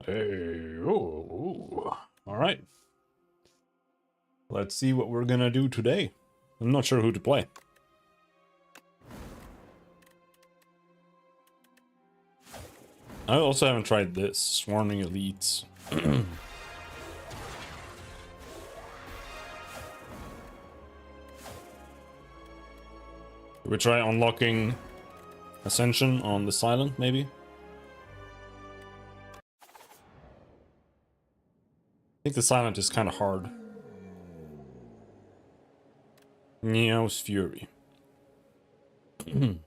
Hey, oh, all right. Let's see what we're gonna do today. I'm not sure who to play. I also haven't tried this, Swarming Elites. We try unlocking Ascension on the Silent, maybe? I think the Silent is kind of hard. Neo's Fury. Eternal.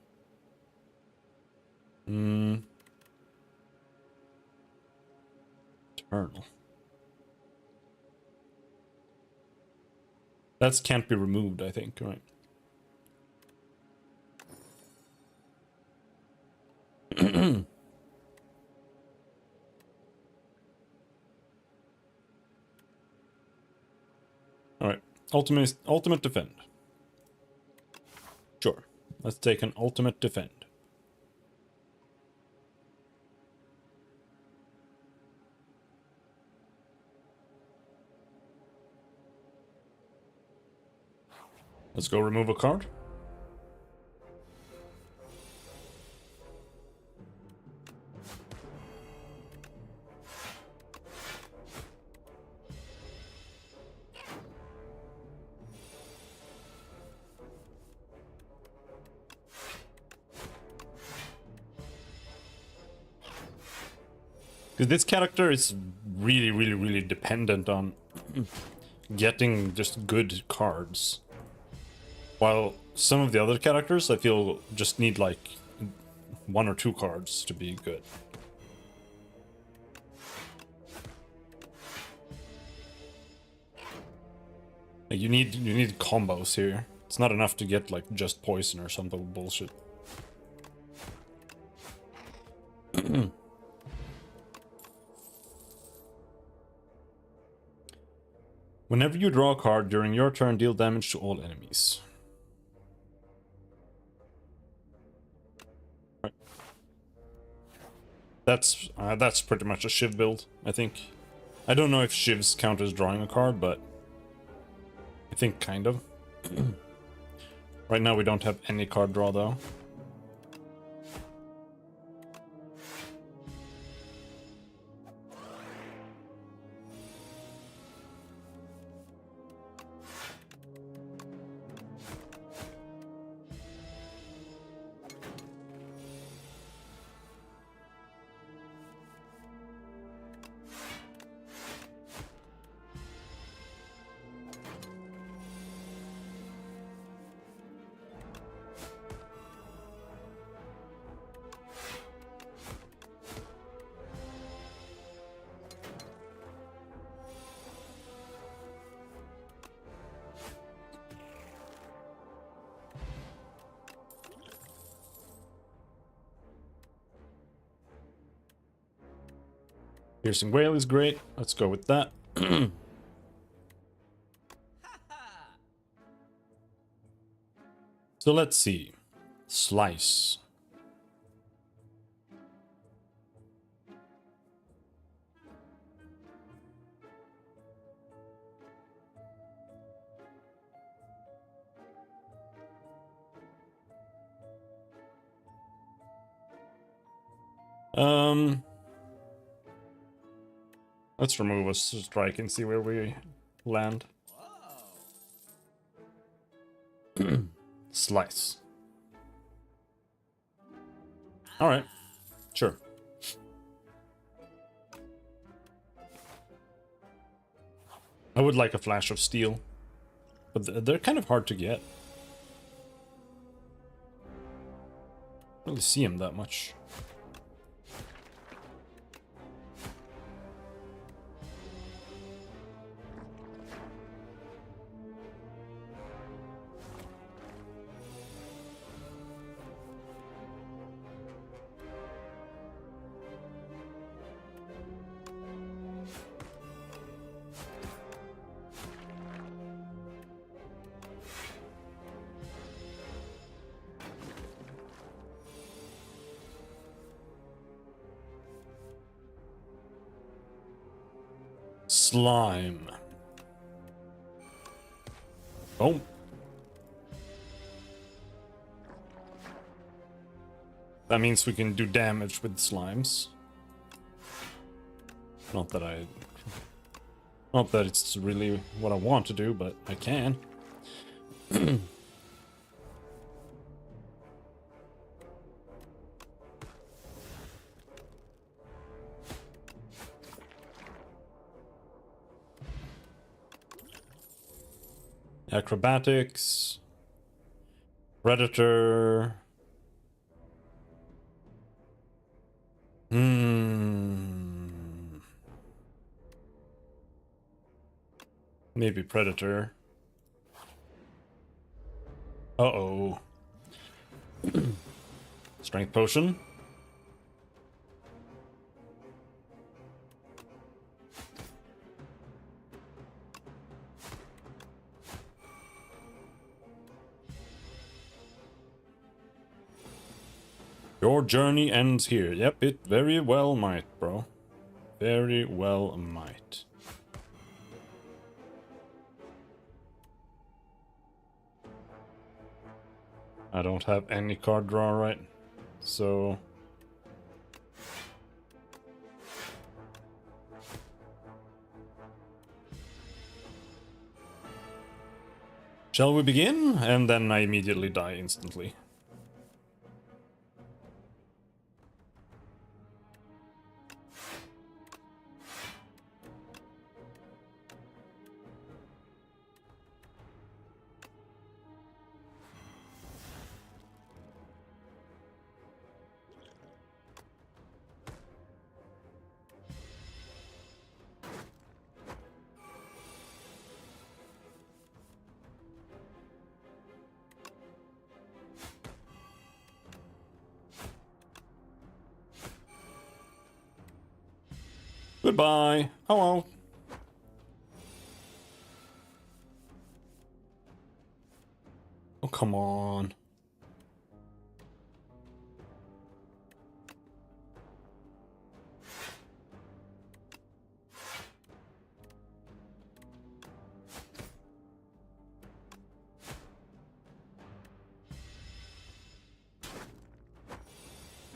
That can't be removed, I think, right? Alright. Ultimate defend. Sure. Let's take an ultimate defend. Let's go remove a card. Because this character is really dependent on getting just good cards. While some of the other characters, I feel, just need like 1 or 2 cards to be good. Like you need combos here. It's not enough to get like just poison or something bullshit. Whenever you draw a card during your turn, deal damage to all enemies. Right. That's pretty much a Shiv build, I think. I don't know if Shivs count as drawing a card, but I think kind of. Right now we don't have any card draw though. Piercing Whale is great. Let's go with that. So let's see. Slice. Let's remove a strike and see where we land. Slice. Alright, sure. I would like a Flash of Steel, but they're kind of hard to get. I don't really see them that much. Slime. Oh. That means we can do damage with slimes. Not that it's really what I want to do, but I can. Acrobatics. Predator. Maybe Predator. Uh-oh. Strength potion. Your journey ends here. Yep, it very well might, bro. Very well might. I don't have any card draw right, so... Shall we begin? And then I immediately die instantly. Goodbye. Hello. Oh, come on.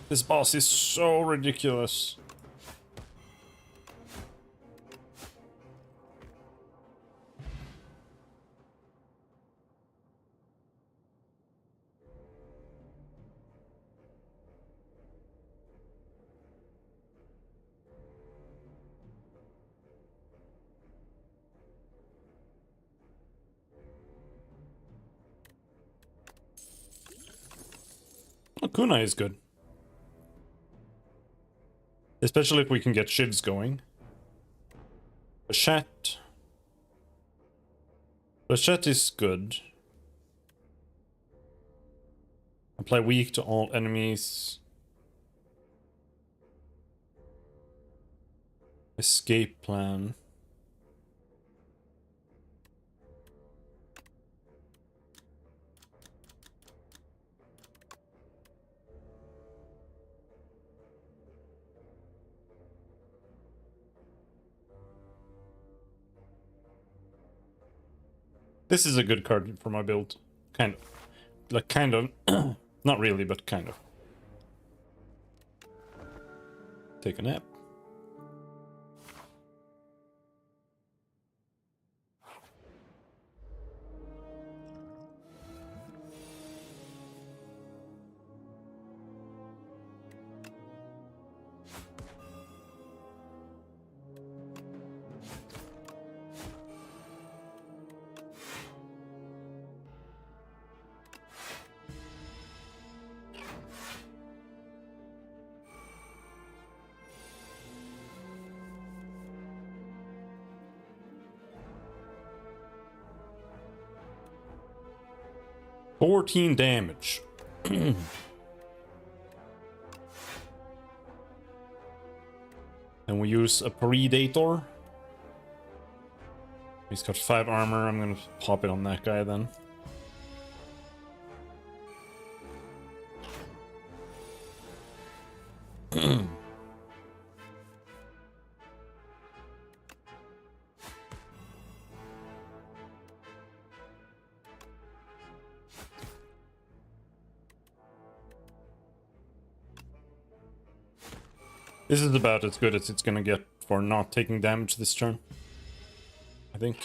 This boss is so ridiculous. Oh, kunai is good. Especially if we can get shivs going. Bachet. Bachet is good. Apply weak to all enemies. Escape plan. This is a good card for my build. Kind of. Like, kind of. Not really, but kind of. Take a nap. $14 damage. And we use a Predator. He's got 5 armor. I'm gonna pop it on that guy then. This is about as good as it's gonna get for not taking damage this turn, I think.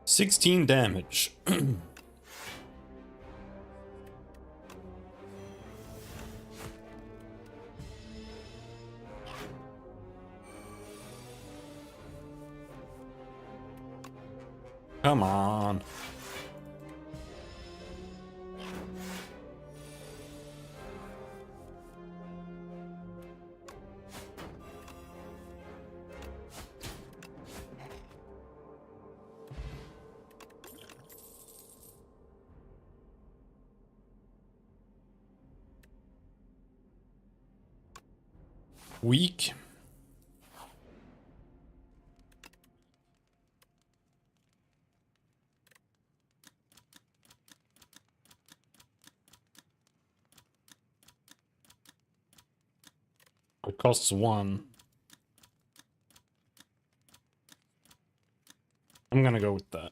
$16 damage. Come on. Weak. It costs 1. I'm gonna go with that.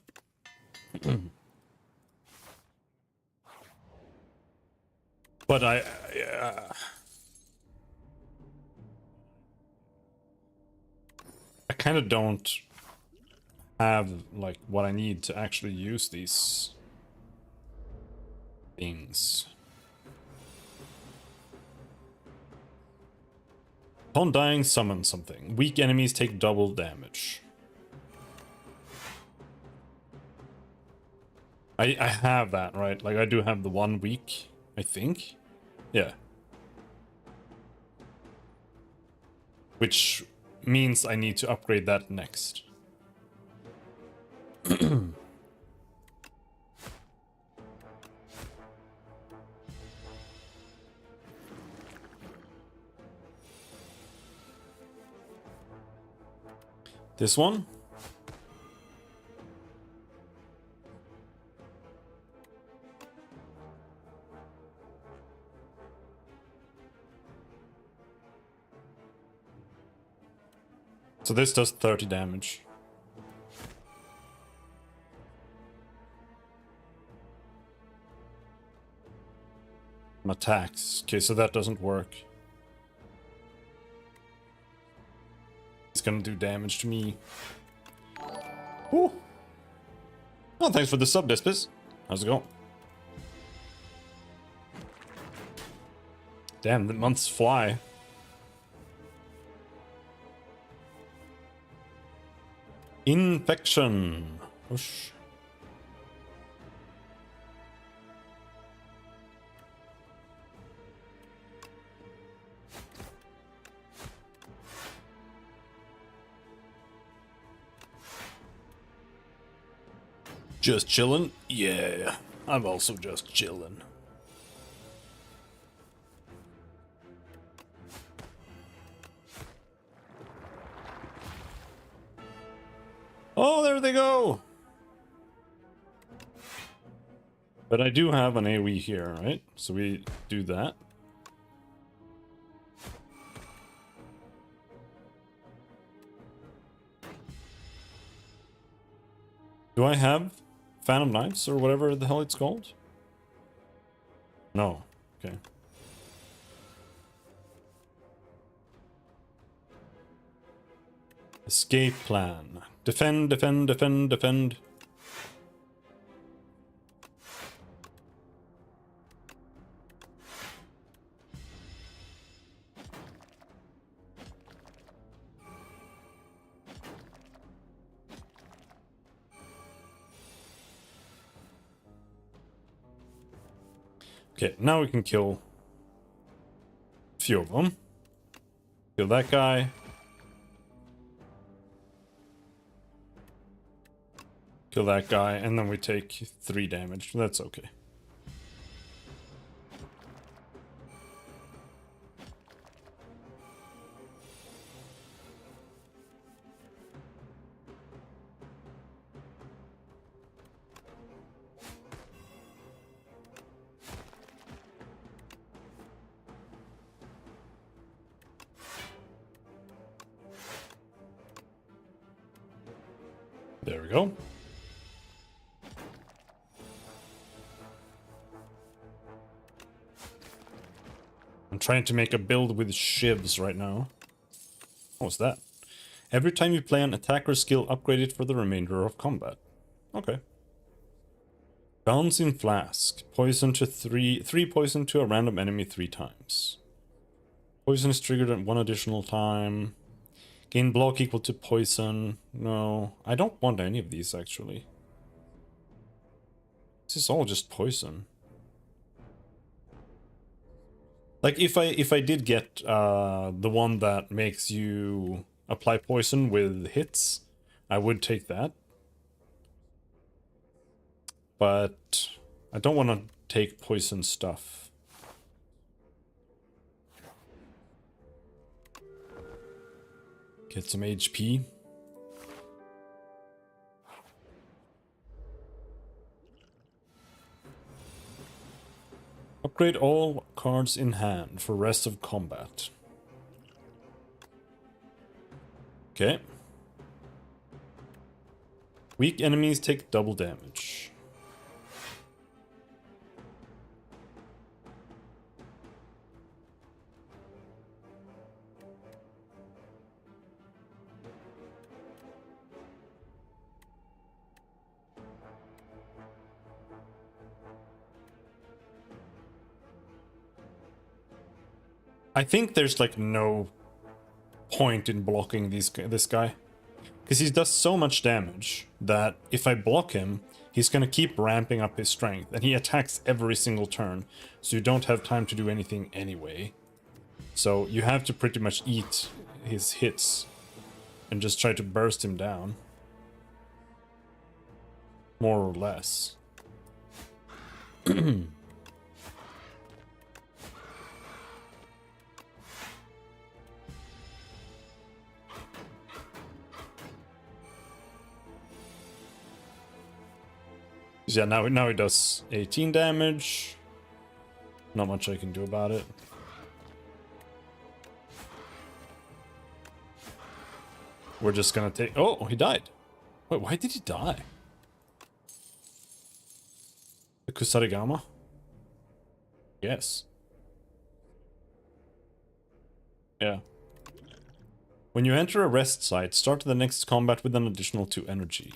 But I kind of don't have like what I need to actually use these things. Upon dying, summon something. Weak enemies take double damage. I have that, right? Like I do have the 1 weak, I think. Yeah. Which means I need to upgrade that next. This one? So this does 30 damage. Attacks. Okay, so that doesn't work. It's gonna do damage to me. Ooh. Oh, thanks for the sub, Despis. How's it going? Damn, the months fly. Infection. Whoosh. Just chillin'? Yeah, I'm also just chillin'. Oh, there they go! But I do have an AoE here, right? So we do that. Do I have Phantom Knives or whatever the hell it's called? No. Okay. Escape plan. Defend, defend, defend, defend. Okay, now we can kill a few of them. Kill that guy. Kill that guy, and then we take 3 damage. That's okay. There we go. I'm trying to make a build with shivs right now. What's that? Every time you play an attacker skill, upgrade it for the remainder of combat. Okay. Bouncing Flask. Poison to 3 poison to a random enemy 3 times. Poison is triggered at 1 additional time. Gain block equal to poison. No, I don't want any of these actually. This is all just poison. Like if I did get the one that makes you apply poison with hits, I would take that. But I don't want to take poison stuff. Get some HP. Upgrade all cards in hand for rest of combat. Okay. Weak enemies take double damage. I think there's like no point in blocking this guy. Because he does so much damage that if I block him, he's gonna keep ramping up his strength. And he attacks every single turn. So you don't have time to do anything anyway. So you have to pretty much eat his hits. And just try to burst him down. More or less. Yeah, now he does 18 damage. Not much I can do about it. We're just gonna take... Oh, he died. Wait, why did he die? The Kusarigama? Yes. Yeah. When you enter a rest site, start the next combat with an additional 2 energy.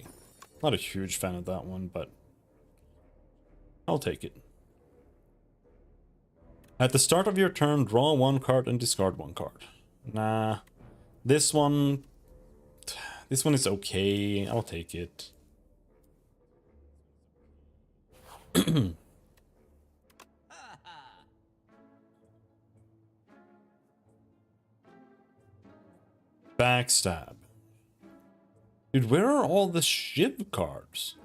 Not a huge fan of that one, but... I'll take it. At the start of your turn, draw 1 card and discard 1 card. Nah. This one is okay. I'll take it. Backstab. Dude, where are all the Shiv cards?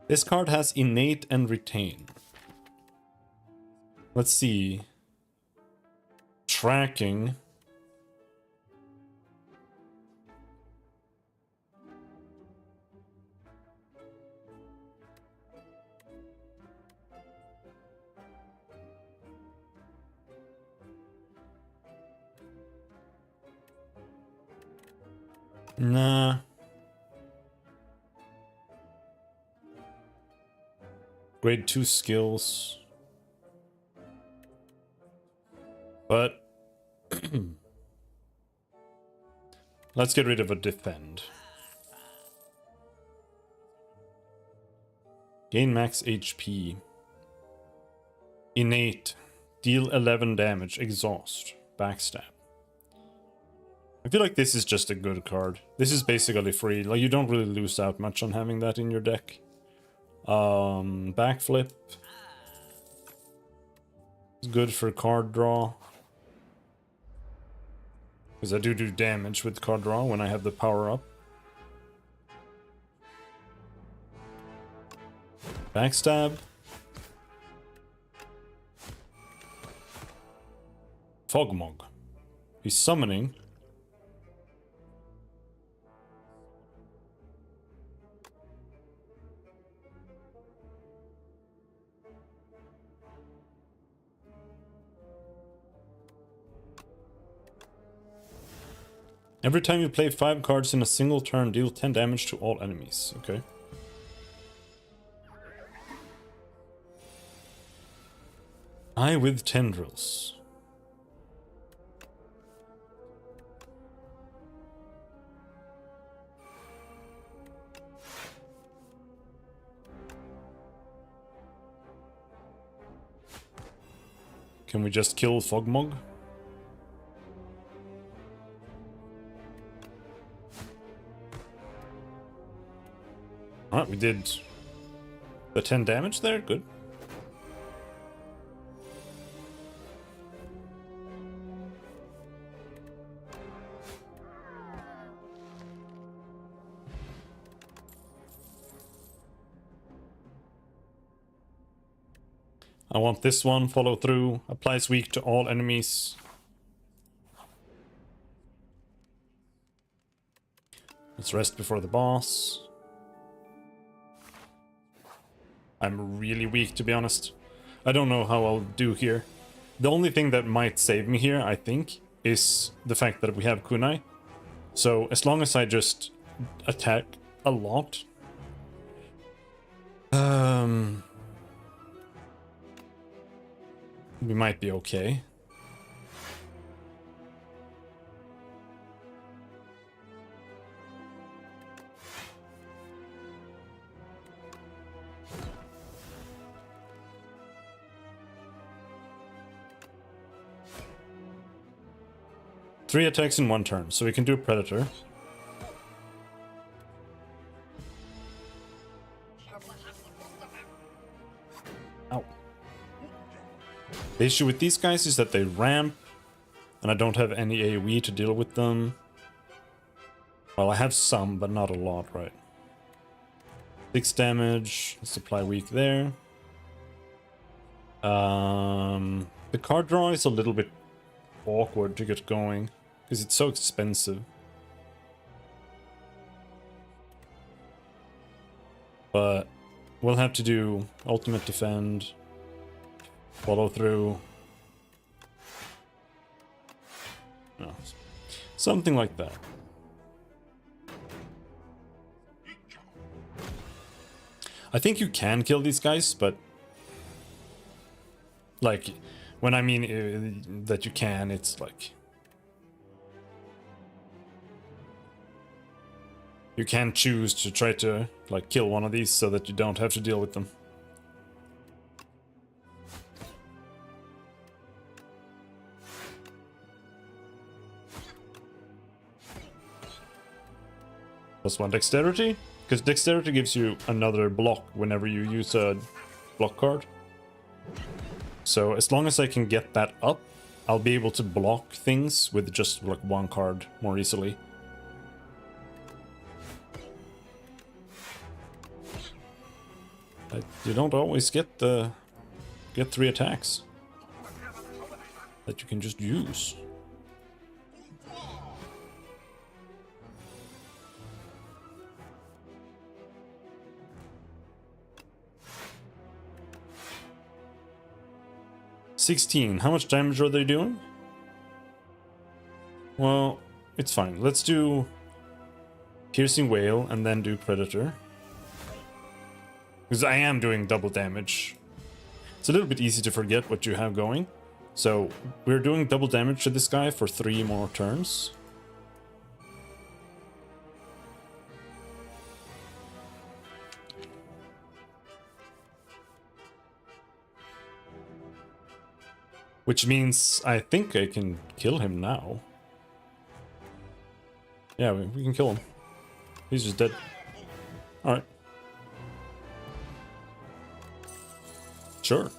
This card has Innate and Retain. Let's see. Tracking. Nah. Grade 2 skills. But let's get rid of a defend. Gain max HP. Innate. Deal 11 damage. Exhaust. Backstab. I feel like this is just a good card. This is basically free. Like, you don't really lose out much on having that in your deck. Backflip. It's good for card draw. Because I do damage with card draw when I have the power up. Backstab. Fogmog. He's summoning. Every time you play 5 cards in a single turn, deal 10 damage to all enemies. Okay. Eye with tendrils. Can we just kill Fogmog? Alright, we did the 10 damage there, good. I want this one, follow through, applies weak to all enemies. Let's rest before the boss. I'm really weak, to be honest. I don't know how I'll do here. The only thing that might save me here, I think, is the fact that we have kunai. So as long as I just attack a lot, we might be okay. Three attacks in one turn, so we can do Predator. Ow. The issue with these guys is that they ramp, and I don't have any AoE to deal with them. Well, I have some, but not a lot, right? 6 damage, let's apply weak there. The card draw is a little bit awkward to get going, because it's so expensive. But we'll have to do ultimate defend, follow through. No, something like that. I think you can kill these guys, but like, when I mean that you can, it's like you can choose to try to like kill one of these so that you don't have to deal with them. +1 dexterity, because dexterity gives you another block whenever you use a block card. So as long as I can get that up, I'll be able to block things with just like 1 card more easily. You don't always get 3 attacks that you can just use. $16. How much damage are they doing? Well, it's fine. Let's do Piercing Whale and then do Predator. Because I am doing double damage. It's a little bit easy to forget what you have going. So we're doing double damage to this guy for 3 more turns. Which means I think I can kill him now. Yeah, we can kill him. He's just dead. Alright. Sure.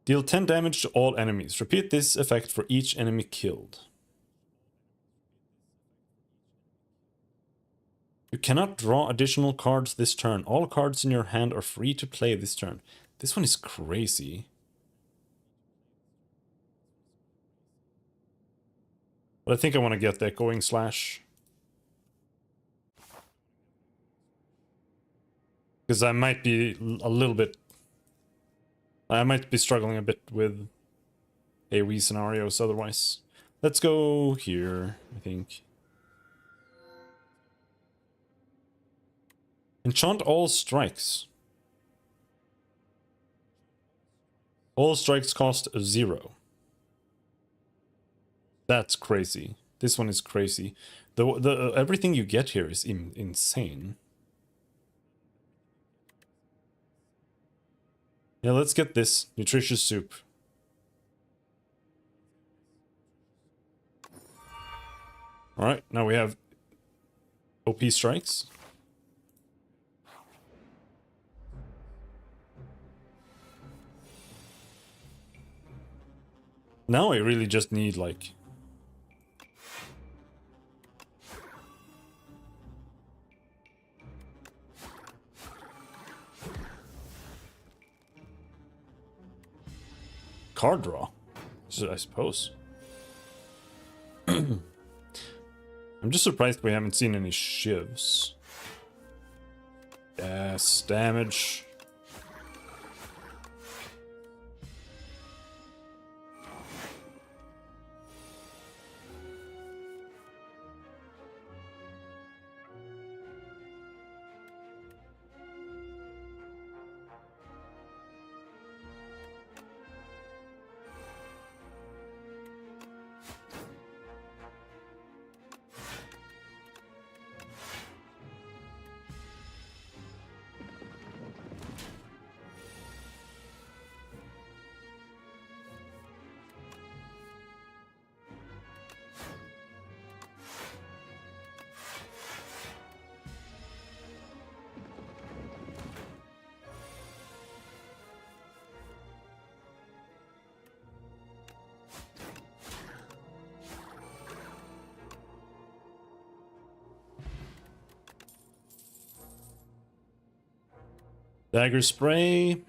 Deal 10 damage to all enemies. Repeat this effect for each enemy killed. You cannot draw additional cards this turn. All cards in your hand are free to play this turn. This one is crazy. But I think I want to get the Echoing Slash. Because I might be a little bit... I might be struggling a bit with AoE scenarios otherwise. Let's go here, I think. Enchant all strikes. All strikes cost 0. That's crazy. This one is crazy. The everything you get here is insane. Yeah, let's get this nutritious soup. All right, now we have OP strikes. Now I really just need like card draw, I suppose. I'm just surprised we haven't seen any shivs. Yes, damage. Dagger spray.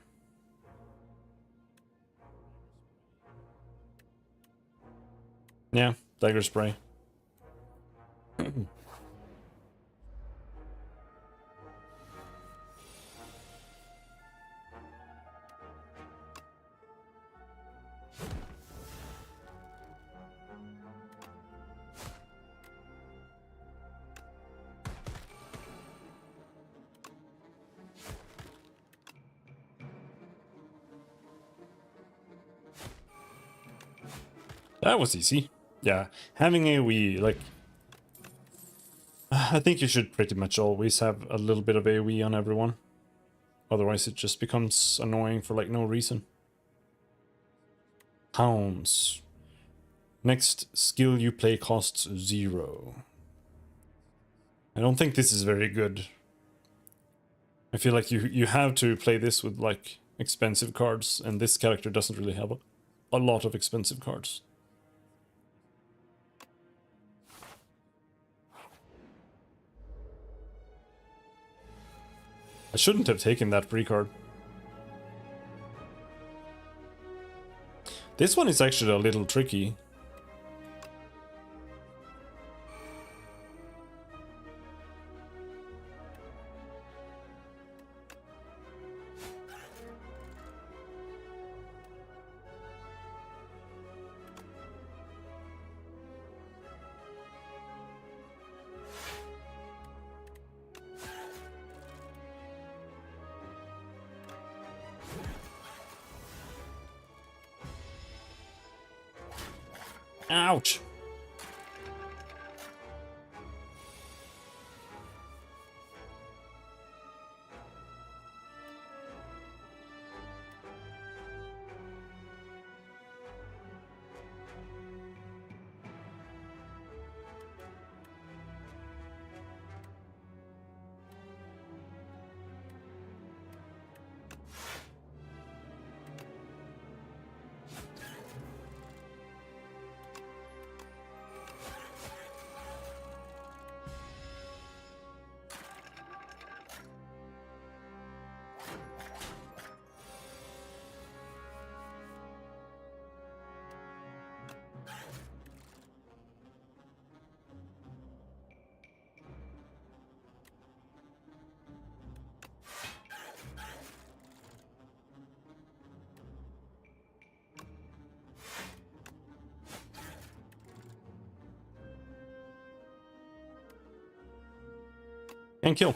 Yeah, dagger spray. That was easy. Yeah, having AoE, like... I think you should pretty much always have a little bit of AoE on everyone. Otherwise it just becomes annoying for like no reason. Hounds. Next skill you play costs 0. I don't think this is very good. I feel like you have to play this with like expensive cards, and this character doesn't really have a lot of expensive cards. I shouldn't have taken that free card. This one is actually a little tricky. Ouch! And kill.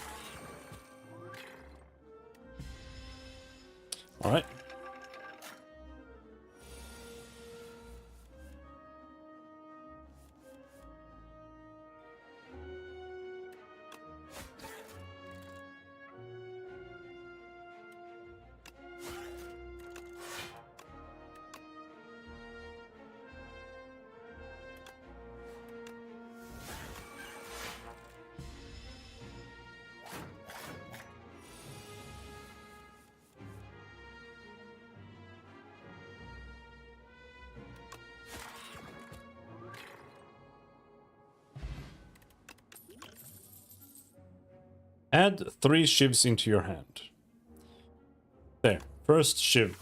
Alright. Add 3 shivs into your hand. There, first shiv.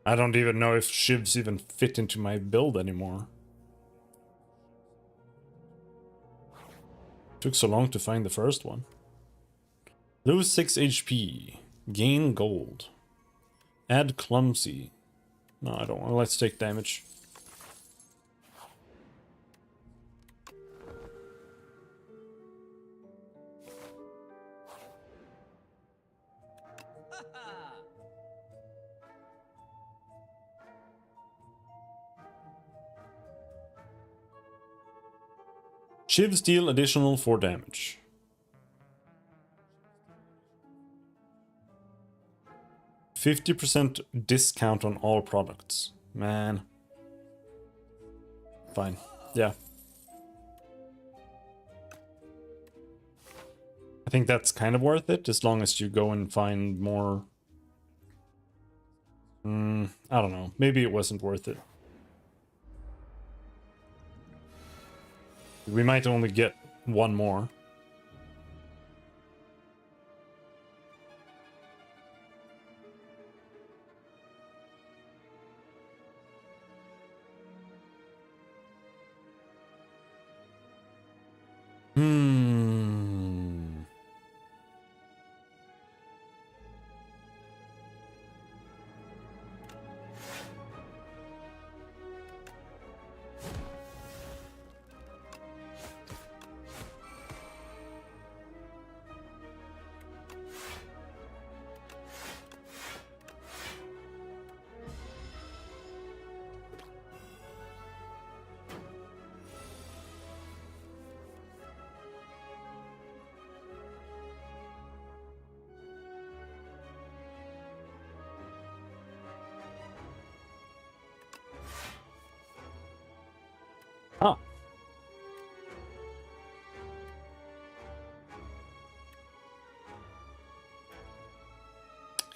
I don't even know if shivs even fit into my build anymore. Took so long to find the first one. Lose 6 HP. Gain gold. Add clumsy. No, I don't want. Let's take damage. Shivs deal additional 4 damage. %50 discount on all products. Man. Fine. Yeah. I think that's kind of worth it, as long as you go and find more... I don't know. Maybe it wasn't worth it. We might only get one more. Ah.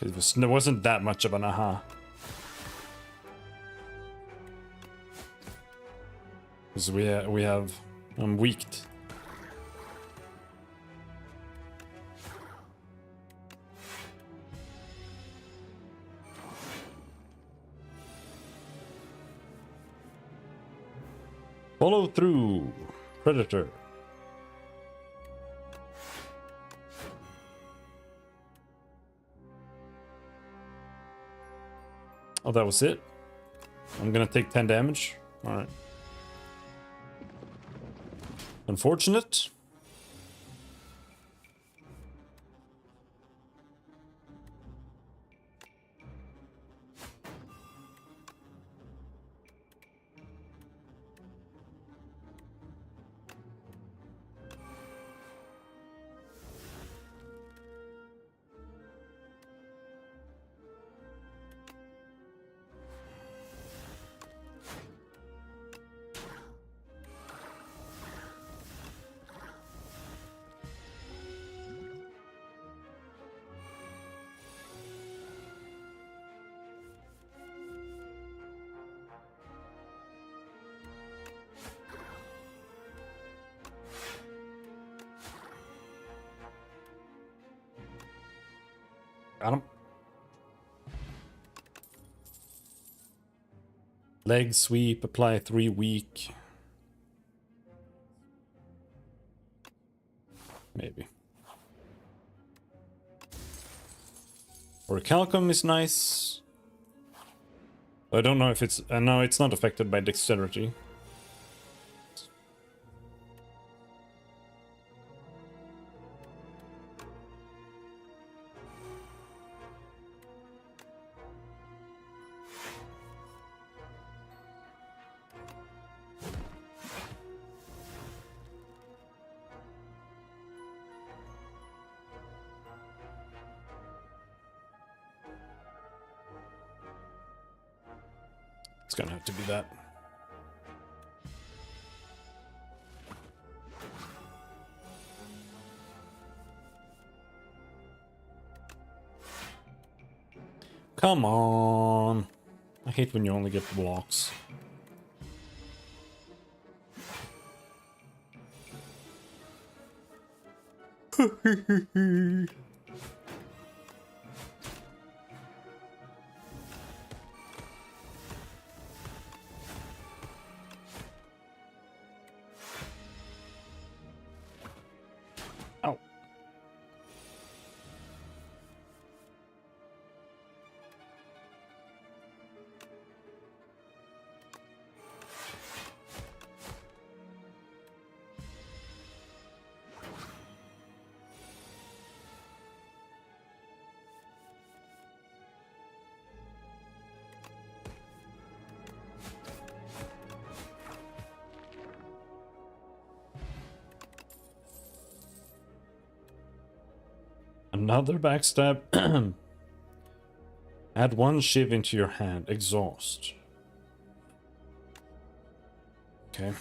It wasn't that much of an aha. Because we have... I'm weaked. Follow through, Predator. Oh, that was it? I'm gonna take 10 damage? Alright. Unfortunate. Got him. Leg sweep, apply 3 weak. Maybe. Or Calcum is nice. I don't know if it's... no, it's not affected by dexterity. It's gonna have to be that. Come on. I hate when you only get blocks. Ow. Another backstab. Add one shiv into your hand. Exhaust. Okay.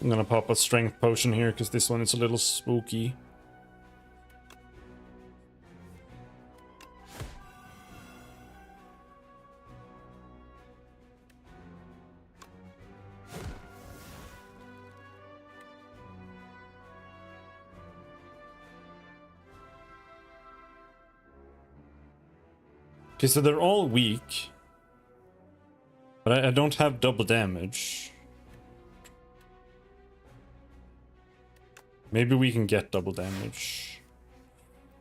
I'm gonna pop a strength potion here because this one is a little spooky. Okay, so they're all weak. But I don't have double damage. Maybe we can get double damage.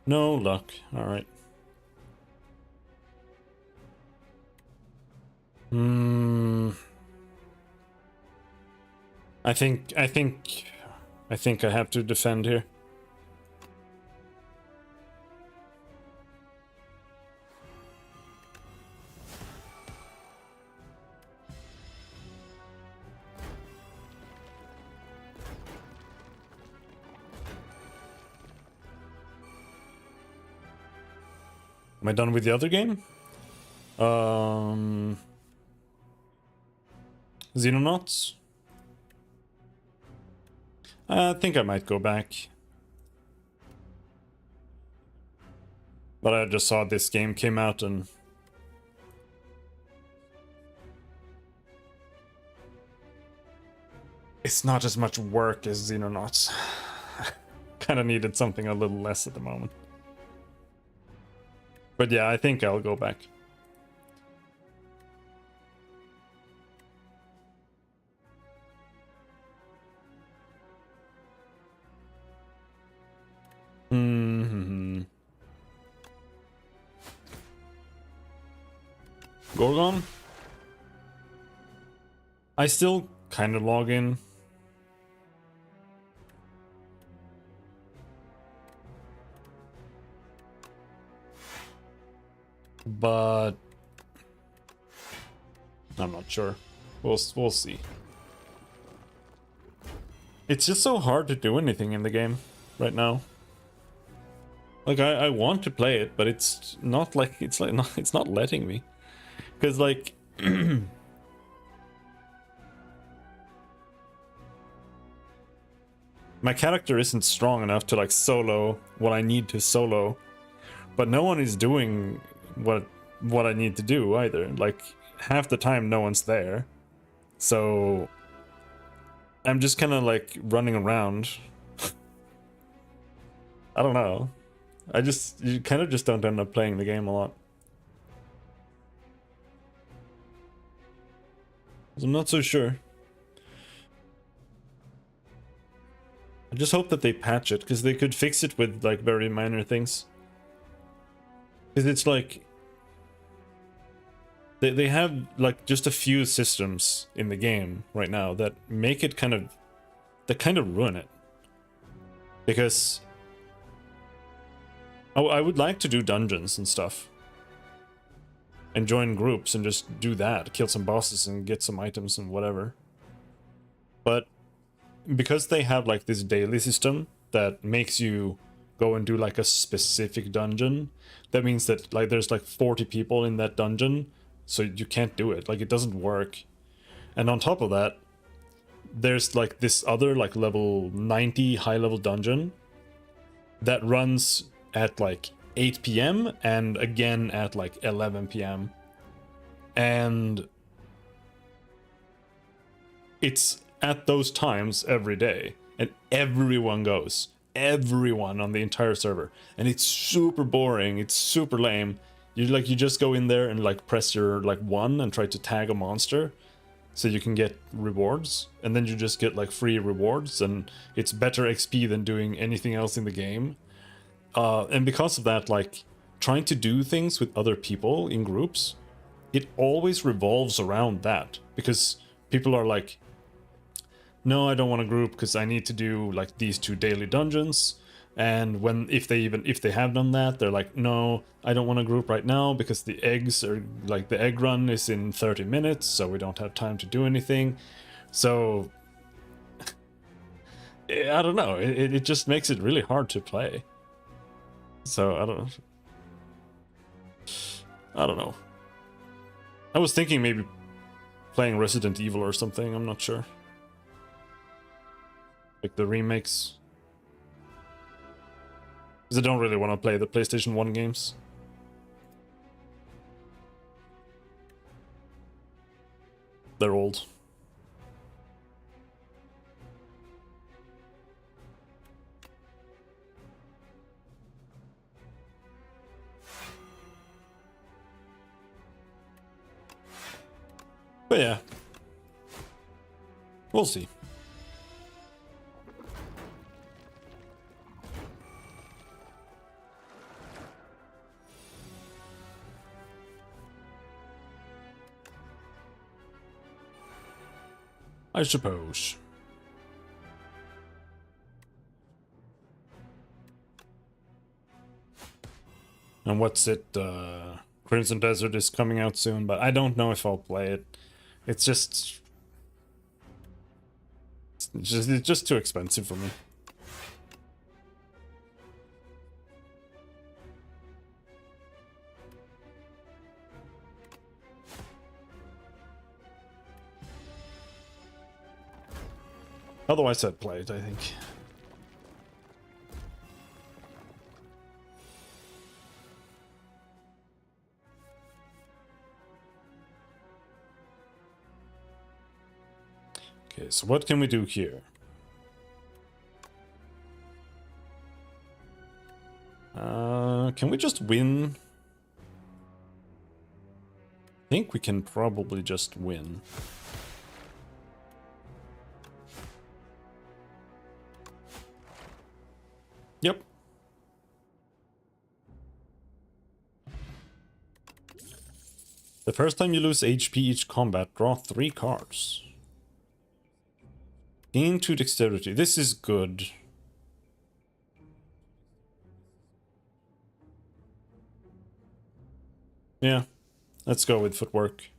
No luck. Alright. I think I have to defend here. Am I done with the other game? Xenonauts? I think I might go back. But I just saw this game came out and... it's not as much work as Xenonauts. Kinda needed something a little less at the moment. But yeah, I think I'll go back. Gorgon? I still kind of log in. But I'm not sure. We'll see. It's just so hard to do anything in the game right now. Like I want to play it, but it's not it's not letting me. Cuz like my character isn't strong enough to like solo what I need to solo, but no one is doing what I need to do either. Like half the time no one's there, so I'm just kind of like running around. I don't know. You kind of just don't end up playing the game a lot. I'm not so sure. I just hope that they patch it, because they could fix it with like very minor things. Because it's like they have like just a few systems in the game right now that make it kind of ruin it. Because I would like to do dungeons and stuff. And join groups and just do that. Kill some bosses and get some items and whatever. But because they have like this daily system that makes you go and do like a specific dungeon, that means that like there's like 40 people in that dungeon, so you can't do it. Like it doesn't work. And on top of that, there's like this other like level 90 high level dungeon that runs at like 8 p.m. and again at like 11 p.m. And it's at those times every day, and everyone goes. Everyone on the entire server, and it's super boring. It's super lame. You just go in there and like press your like 1 and try to tag a monster, so you can get rewards, and then you just get like free rewards, and it's better XP than doing anything else in the game. And because of that, like trying to do things with other people in groups, it always revolves around that, because people are like, no, I don't want a group because I need to do like these 2 daily dungeons. And if they have done that, they're like, no, I don't want a group right now because the eggs are like, the egg run is in 30 minutes, so we don't have time to do anything. So I don't know, it just makes it really hard to play. So I don't know. I was thinking maybe playing Resident Evil or something, I'm not sure. Like the remakes. Because I don't really want to play the PlayStation 1 games. They're old. But yeah. We'll see. I suppose. And what's it? Crimson Desert is coming out soon, but I don't know if I'll play it. It's just it's just too expensive for me. Otherwise, I'd play it, I think. Okay, so what can we do here? Can we just win? I think we can probably just win. Yep. The first time you lose HP each combat, draw 3 cards. Gain 2 dexterity. This is good. Yeah, let's go with footwork.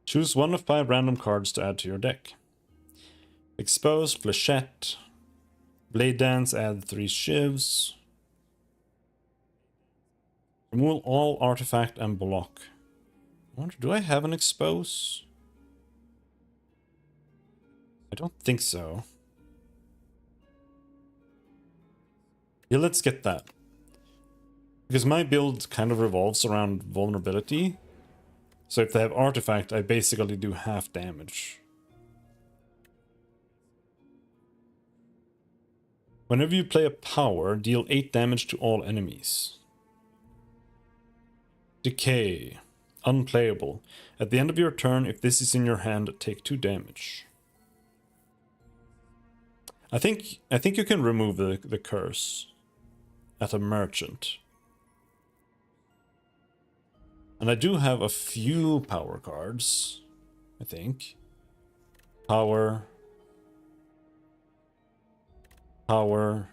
Choose 1 of 5 random cards to add to your deck. Expose, Flechette, Blade Dance, add 3 shivs. Remove all artifact and block. I wonder, do I have an expose? I don't think so. Yeah, let's get that. Because my build kind of revolves around vulnerability. So if they have artifact, I basically do half damage. Whenever you play a power, deal 8 damage to all enemies. Decay. Unplayable. At the end of your turn, if this is in your hand, take 2 damage. I think you can remove the curse at a merchant. And I do have a few power cards, I think. Power. Power.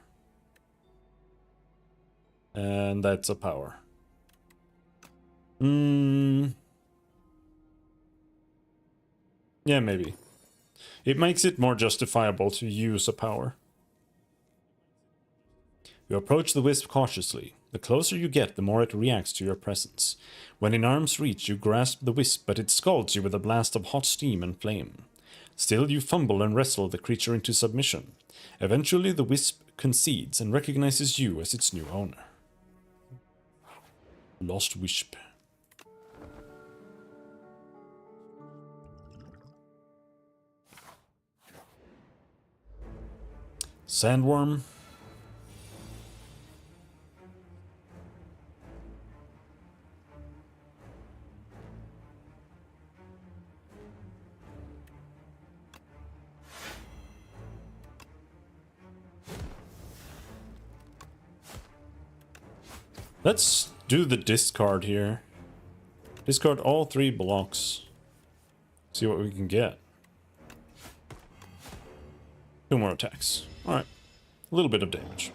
And that's a power. Yeah, maybe. It makes it more justifiable to use a power. You approach the wisp cautiously. The closer you get, the more it reacts to your presence. When in arm's reach, you grasp the wisp, but it scalds you with a blast of hot steam and flame. Still, you fumble and wrestle the creature into submission. Eventually, the wisp concedes and recognizes you as its new owner. Lost Wisp. Sandworm. Let's do the discard here. Discard all 3 blocks. See what we can get. 2 more attacks. Alright. A little bit of damage.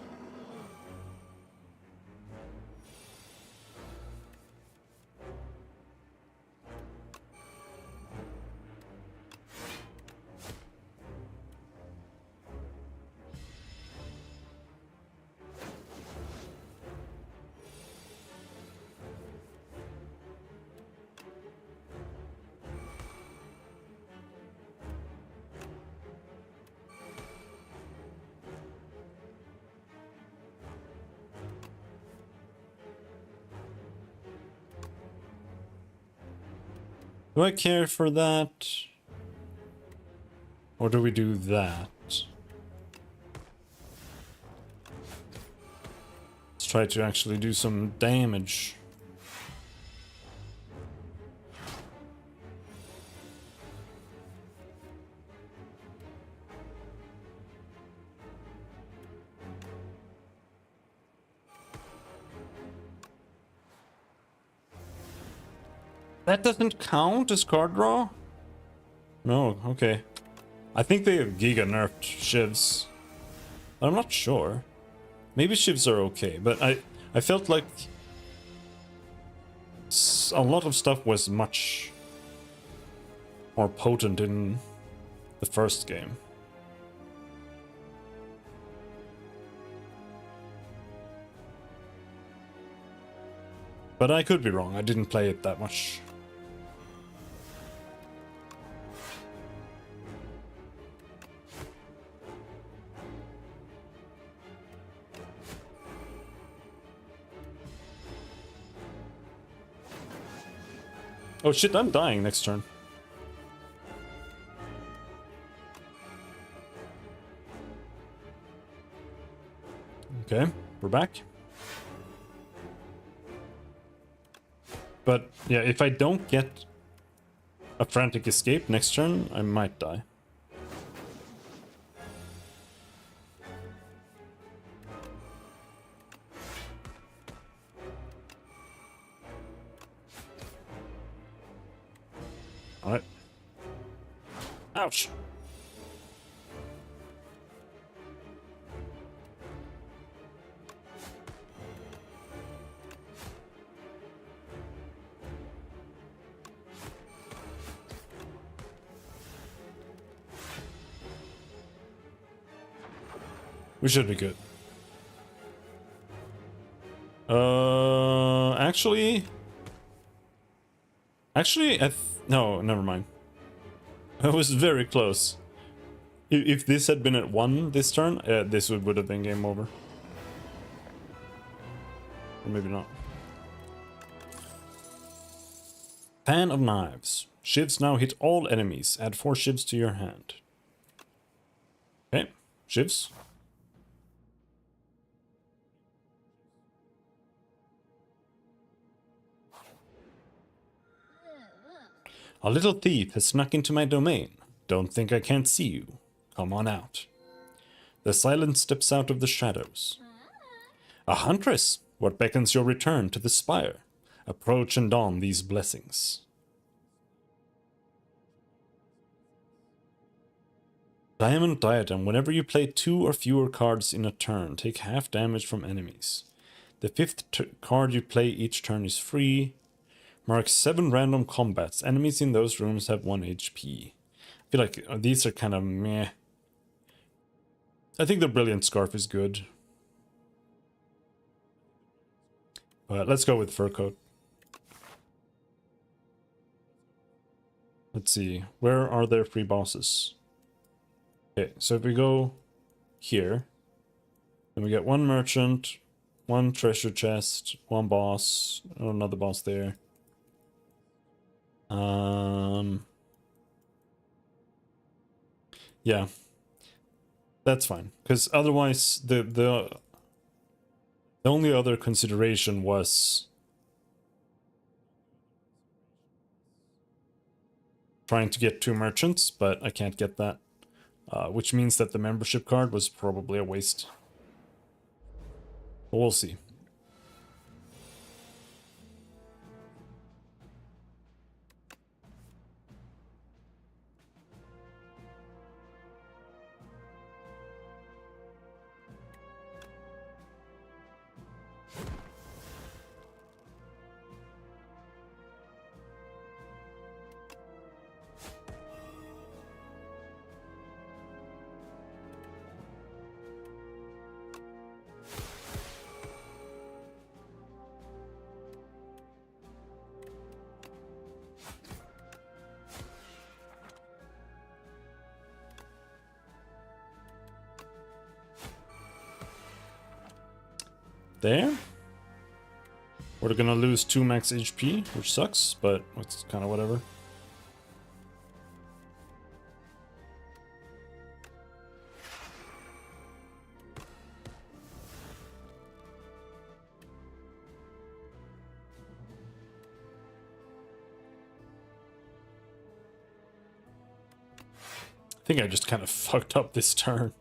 Do I care for that? Or do we do that? Let's try to actually do some damage. That doesn't count as card draw? No, okay. I think they have Giga nerfed Shivs. I'm not sure. Maybe Shivs are okay, but I felt like a lot of stuff was much more potent in the first game. But I could be wrong, I didn't play it that much. Oh shit, I'm dying next turn. Okay, we're back. But yeah, if I don't get a frantic escape next turn, I might die. Alright. Ouch! We should be good. Actually, no, never mind. I was very close. If this had been at 1 this turn, this would have been game over. Or maybe not. Fan of Knives. Shivs now hit all enemies. Add 4 shivs to your hand. Okay, shivs. A little thief has snuck into my domain. Don't think I can't see you. Come on out. The silence steps out of the shadows. A huntress! What beckons your return to the Spire? Approach and don these blessings. Diamond Diadem. Whenever you play 2 or fewer cards in a turn, take half damage from enemies. The 5th card you play each turn is free. Mark 7 random combats. Enemies in those rooms have 1 HP. I feel like these are kind of meh. I think the Brilliant Scarf is good. But let's go with Fur Coat. Let's see. Where are there free bosses? Okay, so if we go here, then we get 1 merchant, 1 treasure chest, 1 boss, another boss there. Yeah, that's fine. Because otherwise, the only other consideration was trying to get 2 merchants, but I can't get that. Which means that the membership card was probably a waste. But we'll see. There. We're gonna lose 2 max HP, which sucks, but it's kind of whatever. I think I just kind of fucked up this turn.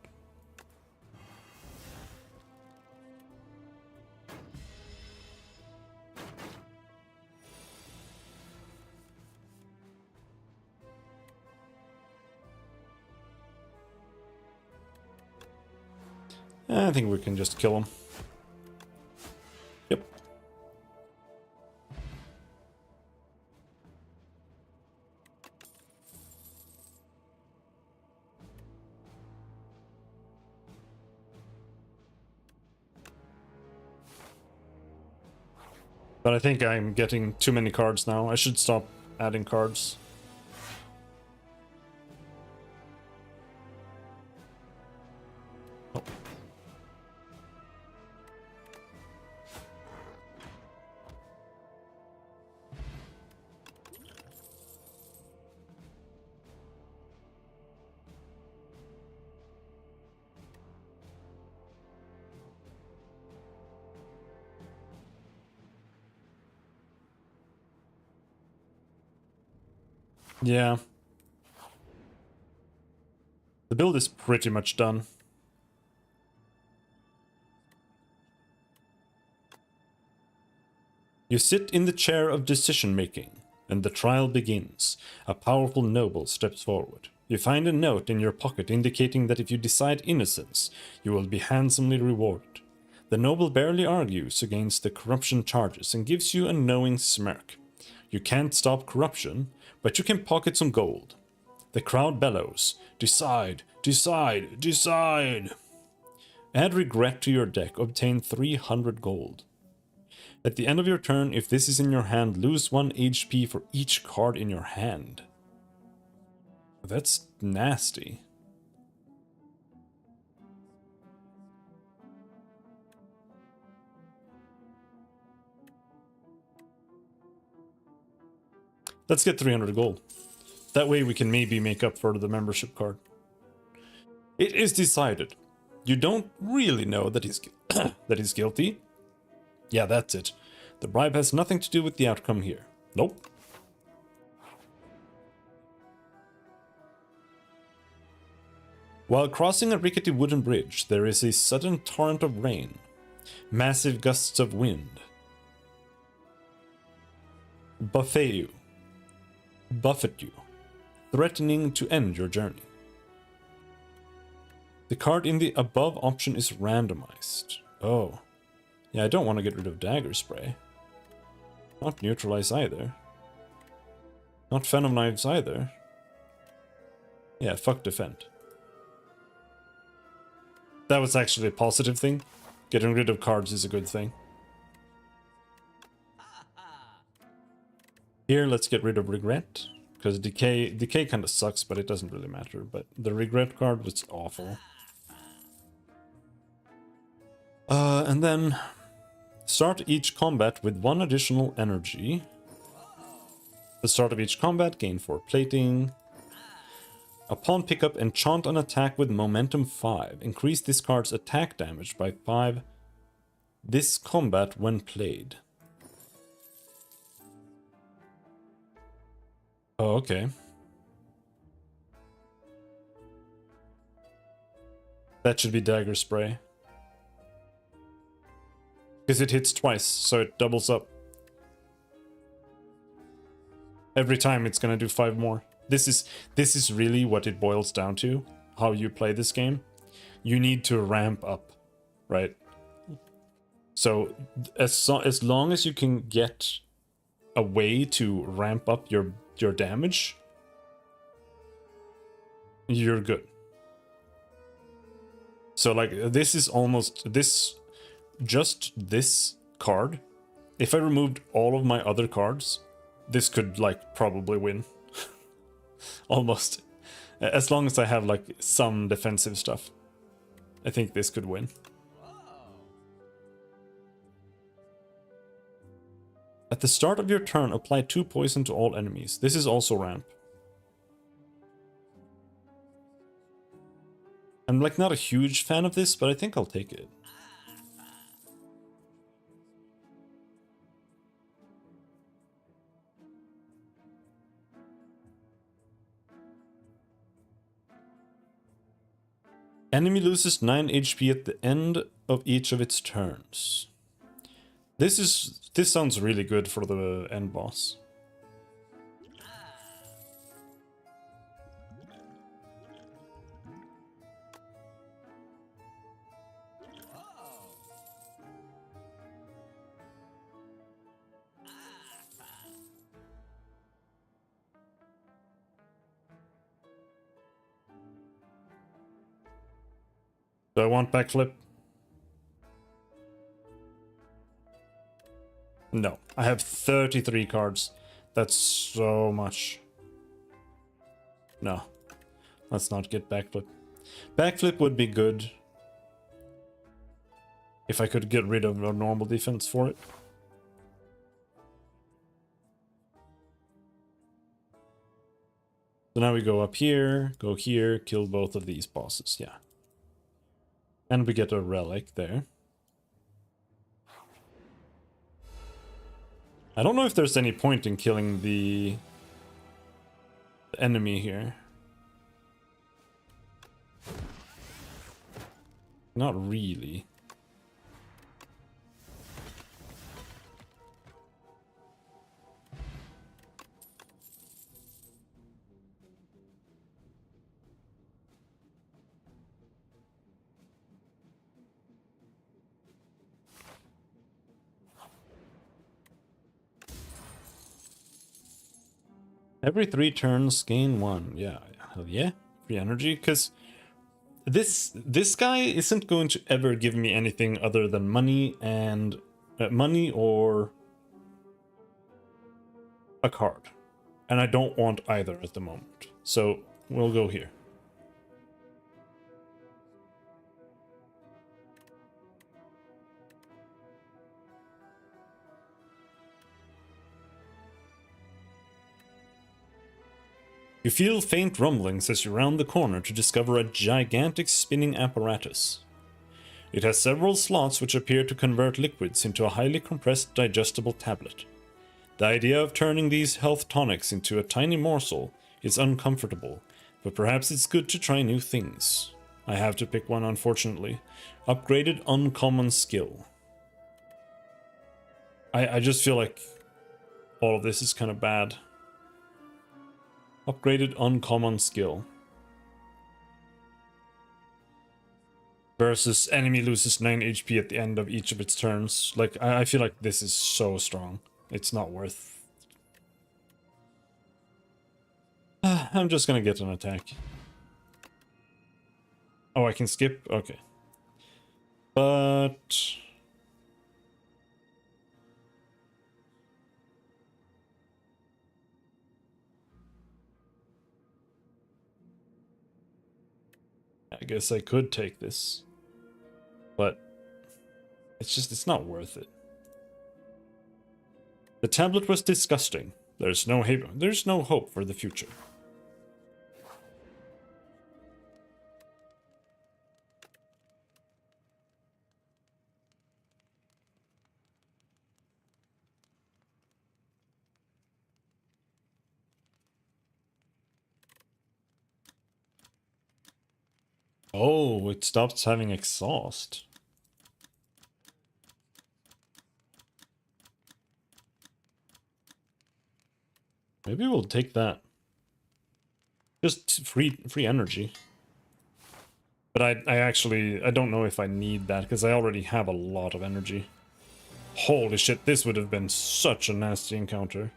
I think we can just kill him. Yep. But I think I'm getting too many cards now. I should stop adding cards. Yeah. The build is pretty much done. You sit in the chair of decision-making, and the trial begins. A powerful noble steps forward. You find a note in your pocket indicating that if you decide innocence, you will be handsomely rewarded. The noble barely argues against the corruption charges and gives you a knowing smirk. You can't stop corruption, but you can pocket some gold. The crowd bellows, "Decide, decide, decide!" Add regret to your deck, obtain 300 gold. At the end of your turn, if this is in your hand, lose 1 HP for each card in your hand. That's nasty. Let's get 300 gold. That way we can maybe make up for the membership card. It is decided. You don't really know that he's that he's guilty. Yeah, that's it. The bribe has nothing to do with the outcome here. Nope. While crossing a rickety wooden bridge, there is a sudden torrent of rain. Massive gusts of wind buffet you, threatening to end your journey. The card in the above option is randomized. Oh. Yeah, I don't want to get rid of Dagger Spray. Not Neutralize either. Not Fan of Knives either. Yeah, fuck Defend. That was actually a positive thing. Getting rid of cards is a good thing. Here, let's get rid of Regret. Because Decay kind of sucks, but it doesn't really matter. But the Regret card was awful. And then start each combat with 1 additional energy. The start of each combat, gain 4 plating. Upon pickup, enchant an attack with momentum 5. Increase this card's attack damage by 5 this combat when played. Oh, okay. That should be Dagger Spray. Because it hits twice, so it doubles up. Every time it's gonna do 5 more. This is really what it boils down to, how you play this game. You need to ramp up, right? So as long as you can get a way to ramp up your damage, you're good. So like this is almost just this card. If I removed all of my other cards, this could like probably win. Almost. As long as I have like some defensive stuff, I think this could win. At the start of your turn, apply 2 poison to all enemies. This is also ramp. I'm like not a huge fan of this, but I think I'll take it. Enemy loses 9 HP at the end of each of its turns. This sounds really good for the end boss. Do I want backflip? No. I have 33 cards. That's so much. No. Let's not get backflip. Backflip would be good if I could get rid of a normal defense for it. So now we go up here, go here, kill both of these bosses, yeah. And we get a relic there. I don't know if there's any point in killing the enemy here. Not really. Every 3 turns, gain 1. Yeah, hell yeah. Free energy, because this guy isn't going to ever give me anything other than money and money or a card. And I don't want either at the moment. So we'll go here. You feel faint rumblings as you round the corner to discover a gigantic spinning apparatus. It has several slots which appear to convert liquids into a highly compressed digestible tablet. The idea of turning these health tonics into a tiny morsel is uncomfortable, but perhaps it's good to try new things. I have to pick one, unfortunately. Upgraded uncommon skill. I just feel like all of this is kind of bad. Upgraded uncommon skill. versus enemy loses 9 HP at the end of each of its turns. Like, I feel like this is so strong. It's not worth... I'm just gonna get an attack. Oh, I can skip? Okay. But... I guess I could take this. But... it's not worth it. The tablet was disgusting. There's no hope for the future. Oh, it stops having exhaust. Maybe we'll take that. Just free energy. But I don't know if I need that, because I already have a lot of energy. Holy shit, this would have been such a nasty encounter.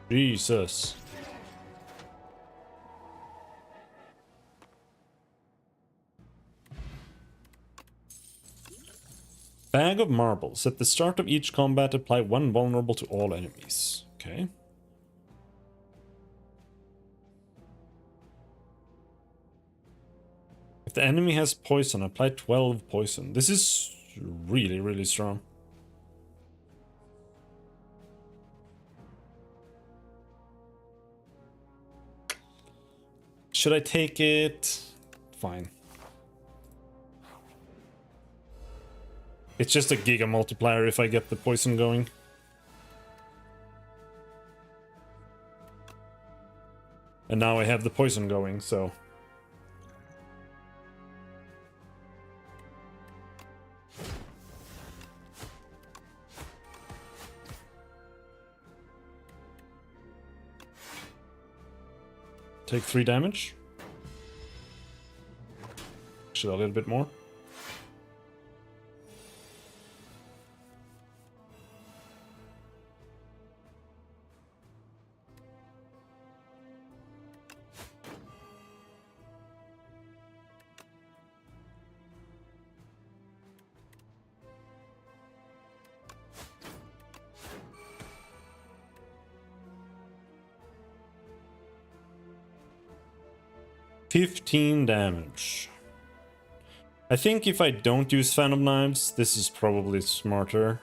Jesus. Bag of marbles. At the start of each combat, apply 1 vulnerable to all enemies. Okay. If the enemy has poison, apply 12 poison. This is really, really strong. Should I take it? Fine. It's just a giga multiplier if I get the poison going. And now I have the poison going, so... Take 3 damage. Actually, a little bit more. $15 damage. I think if I don't use Phantom Knives, this is probably smarter.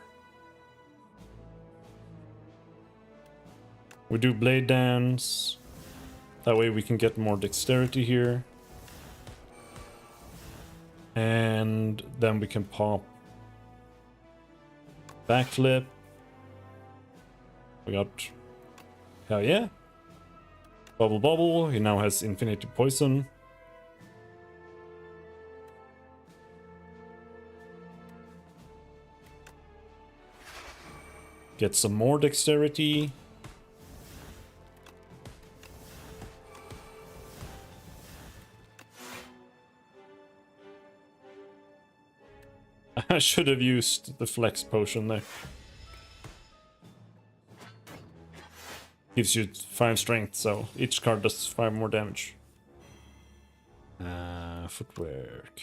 We do Blade Dance. That way we can get more dexterity here. And then we can pop Backflip. We got... hell yeah. Bubble Bubble, he now has Infinity Poison. Get some more dexterity. I should have used the Flex Potion there. Gives you 5 strength, so each card does 5 more damage. Footwork.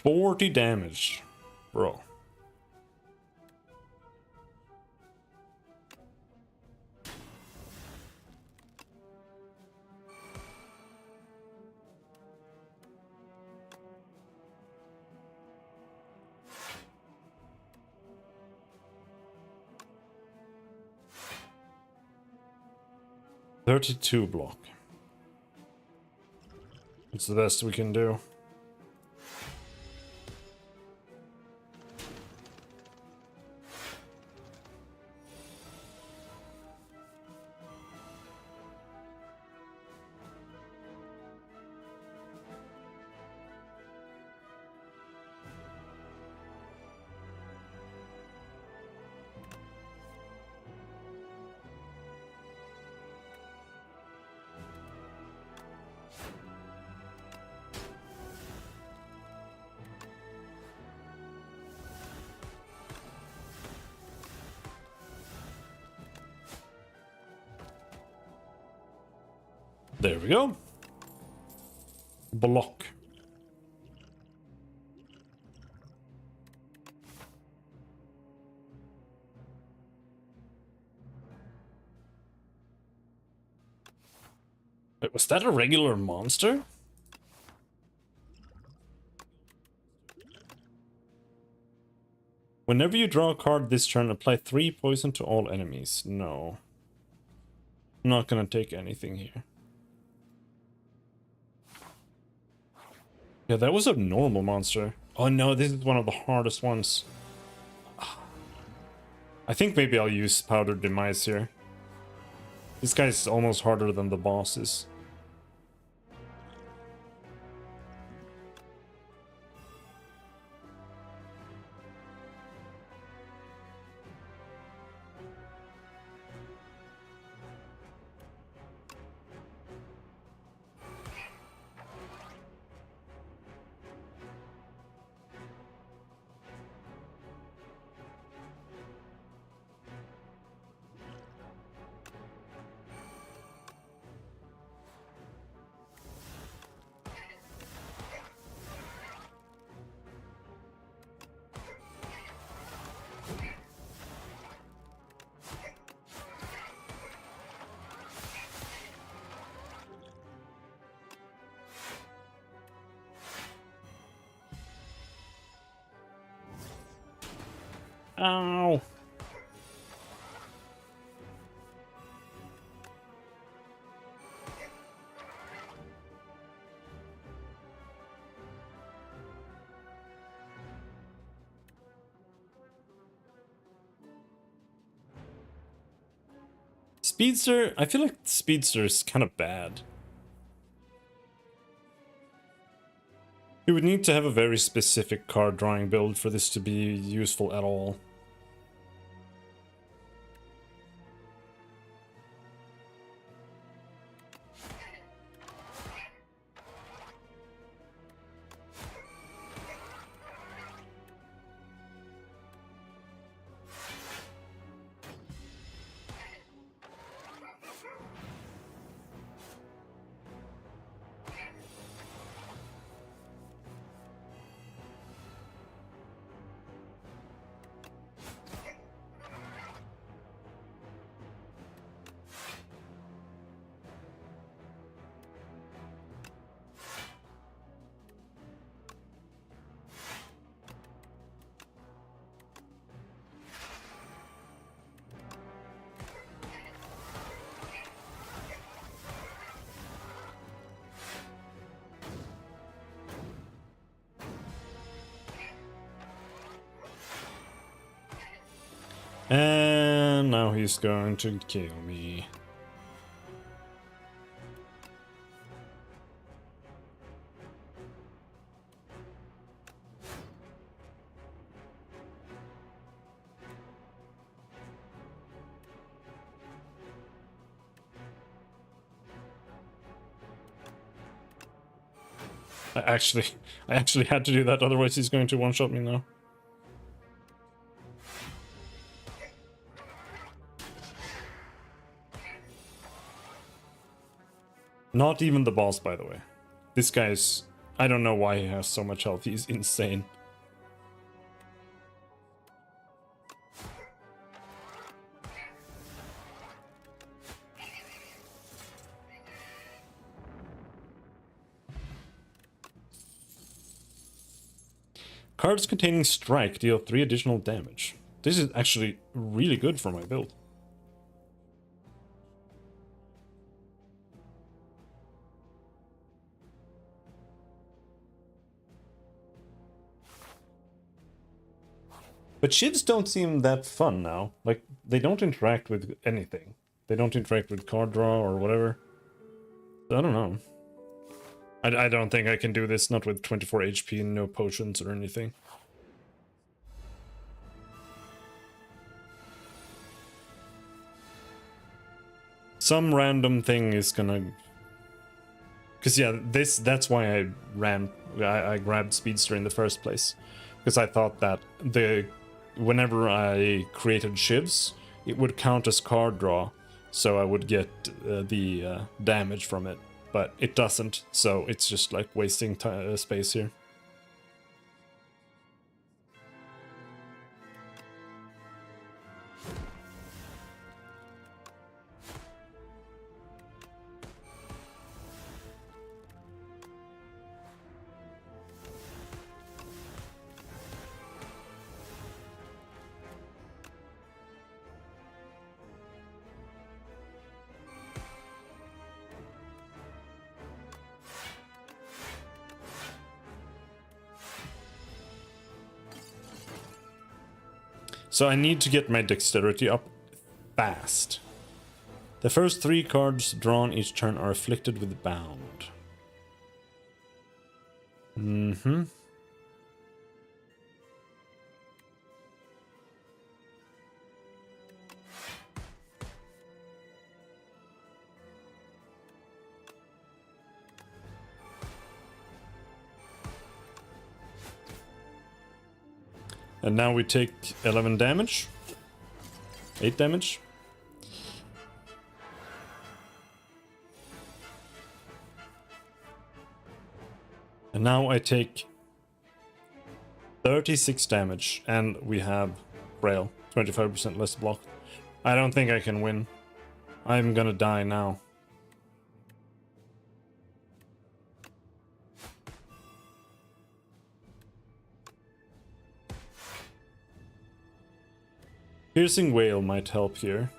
$40 damage, bro. $32 block. It's the best we can do. There we go. Block. Wait, was that a regular monster? Whenever you draw a card this turn, apply 3 poison to all enemies. No. I'm not gonna take anything here. Yeah, that was a normal monster. Oh no, this is one of the hardest ones. I think maybe I'll use Powdered Demise here. This guy's almost harder than the boss is. Ow! Speedster, I feel like Speedster is kind of bad. You would need to have a very specific card drawing build for this to be useful at all. And now he's going to kill me. I actually had to do that, otherwise he's going to one-shot me now. Not even the boss, by the way. This guy's... I don't know why he has so much health. He's insane. Cards containing strike deal 3 additional damage. This is actually really good for my build. But shivs don't seem that fun now. Like, they don't interact with anything. They don't interact with card draw or whatever. I don't know. I don't think I can do this, not with 24 HP and no potions or anything. Some random thing is gonna... Because yeah, that's why I grabbed Speedster in the first place. Because I thought that whenever I created shivs, it would count as card draw, so I would get the damage from it. but it doesn't, so it's just like wasting space here. So I need to get my dexterity up fast. The first 3 cards drawn each turn are afflicted with bound. Mm-hmm. And now we take 11 damage. 8 damage. And now I take 36 damage, and we have Frail. 25% less block. I don't think I can win. I'm gonna die now. Piercing Whale might help here.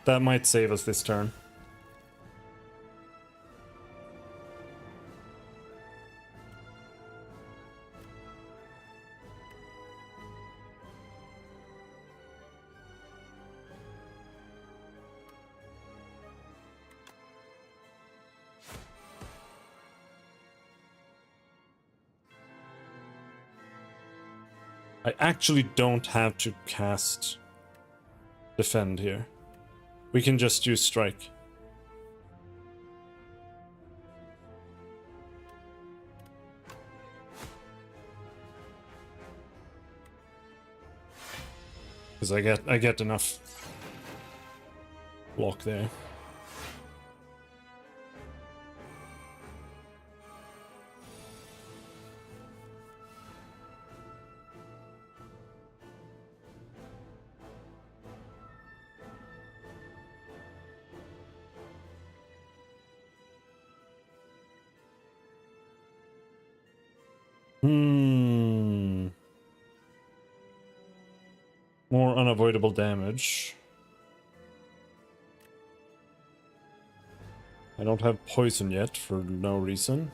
That might save us this turn. I actually don't have to cast Defend here. We can just use Strike. Because I get enough block there. More unavoidable damage. I don't have poison yet for no reason.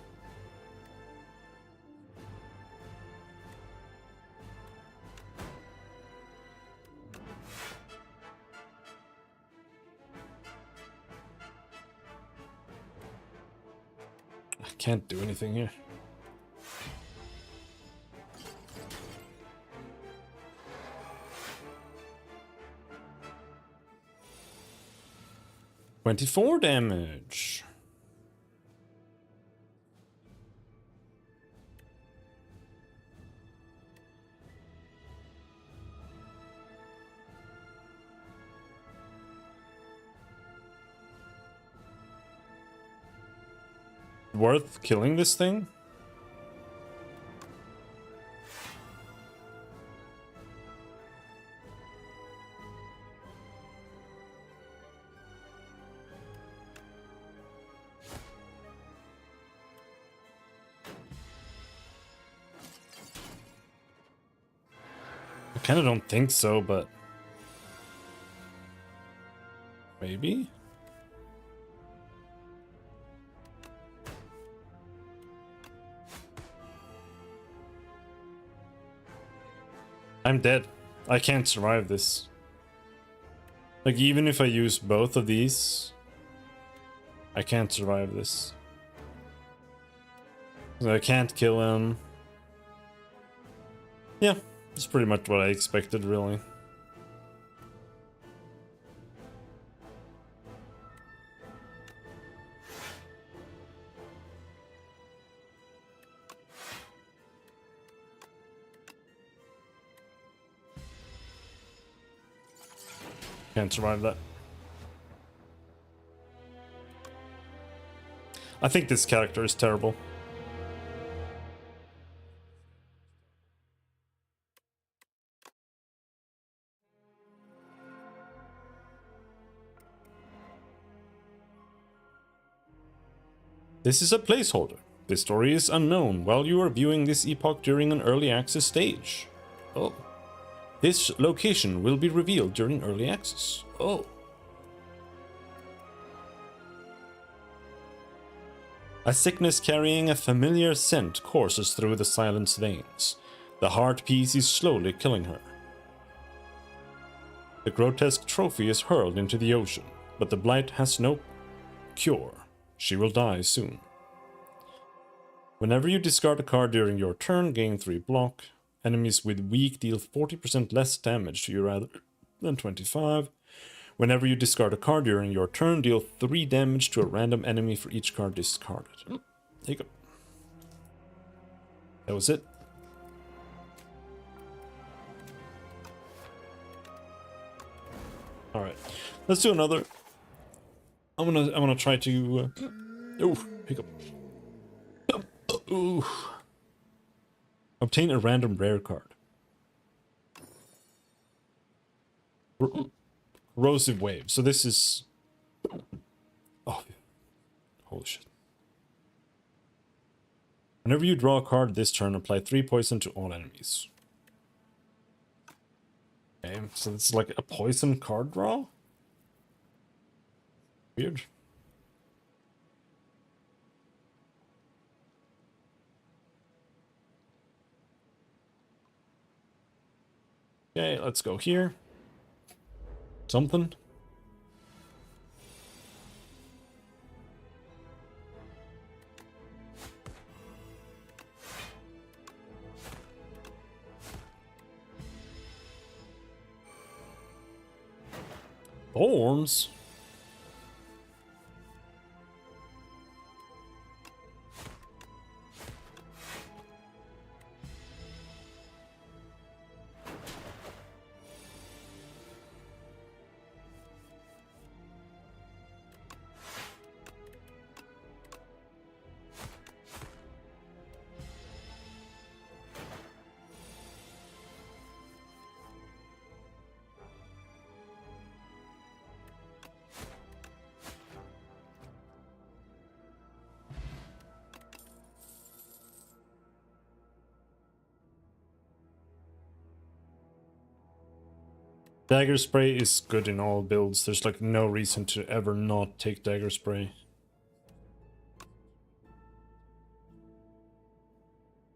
I can't do anything here. $24 damage. Worth killing this thing? I kind of don't think so, but maybe? I'm dead. I can't survive this. Like, even if I use both of these, I can't survive this. I can't kill him. Yeah, it's pretty much what I expected, really. Can't survive that. I think this character is terrible. This is a placeholder. This story is unknown while you are viewing this epoch during an early access stage. Oh. This location will be revealed during early access. Oh. A sickness carrying a familiar scent courses through the silence veins. The heart piece is slowly killing her. The grotesque trophy is hurled into the ocean, but the blight has no cure. She will die soon. Whenever you discard a card during your turn, gain 3 block. Enemies with weak deal 40% less damage to you rather than 25. Whenever you discard a card during your turn, deal 3 damage to a random enemy for each card discarded. There you go. That was it. All right, let's do another. I'm gonna try to. Oh, hiccup. Ooh. Obtain a random rare card. Corrosive Wave. So this is... Oh, holy shit. Whenever you draw a card this turn, apply 3 poison to all enemies. Okay, so it's like a poison card draw? Weird. Okay, let's go here. Something. Thorns? Dagger Spray is good in all builds. There's like no reason to ever not take Dagger Spray.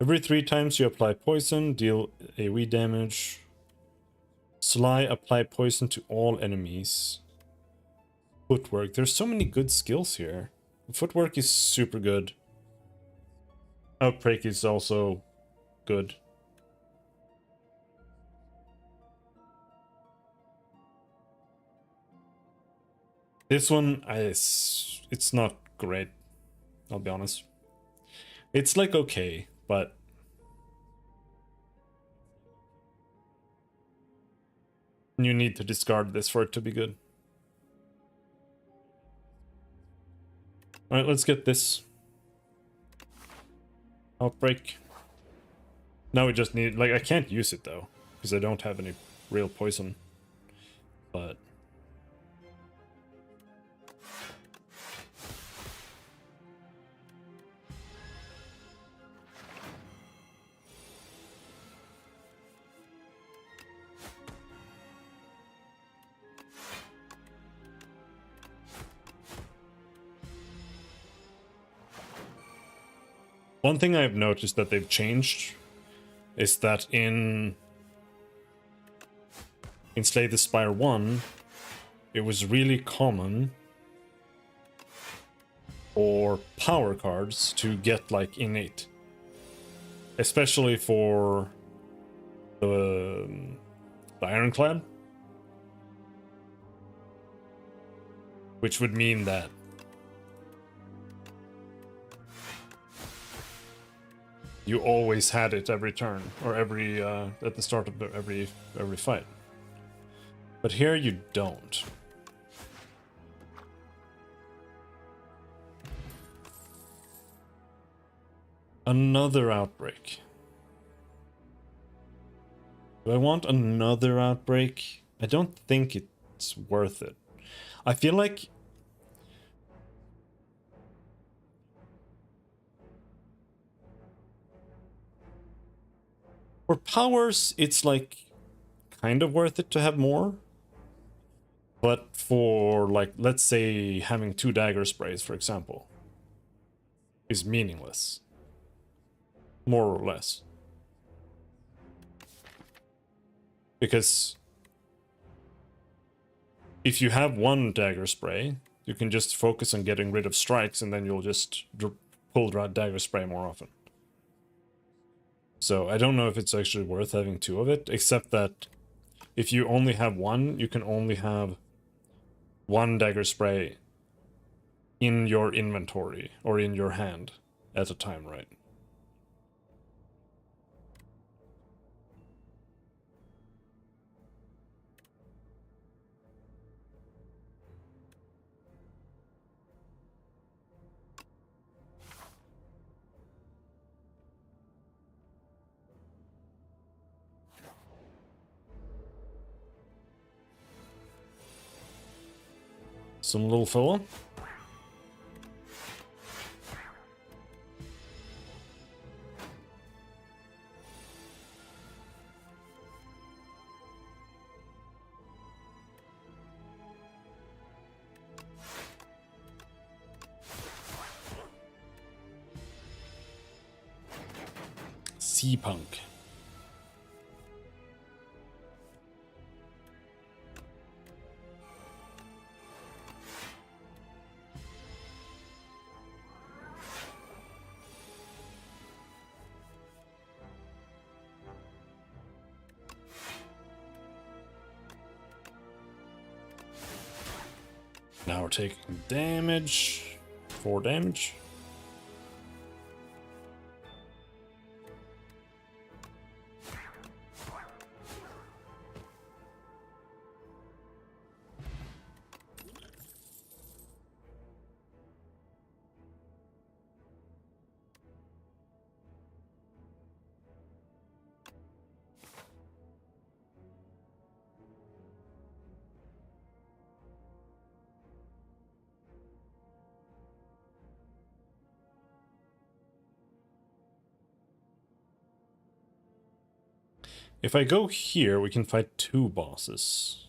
Every 3 times you apply poison, deal AoE damage. Sly, apply poison to all enemies. Footwork. There's so many good skills here. Footwork is super good. Outbreak is also good. This one, it's not great, I'll be honest. It's like okay, but you need to discard this for it to be good. Alright, let's get this. Outbreak. Now we just need, like, I can't use it though, because I don't have any real poison. But... One thing I've noticed that they've changed is that in Slay the Spire 1, it was really common for power cards to get like innate. Especially for the Ironclad. Which would mean that you always had it every turn, or every at the start of every fight. But here you don't. Another outbreak. Do I want another outbreak? I don't think it's worth it. I feel like for powers, it's like kind of worth it to have more. But for, like, let's say having 2 dagger sprays, for example, is meaningless. More or less. Because if you have 1 dagger spray, you can just focus on getting rid of strikes, and then you'll just pull dagger spray more often. So I don't know if it's actually worth having 2 of it, except that if you only have 1, you can only have 1 dagger spray in your inventory or in your hand at a time, right? Some little fella. Sea punk. Now we're taking damage. 4 damage. If I go here, we can fight 2 bosses.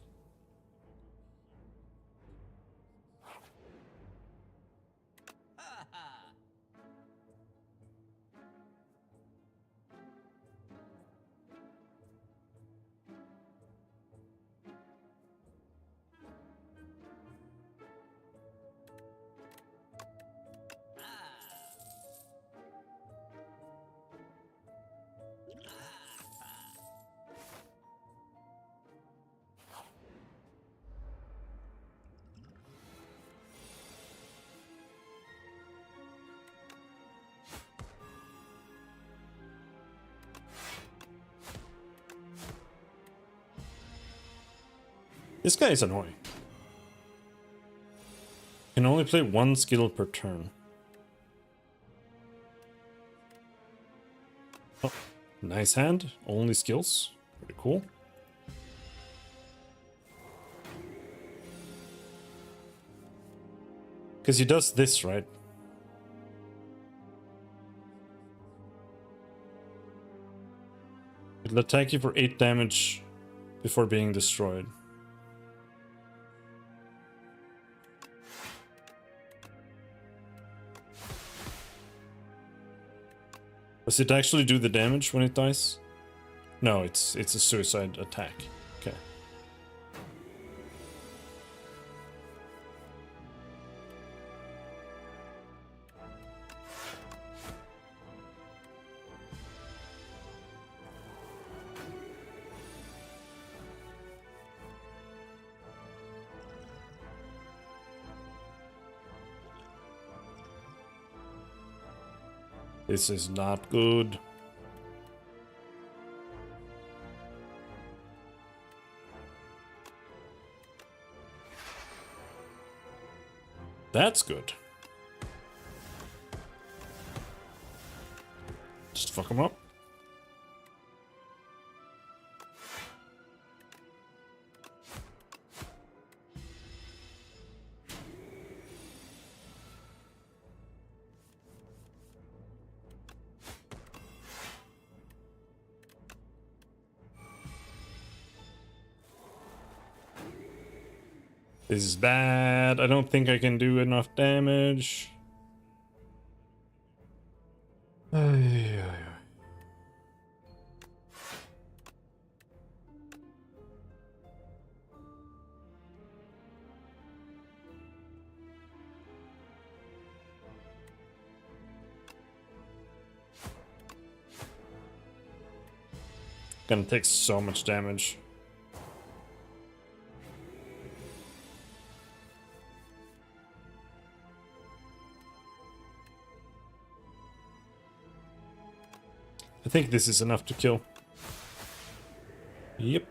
This guy is annoying. Can only play 1 skill per turn. Oh, nice hand. Only skills. Pretty cool. Because he does this, right? It'll attack you for 8 damage before being destroyed. Does it actually do the damage when it dies? No, it's a suicide attack. Okay. This is not good. That's good. Just fuck him up. This is bad. I don't think I can do enough damage. Ay, ay, ay. Gonna take so much damage. I think this is enough to kill. Yep.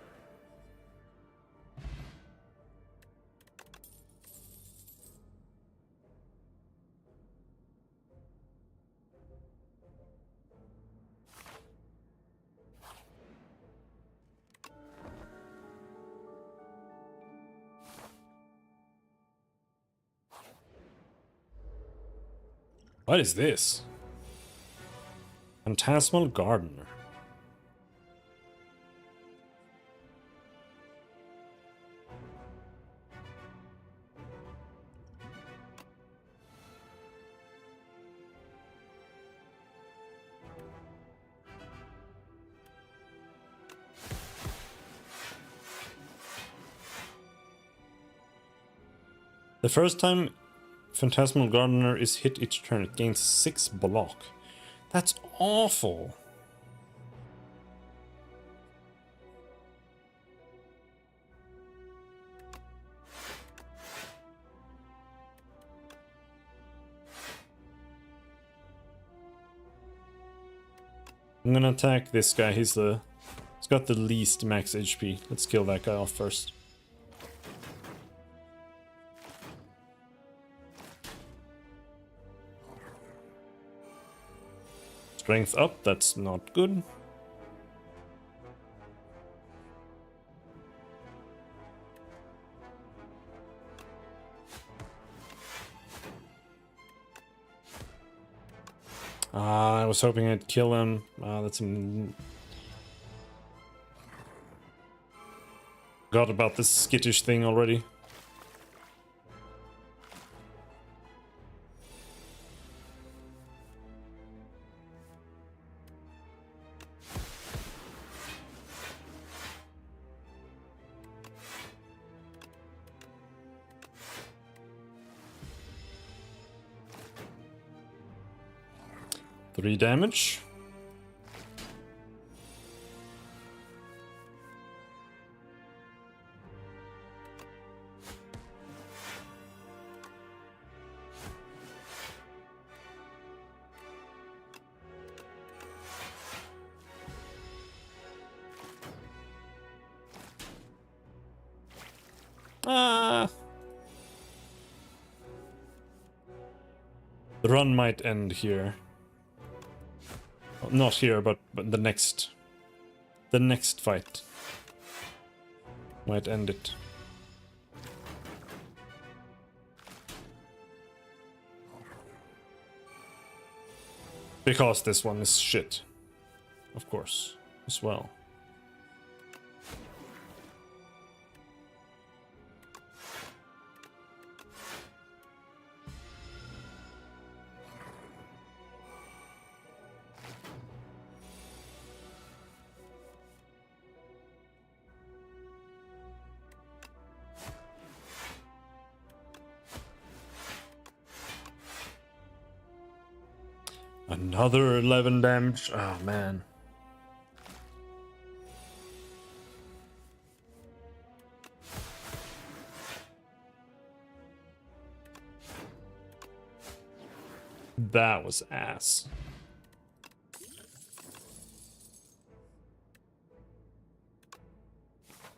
What is this? Phantasmal Gardener. The first time Phantasmal Gardener is hit each turn, it gains 6 block. That's awful. I'm gonna attack this guy. He's got the least max HP. Let's kill that guy off first. Strength up, that's not good. I was hoping I'd kill him. That's forgot about this skittish thing already. Three damage. Ah. The run might end here. Not here, but the next fight might end it. Because this one is shit, of course, as well. Another 11 damage. Oh, man. That was ass.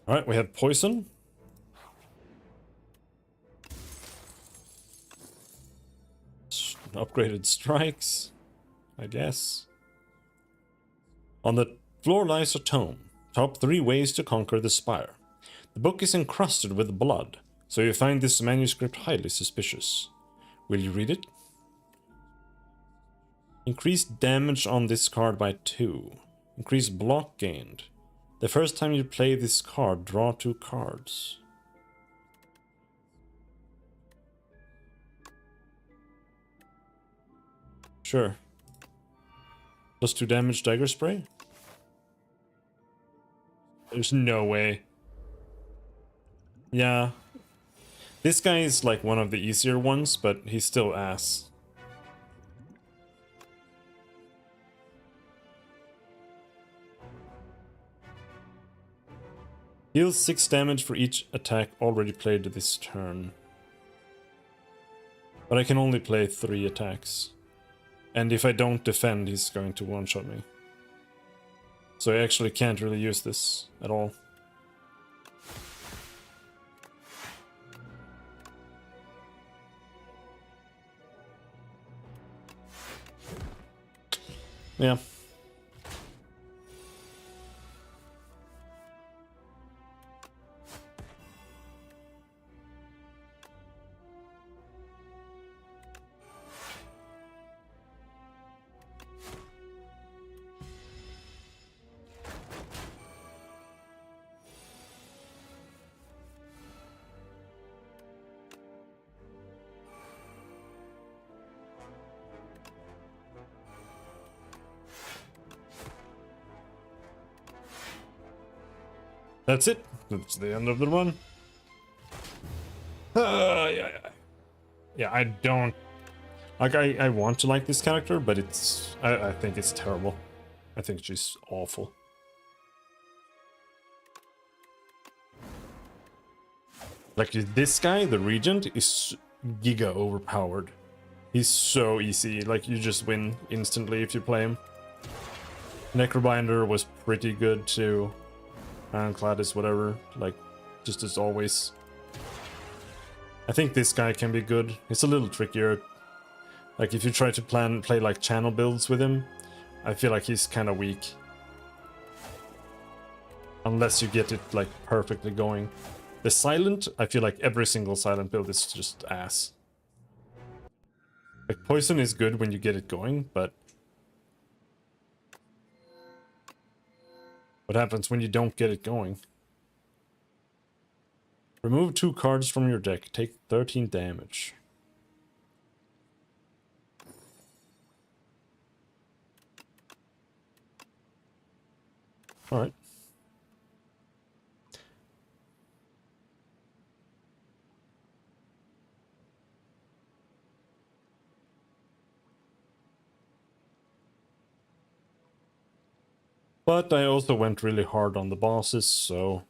Alright, we have poison. upgraded strikes, I guess. On the floor lies a tome. Top 3 ways to conquer the Spire. The book is encrusted with blood, so you find this manuscript highly suspicious. Will you read it? Increase damage on this card by 2. Increase block gained. The first time you play this card, draw 2 cards. Sure. Plus 2 damage dagger spray? There's no way. Yeah. This guy is like one of the easier ones, but he's still ass. Deals 6 damage for each attack already played this turn. But I can only play 3 attacks. And if I don't defend, he's going to one-shot me. So I actually can't really use this at all. Yeah. That's it. That's the end of the run. Yeah, I don't... Like, I want to like this character, but it's... I think it's terrible. I think she's awful. Like, this guy, the Regent, is giga overpowered. He's so easy. Like, you just win instantly if you play him. Necrobinder was pretty good too. Ironclad is whatever, like, just as always. I think this guy can be good. It's a little trickier. Like, if you try to play like channel builds with him, I feel like he's kind of weak. Unless you get it, like, perfectly going. The Silent, I feel like every single Silent build is just ass. Like, Poison is good when you get it going, but... what happens when you don't get it going? Remove 2 cards from your deck. Take 13 damage. Alright. But I also went really hard on the bosses, so...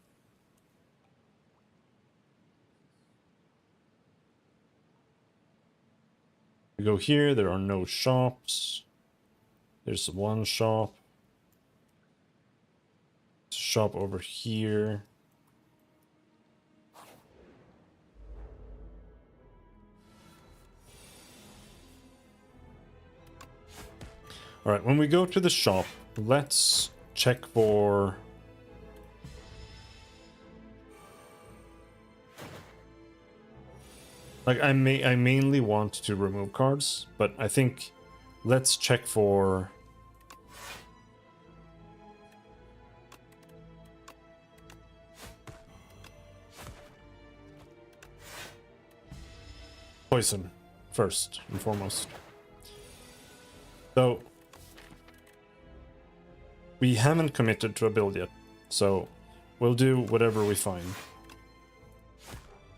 we go here, there are no shops. There's one shop. Shop over here. Alright, when we go to the shop, let's check for... like, I mainly want to remove cards, but I think let's check for... poison, first and foremost. So... we haven't committed to a build yet, so we'll do whatever we find.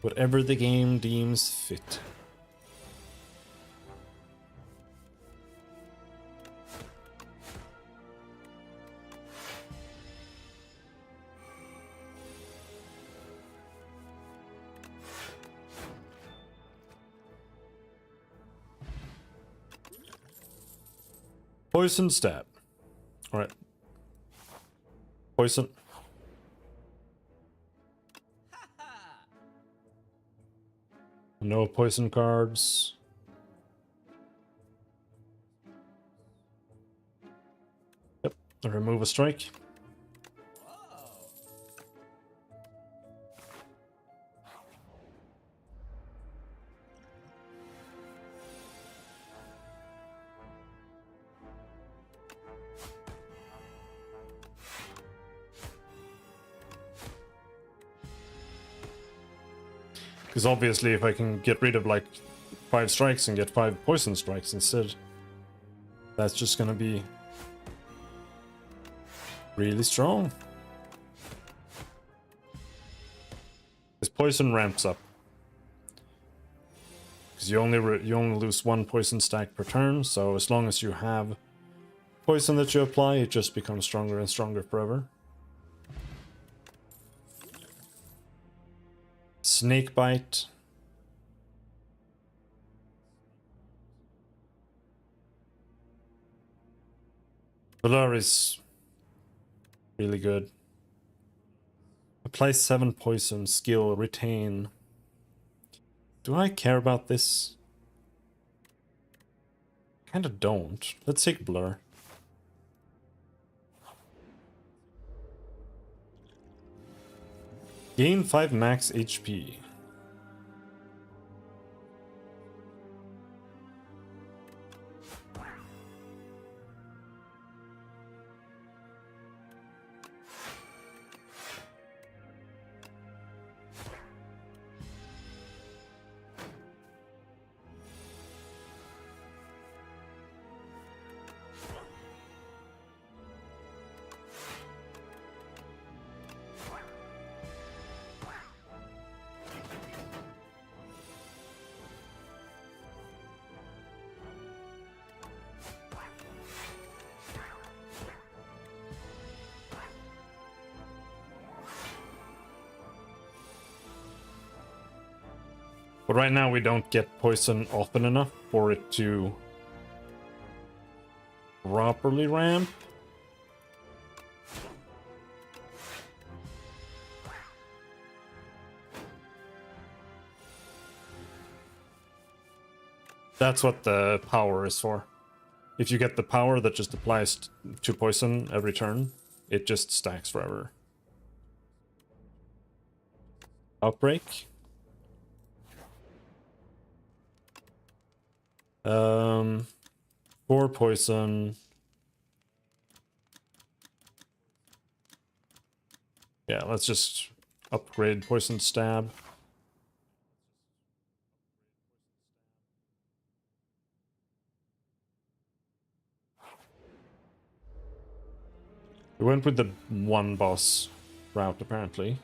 Whatever the game deems fit. Poison stab. Alright. Poison. No poison cards. Remove a strike. Because obviously if I can get rid of like 5 strikes and get 5 poison strikes instead, that's just gonna be really strong. This poison ramps up. Because you only lose 1 poison stack per turn, so as long as you have poison that you apply, it just becomes stronger and stronger forever. Snake bite. Blur is really good. Apply 7 poison, skill, retain. Do I care about this? Kinda don't. Let's take Blur. Gain 5 max HP. But right now we don't get poison often enough for it to properly ramp. That's what the power is for. If you get the power that just applies to poison every turn, it just stacks forever. Outbreak. 4 poison. Yeah, let's just upgrade poison stab. We went with the 1 boss route, apparently.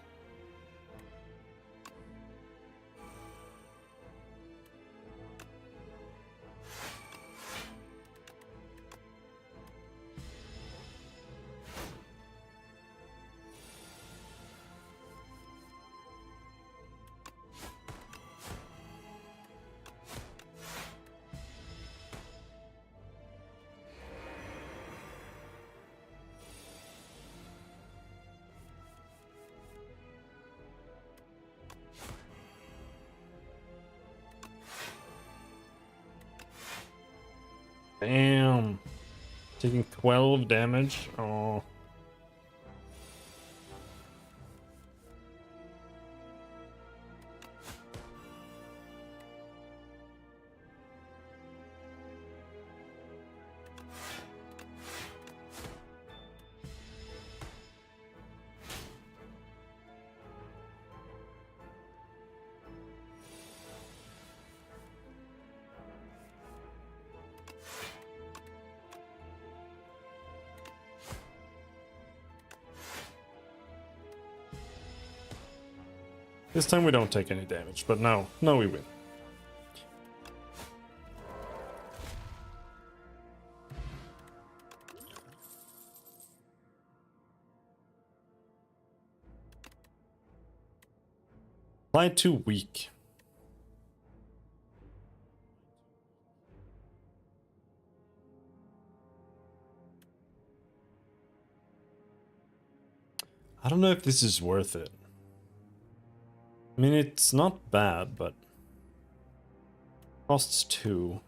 Damn. Taking 12 damage. Oh. This time we don't take any damage, but now we win. Apply too weak. I don't know if this is worth it. I mean, it's not bad, but costs 2.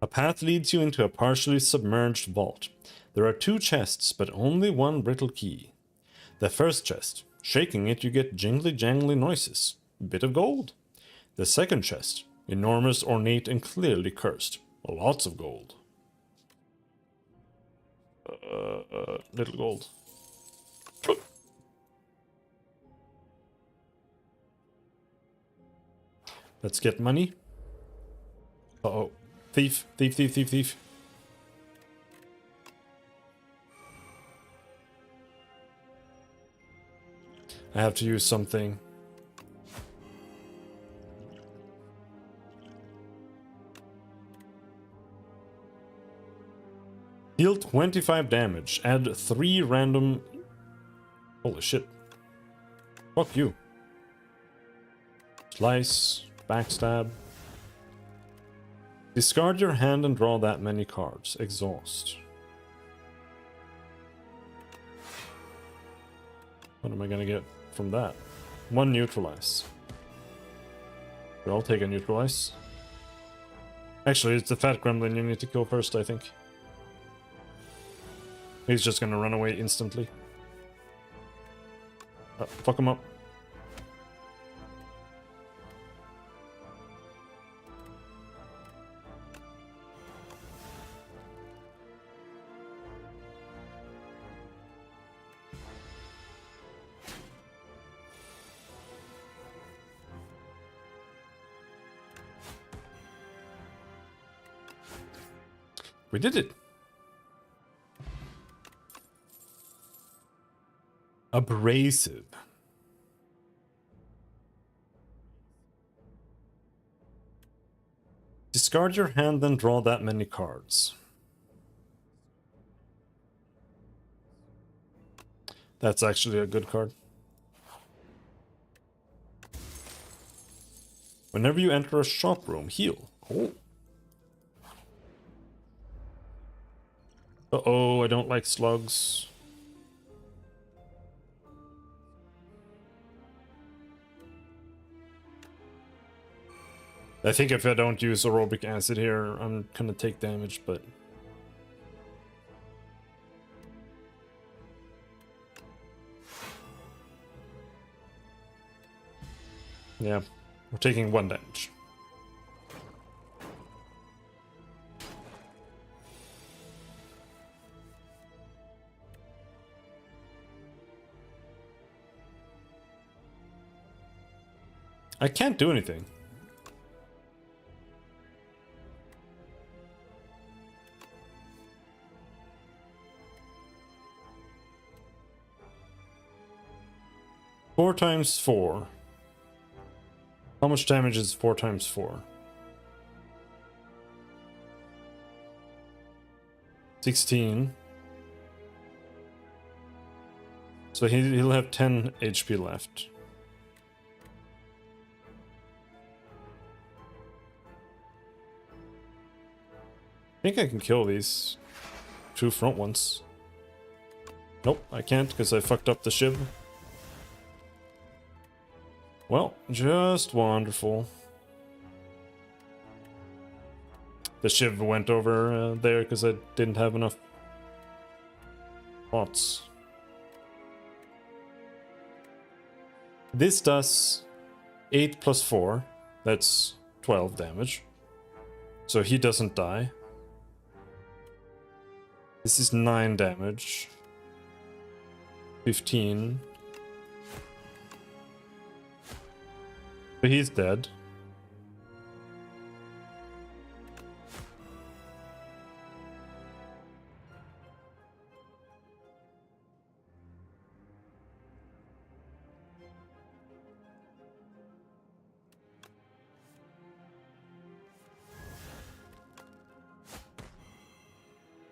A path leads you into a partially submerged vault. There are 2 chests, but only 1 brittle key. The first chest. Shaking it, you get jingly-jangly noises. Bit of gold. The second chest. Enormous, ornate, and clearly cursed. Lots of gold. Little gold. Let's get money. Uh-oh. Thief, thief, thief, thief, thief. I have to use something. Deal 25 damage. Add 3 random... Holy shit. Fuck you. Slice. Backstab. Discard your hand and draw that many cards. Exhaust. What am I gonna get from that? 1 neutralize. I'll take a neutralize. Actually, it's the fat gremlin you need to kill first, I think. He's just gonna run away instantly. Fuck him up. We did it! Abrasive. Discard your hand, then draw that many cards. That's actually a good card. Whenever you enter a shop room, heal. Oh. Uh-oh, I don't like slugs. I think if I don't use aerobic acid here, I'm gonna take damage, but... yeah, we're taking 1 damage. I can't do anything. Four times 4. How much damage is 4 times 4? 16. So he'll have 10 HP left. I think I can kill these 2 front ones. Nope, I can't because I fucked up the shiv. Well, just wonderful. The shiv went over there because I didn't have enough pots. This does 8 plus 4. That's 12 damage. So he doesn't die. This is 9 damage. 15. But he's dead.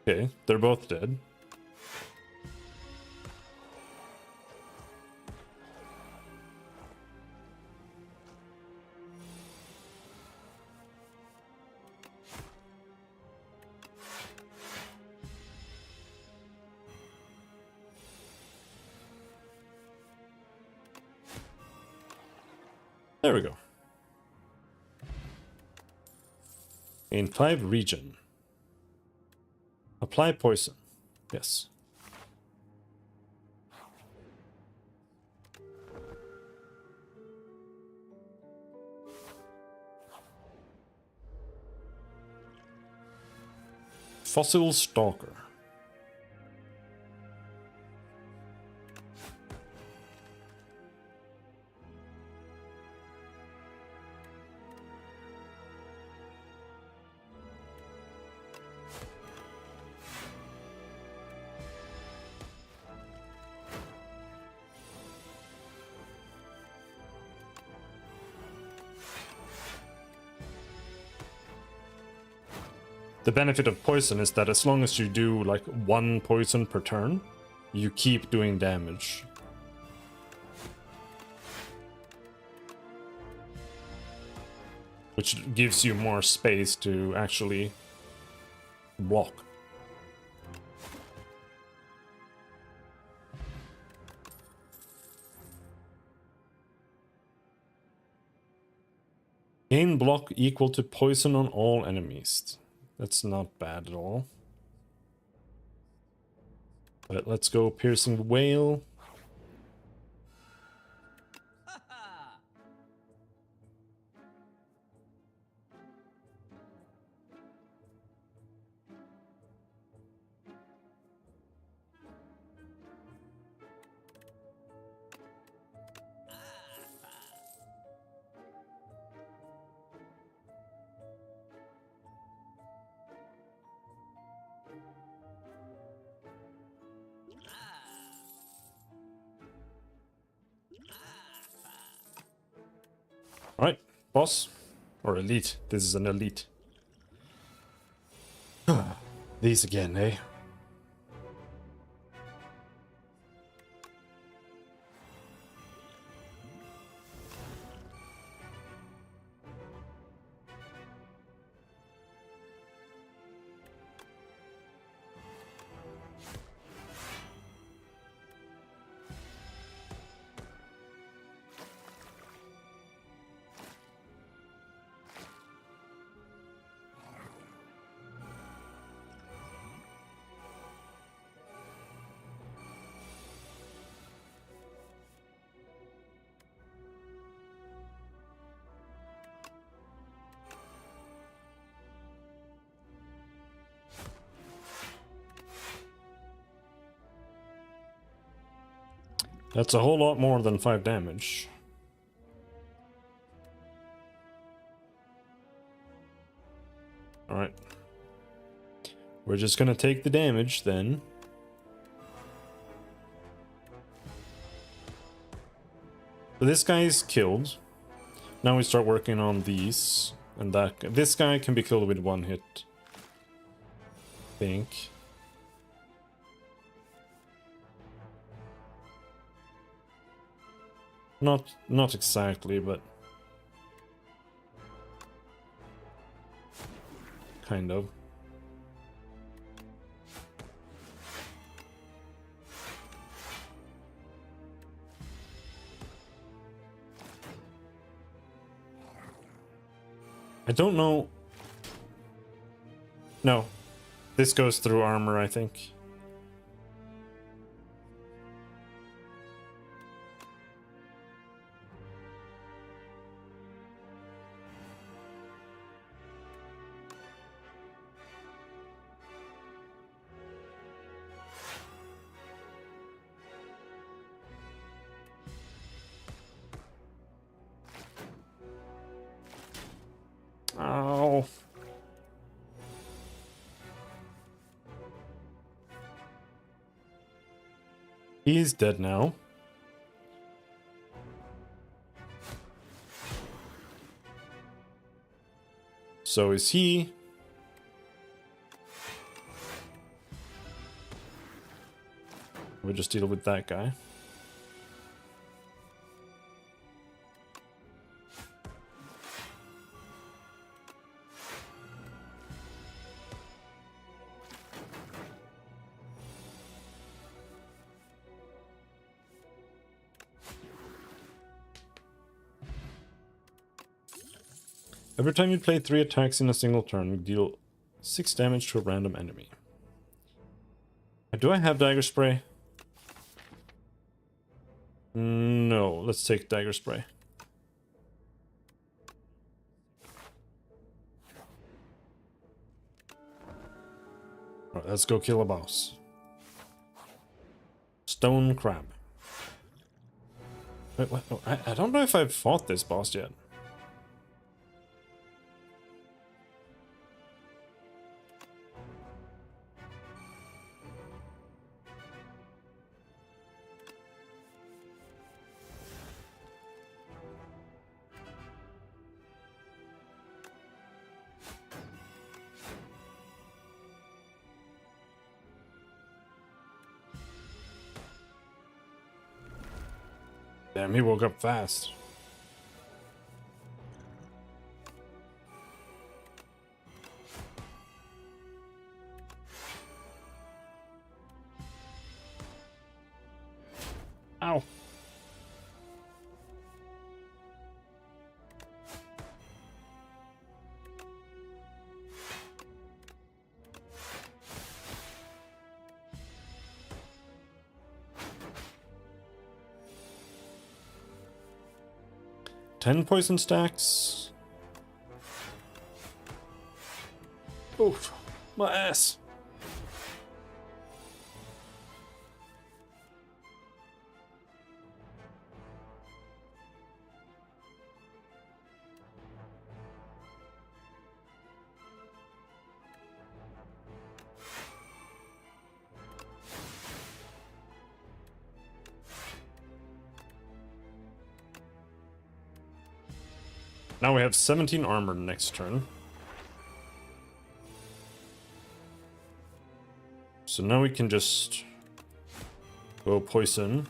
Okay, they're both dead. There we go. In 5 region. Apply poison. Yes. Fossil Stalker. The benefit of poison is that as long as you do like 1 poison per turn, you keep doing damage. Which gives you more space to actually block. Gain block equal to poison on all enemies. That's not bad at all. But let's go Piercing Whale. Alright, boss. Or elite. This is an elite. These again, eh? That's a whole lot more than 5 damage. Alright. We're just gonna take the damage then. So this guy is killed. Now we start working on these. And that this guy can be killed with 1 hit. I think. Not exactly, but kind of. I don't know. No. This goes through armor, I think. Ow. He's dead now. So is he. We'll just deal with that guy. Every time you play 3 attacks in a single turn, you deal 6 damage to a random enemy. Do I have dagger spray? No, let's take dagger spray. Alright, let's go kill a boss. Stone crab. Wait, what? Oh, I don't know if I've fought this boss yet. Damn, he woke up fast. Ow. Ten poison stacks. Oof, my ass. Now we have 17 armor next turn. So now we can just go poison.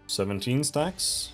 17 stacks.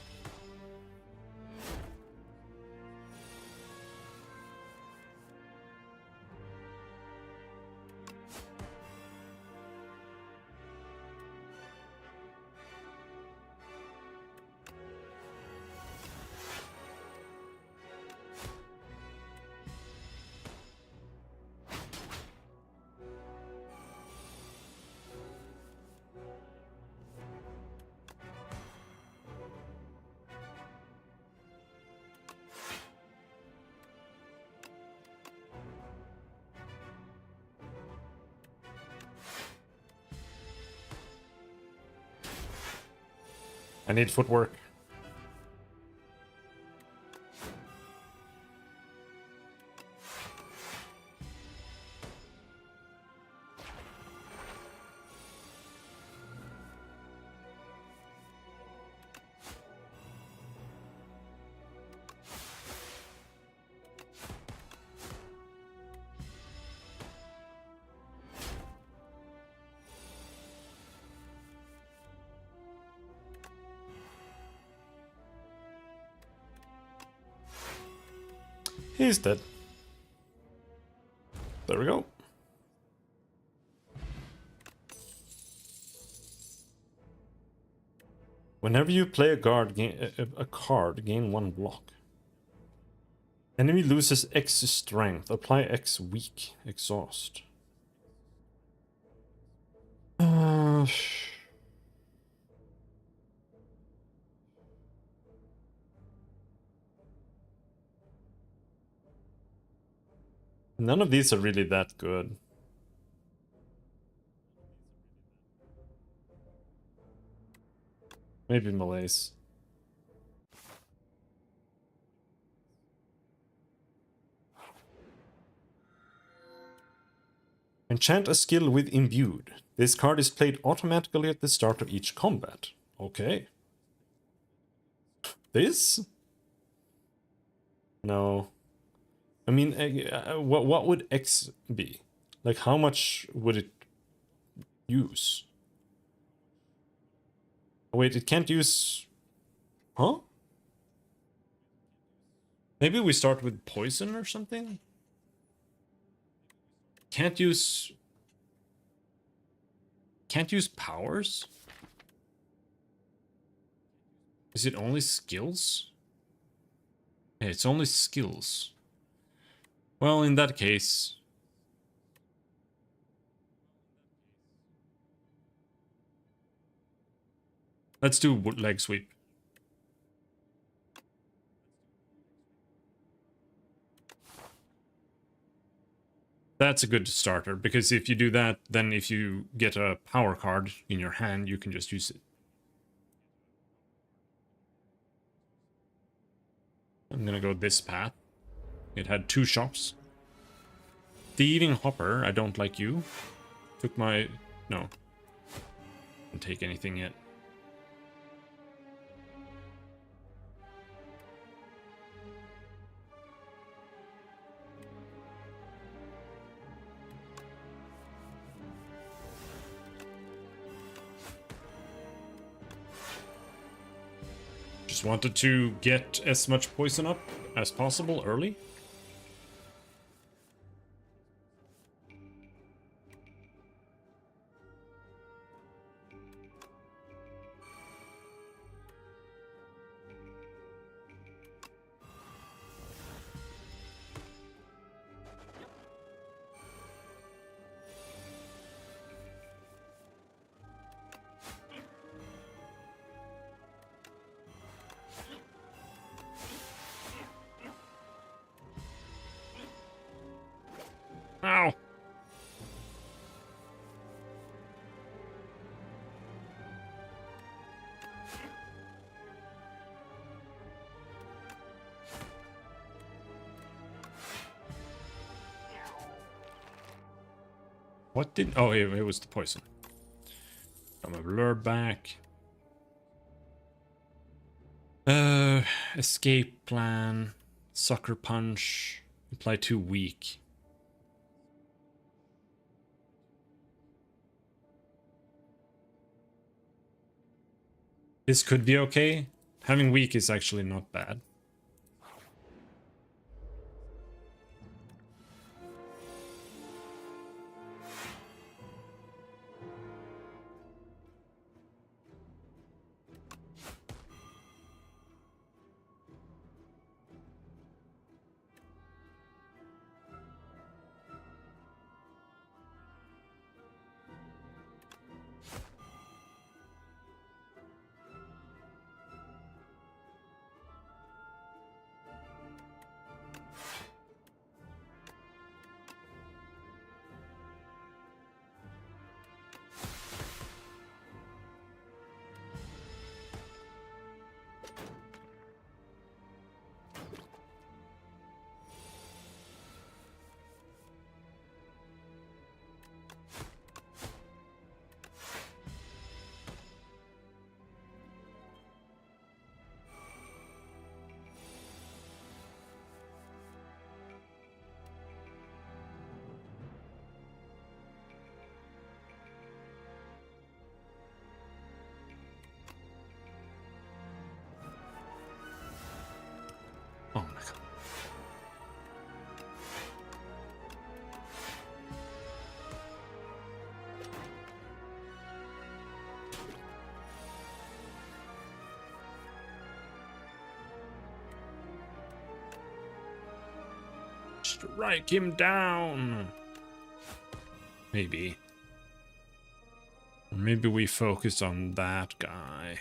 I need footwork. He's dead. There we go. Whenever you play a card, gain 1 block. Enemy loses X strength. Apply X weak. Exhaust. None of these are really that good. Maybe Malaise. Enchant a skill with Imbued. This card is played automatically at the start of each combat. Okay. This? No. I mean, what would X be? Like, how much would it use? Oh, wait, it can't use... Huh? Maybe we start with poison or something? Can't use powers? Is it only skills? Yeah, it's only skills. Well, in that case... Let's do leg sweep. That's a good starter, because if you do that, then if you get a power card in your hand, you can just use it. I'm gonna go this path. It had 2 shops. Thieving Hopper, I don't like you. Took my... no. Didn't take anything yet. Just wanted to get as much poison up as possible early. Ow! What did... oh, it was the poison. Got my blur back. Escape plan. Sucker punch. Apply 2 weak. This could be okay. Having weak is actually not bad. Oh my god. Strike him down. Maybe. Or maybe we focus on that guy.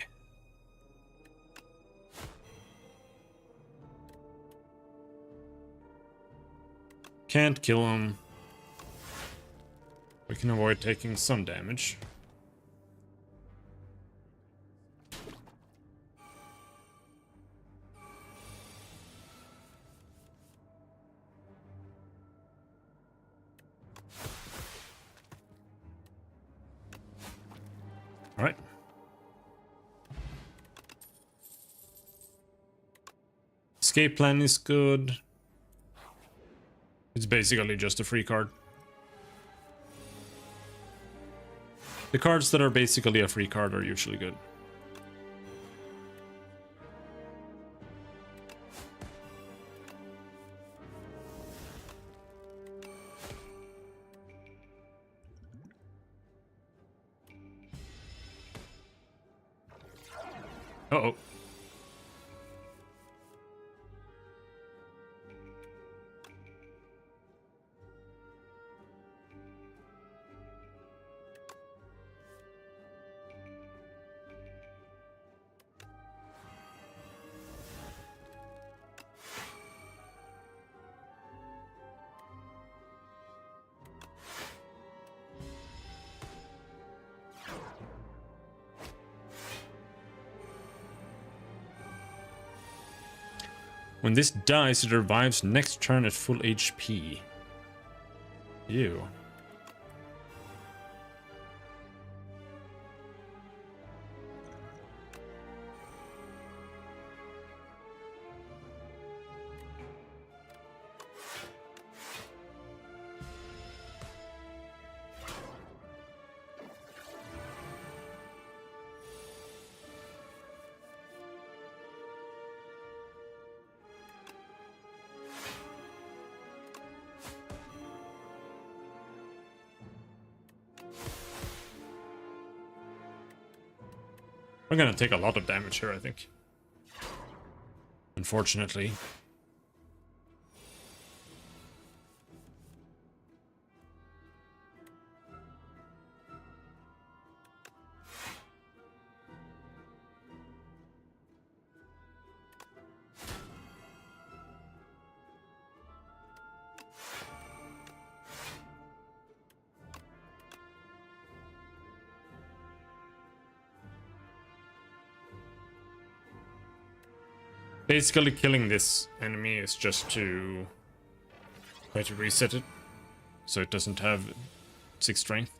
Can't kill him. We can avoid taking some damage. All right. Escape plan is good. It's basically just a free card. The cards that are basically a free card are usually good. Uh-oh. When this dies, it revives next turn at full HP. Ew. We're gonna take a lot of damage here, I think. Unfortunately. Basically, killing this enemy is just to try to reset it so it doesn't have 6 strength.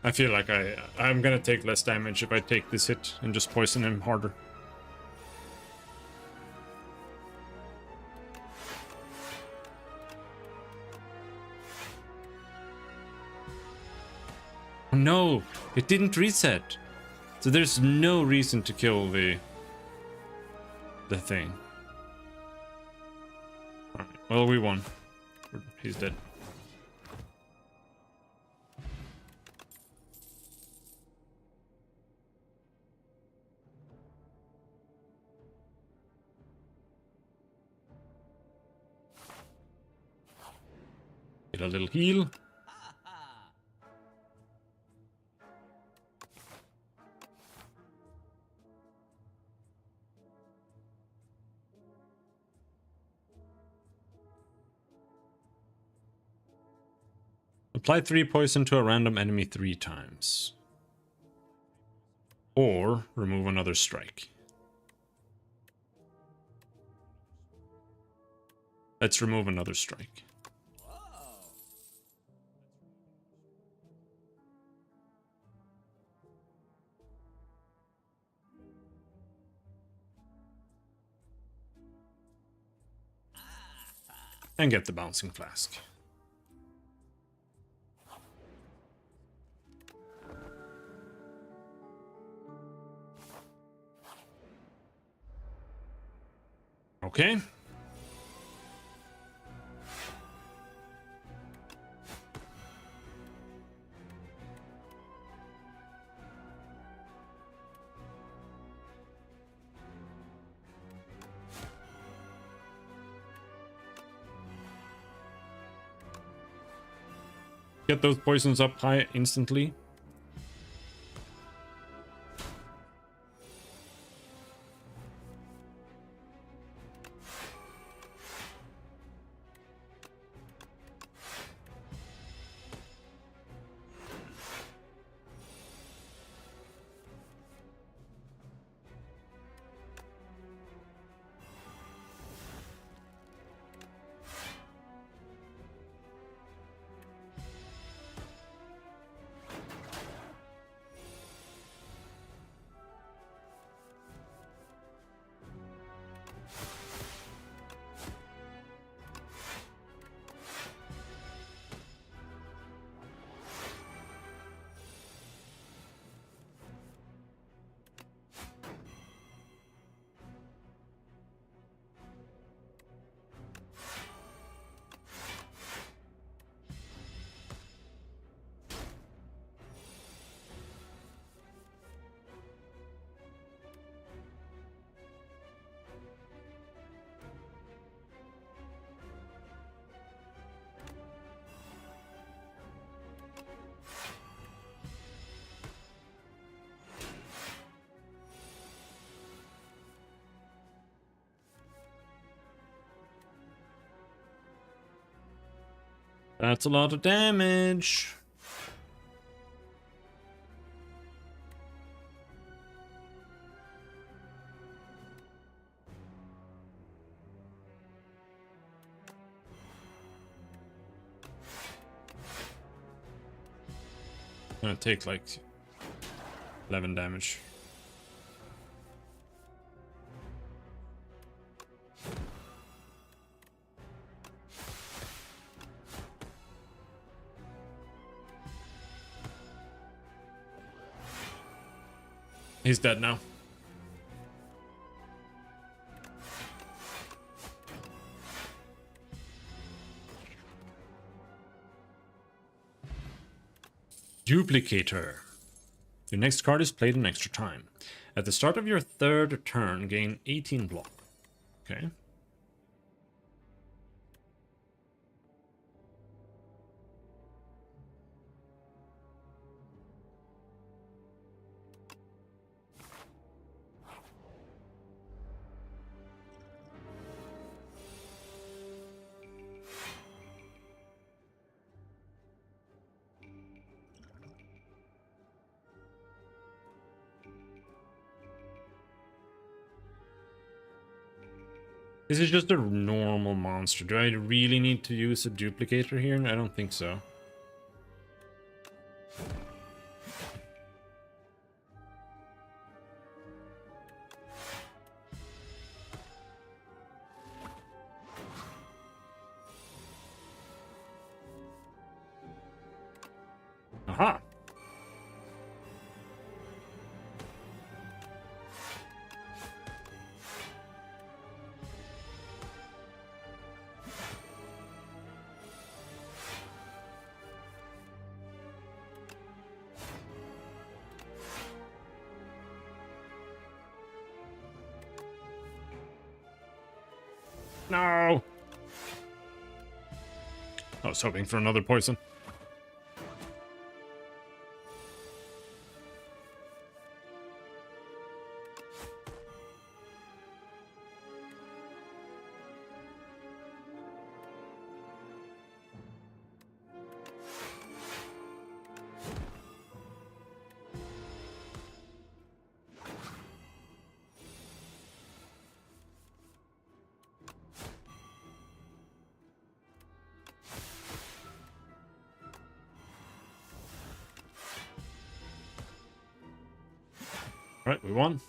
I feel like I'm gonna take less damage if I take this hit and just poison him harder. Oh no, it didn't reset. So there's no reason to kill the thing. Alright, well, we won. He's dead. Get a little heal. Apply 3 poison to a random enemy 3 times. Or remove another strike. Let's remove another strike. And get the bouncing flask. Okay. Get those poisons up high instantly. That's a lot of damage. I'm gonna take like 11 damage. He's dead now. Duplicator. Your next card is played an extra time. At the start of your third turn, gain 18 block. Okay. This is just a normal monster. Do I really need to use a duplicator here? I don't think so. Aha! No! I was hoping for another poison. Alright, we won.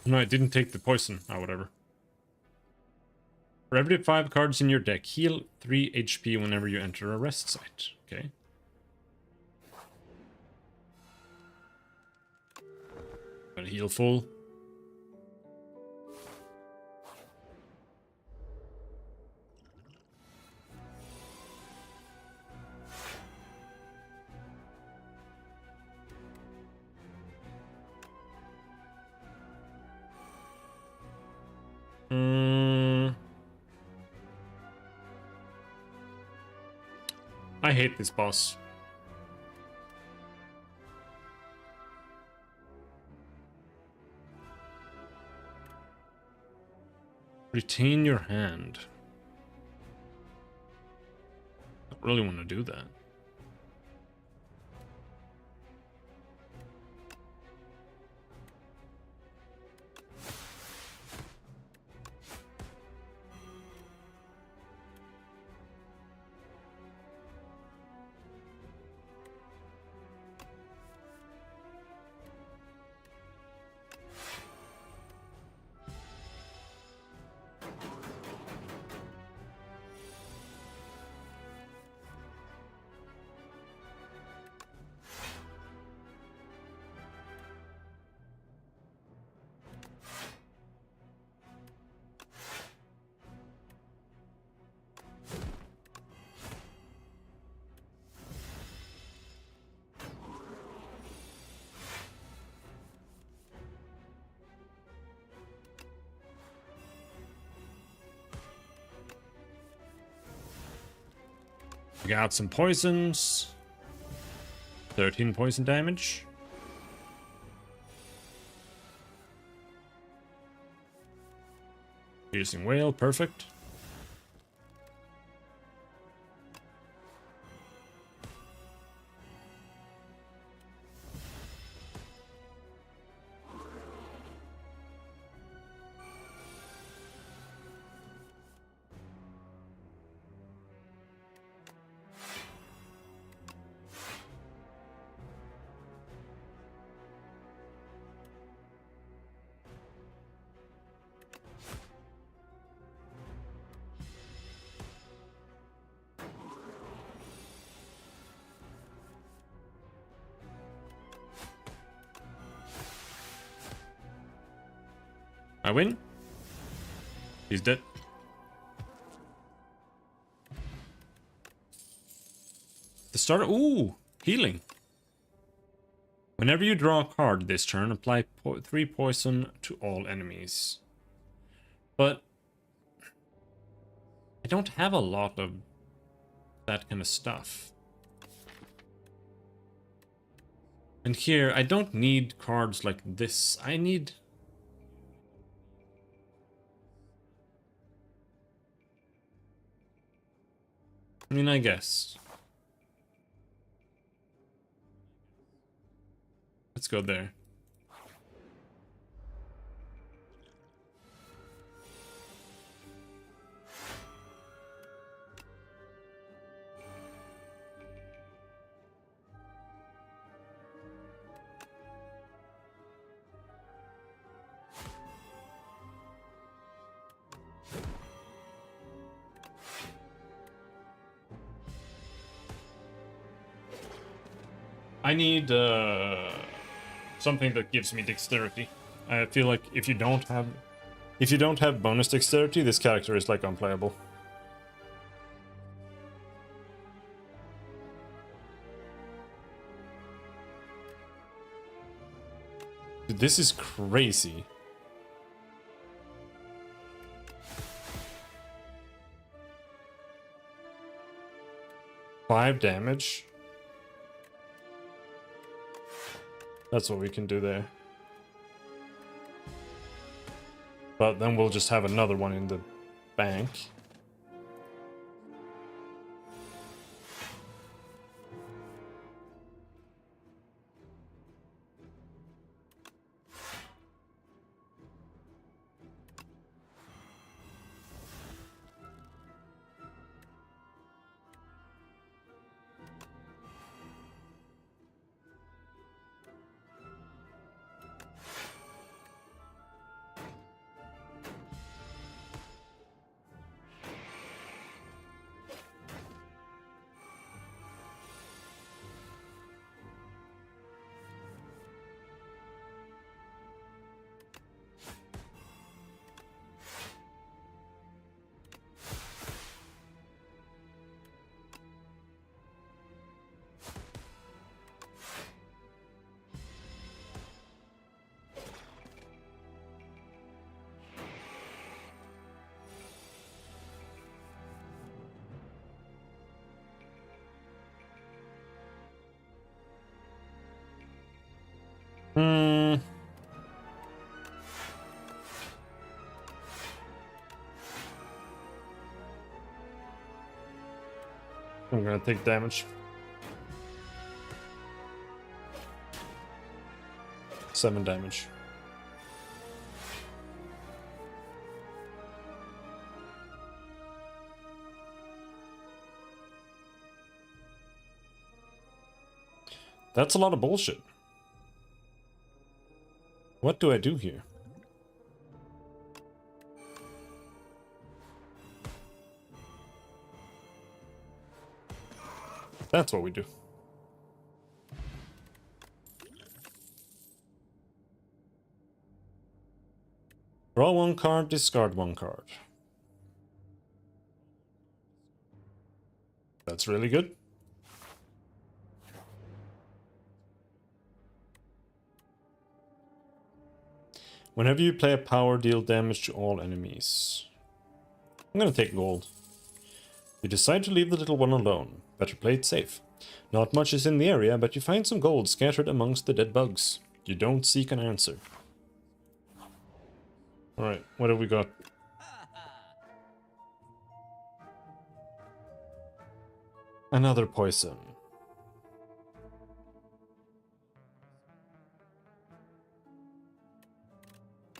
No, I didn't take the poison. Oh, whatever. For every 5 cards in your deck, heal 3 HP whenever you enter a rest site. Okay. Gotta heal full. I hate this boss. Retain your hand. I don't really want to do that. We got some poisons. 13 poison damage. Piercing whale, perfect. I win. He's dead. The starter. Ooh, healing. Whenever you draw a card this turn, apply 3 poison to all enemies. But I don't have a lot of that kind of stuff. And here, I don't need cards like this. I need... I mean, I guess. Let's go there. I need something that gives me dexterity. I feel like if you don't have bonus dexterity, this character is like unplayable. Dude, this is crazy. Five damage. That's what we can do there. But then we'll just have another one in the bank. I'm gonna take damage. 7 damage. That's a lot of bullshit. What do I do here? That's what we do. Draw 1 card, discard 1 card. That's really good. Whenever you play a power, deal damage to all enemies. I'm gonna take gold. You decide to leave the little one alone. Better play it safe. Not much is in the area, but you find some gold scattered amongst the dead bugs. You don't seek an answer. Alright, what have we got? Another poison.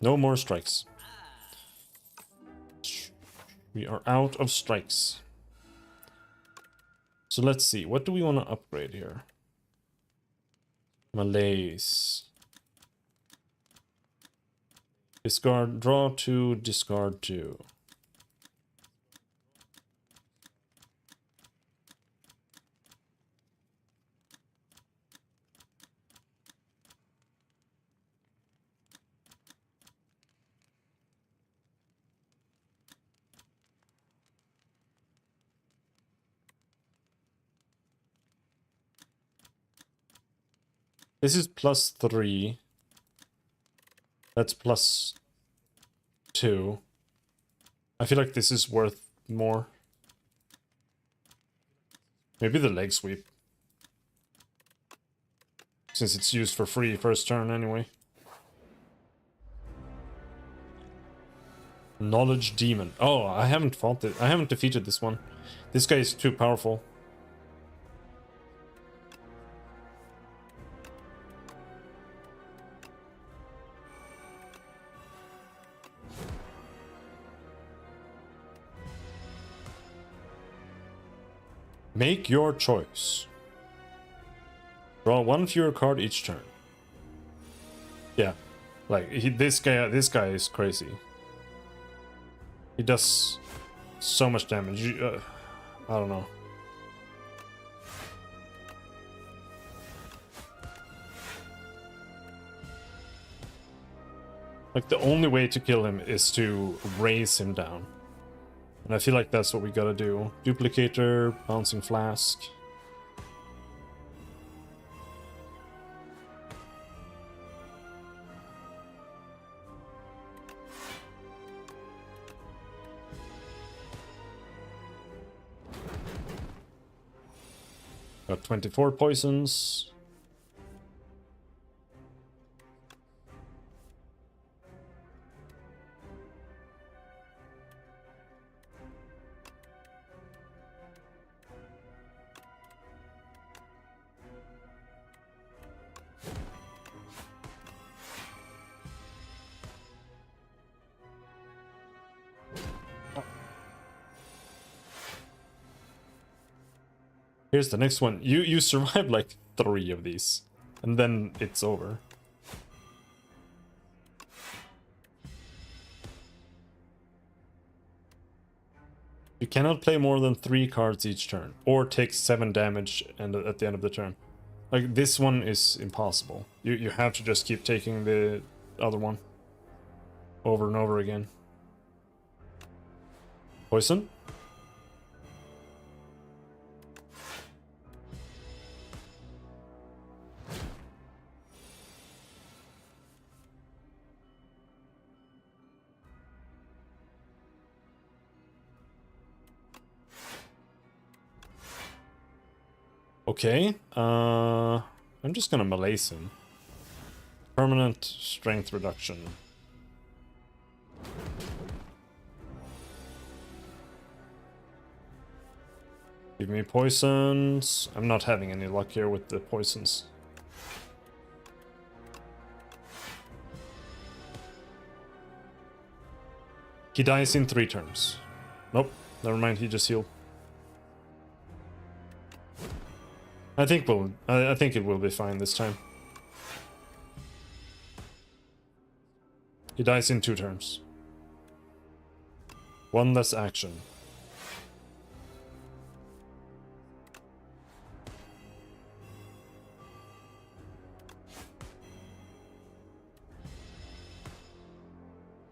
No more strikes. We are out of strikes. So let's see, what do we want to upgrade here? Malaise. Discard, draw 2, discard 2. This is +3. That's +2. I feel like this is worth more. Maybe the leg sweep. Since it's used for free first turn anyway. Knowledge Demon. Oh, I haven't fought it. I haven't defeated this one. This guy is too powerful. Make your choice. Draw 1 fewer card each turn. Yeah, like this guy is crazy. He does so much damage. I don't know. Like the only way to kill him is to raise him down. And I feel like that's what we gotta do. Duplicator, Bouncing Flask. Got 24 poisons. Here's the next one. You survived like 3 of these, and then it's over. You cannot play more than 3 cards each turn, or take 7 damage and at the end of the turn. Like this one is impossible. You have to just keep taking the other one over and over again. Poison? Okay, I'm just gonna malaise him. Permanent strength reduction. Give me poisons. I'm not having any luck here with the poisons. He dies in 3 turns. Nope, never mind, he just healed. I think it will be fine this time. He dies in 2 turns. 1 less action.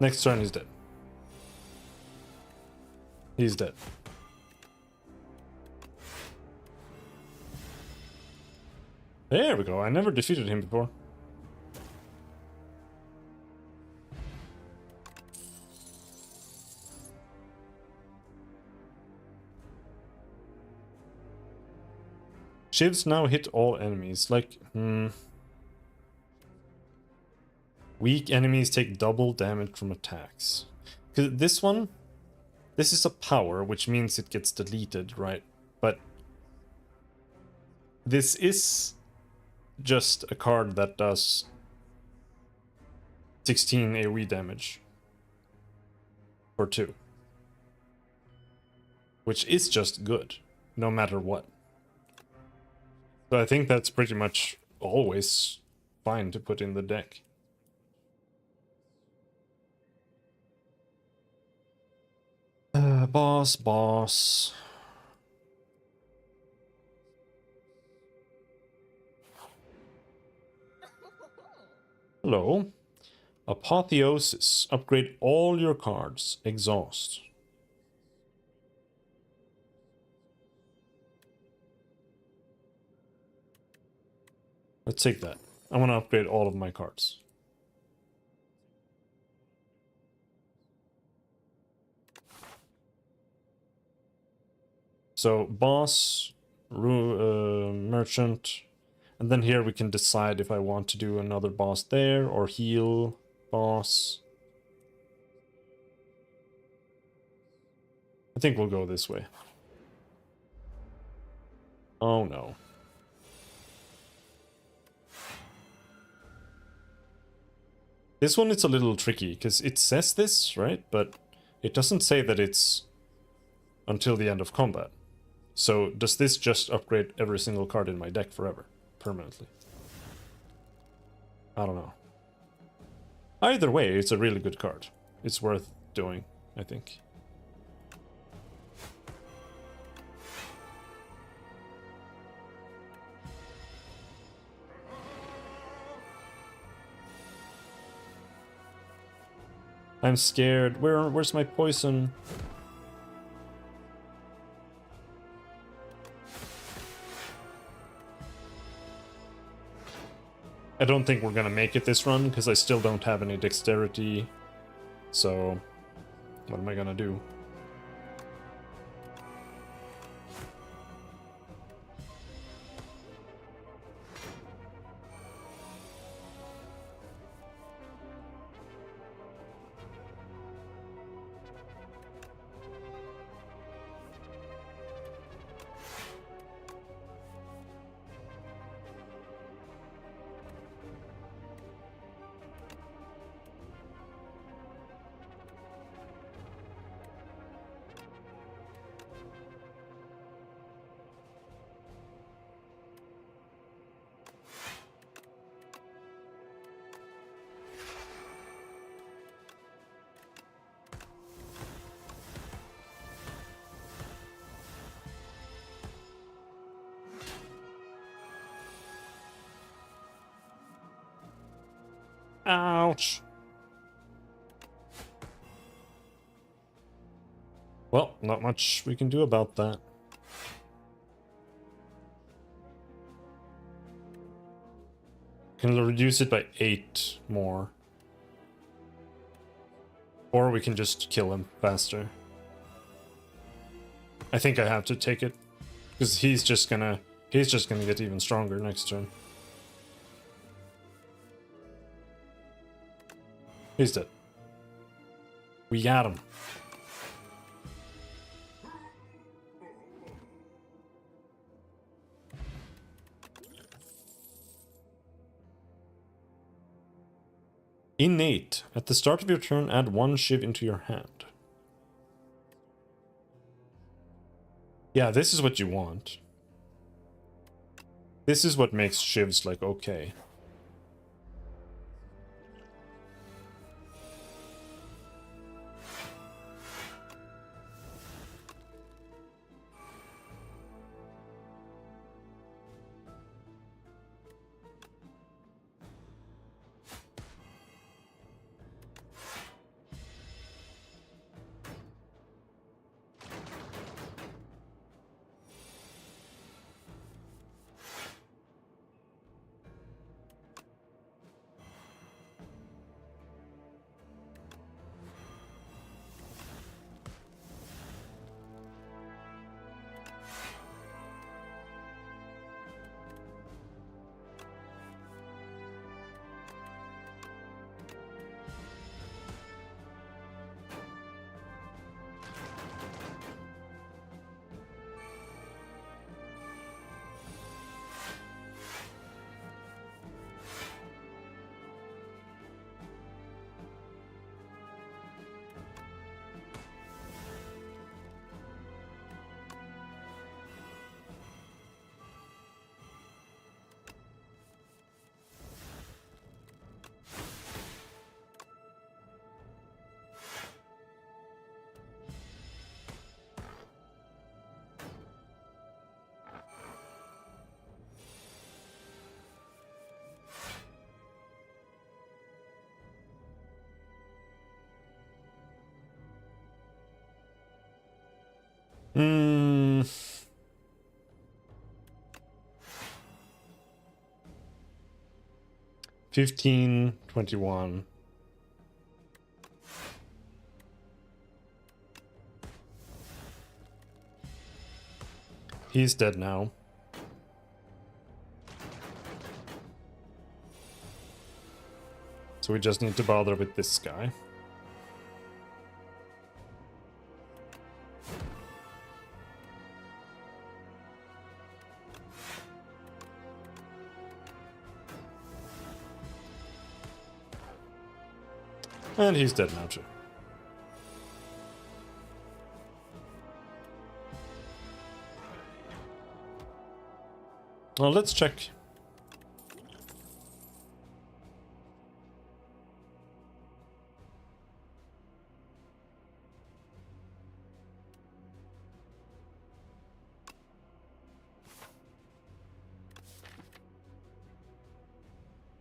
Next turn he's dead. He's dead. There we go. I never defeated him before. Shivs now hit all enemies. Like, weak enemies take double damage from attacks. Because this one, this is a power, which means it gets deleted, right? But this is just a card that does 16 AoE damage for 2. Which is just good, no matter what. So I think that's pretty much always fine to put in the deck. Boss. Hello. Apotheosis. Upgrade all your cards. Exhaust. Let's take that. I want to upgrade all of my cards. So, boss, merchant, and then here we can decide if I want to do another boss there or heal boss. I think we'll go this way. Oh no. This one is a little tricky, because it says this, right? But it doesn't say that it's until the end of combat. So does this just upgrade every single card in my deck forever? Permanently? I don't know. Either way, it's a really good card. It's worth doing, I think. I'm scared. Where's my poison? I don't think we're gonna make it this run, because I still don't have any dexterity. So, what am I gonna do? Ouch. Well, not much we can do about that. Can reduce it by 8 more. Or we can just kill him faster. I think I have to take it. Because he's just gonna get even stronger next turn. He's dead. We got him. Innate. At the start of your turn, add 1 Shiv into your hand. Yeah, this is what you want. This is what makes Shivs, like, okay. Hmm. $15, $21. He's dead now. So we just need to bother with this guy. And he's dead now too. Well, let's check.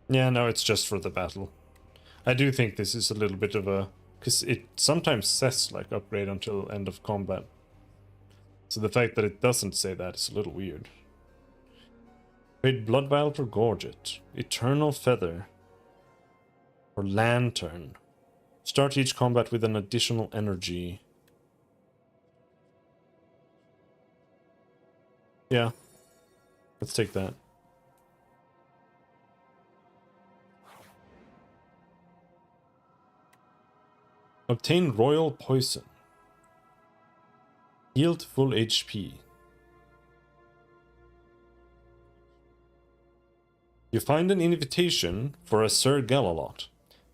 Yeah, no, it's just for the battle. I do think this is a little bit of a... because it sometimes says, like, upgrade until end of combat. So the fact that it doesn't say that is a little weird. Trade Blood Vial for Gorget. Eternal Feather. Or Lantern. Start each combat with an additional energy. Yeah. Let's take that. Obtain Royal Poison. Healed full HP. You find an invitation for a Sir Galalot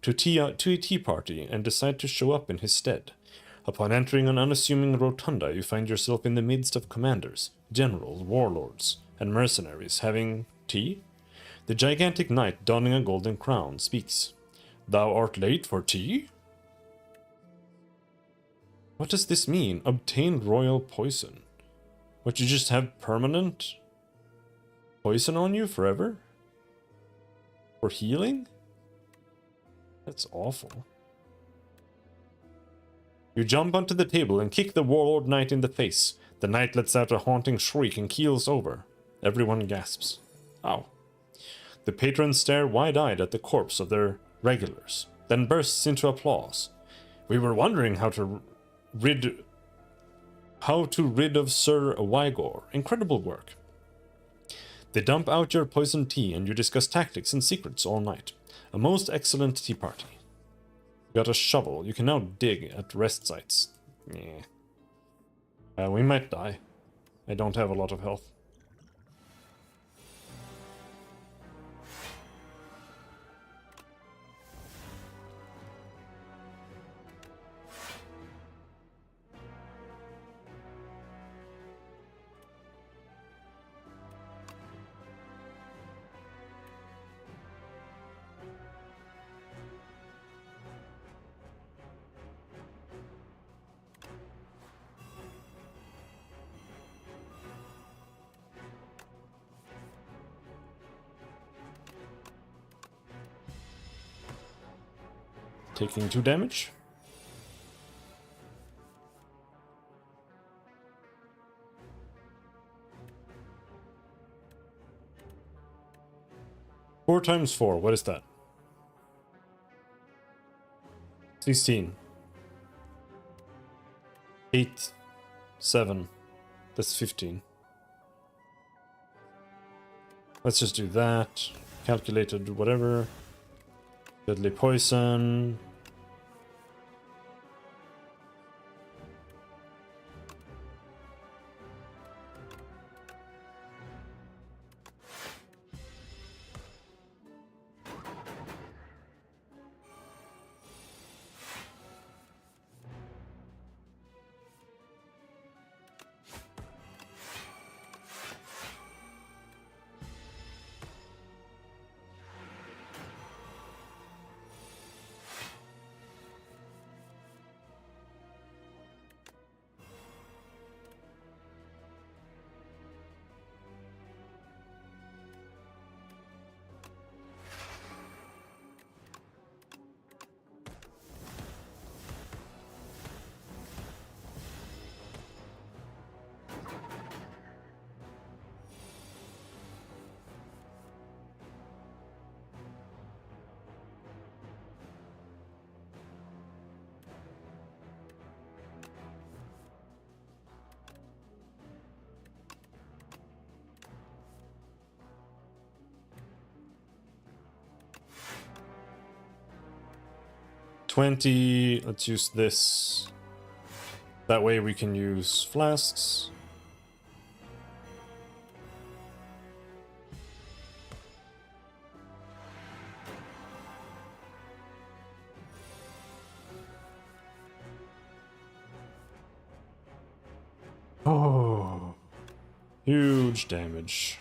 to a tea party and decide to show up in his stead. Upon entering an unassuming rotunda, you find yourself in the midst of commanders, generals, warlords, and mercenaries having tea. The gigantic knight donning a golden crown speaks. Thou art late for tea? What does this mean? Obtain royal poison. What, you just have permanent poison on you forever? For healing? That's awful. You jump onto the table and kick the warlord knight in the face. The knight lets out a haunting shriek and keels over. Everyone gasps. Ow. The patrons stare wide-eyed at the corpse of their regulars, then bursts into applause. We were wondering how to rid of Sir Wygor. Incredible work. They dump out your poisoned tea and you discuss tactics and secrets all night. A most excellent tea party. You got a shovel. You can now dig at rest sites. Yeah. We might die. I don't have a lot of health. Taking 2 damage. Four times 4, what is that? 16. 8. 7. That's 15. Let's just do that. Calculated whatever. Deadly poison. 20. Let's use this. That way we can use flasks. Oh, huge damage.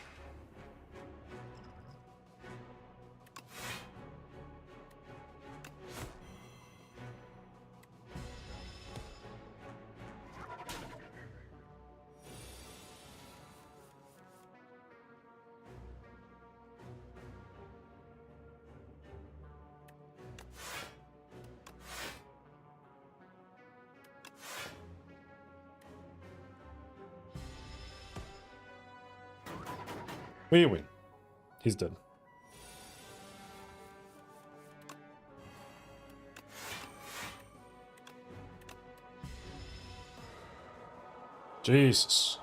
We win. He's dead. Jesus.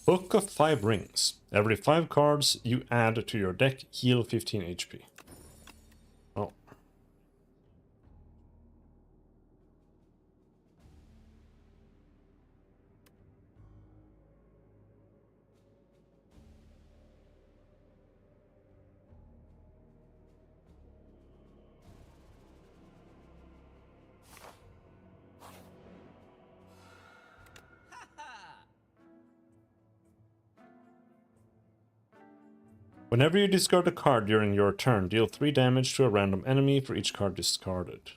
Book of 5 Rings. Every 5 cards you add to your deck heal 15 HP. Oh. Whenever you discard a card during your turn, deal 3 damage to a random enemy for each card discarded.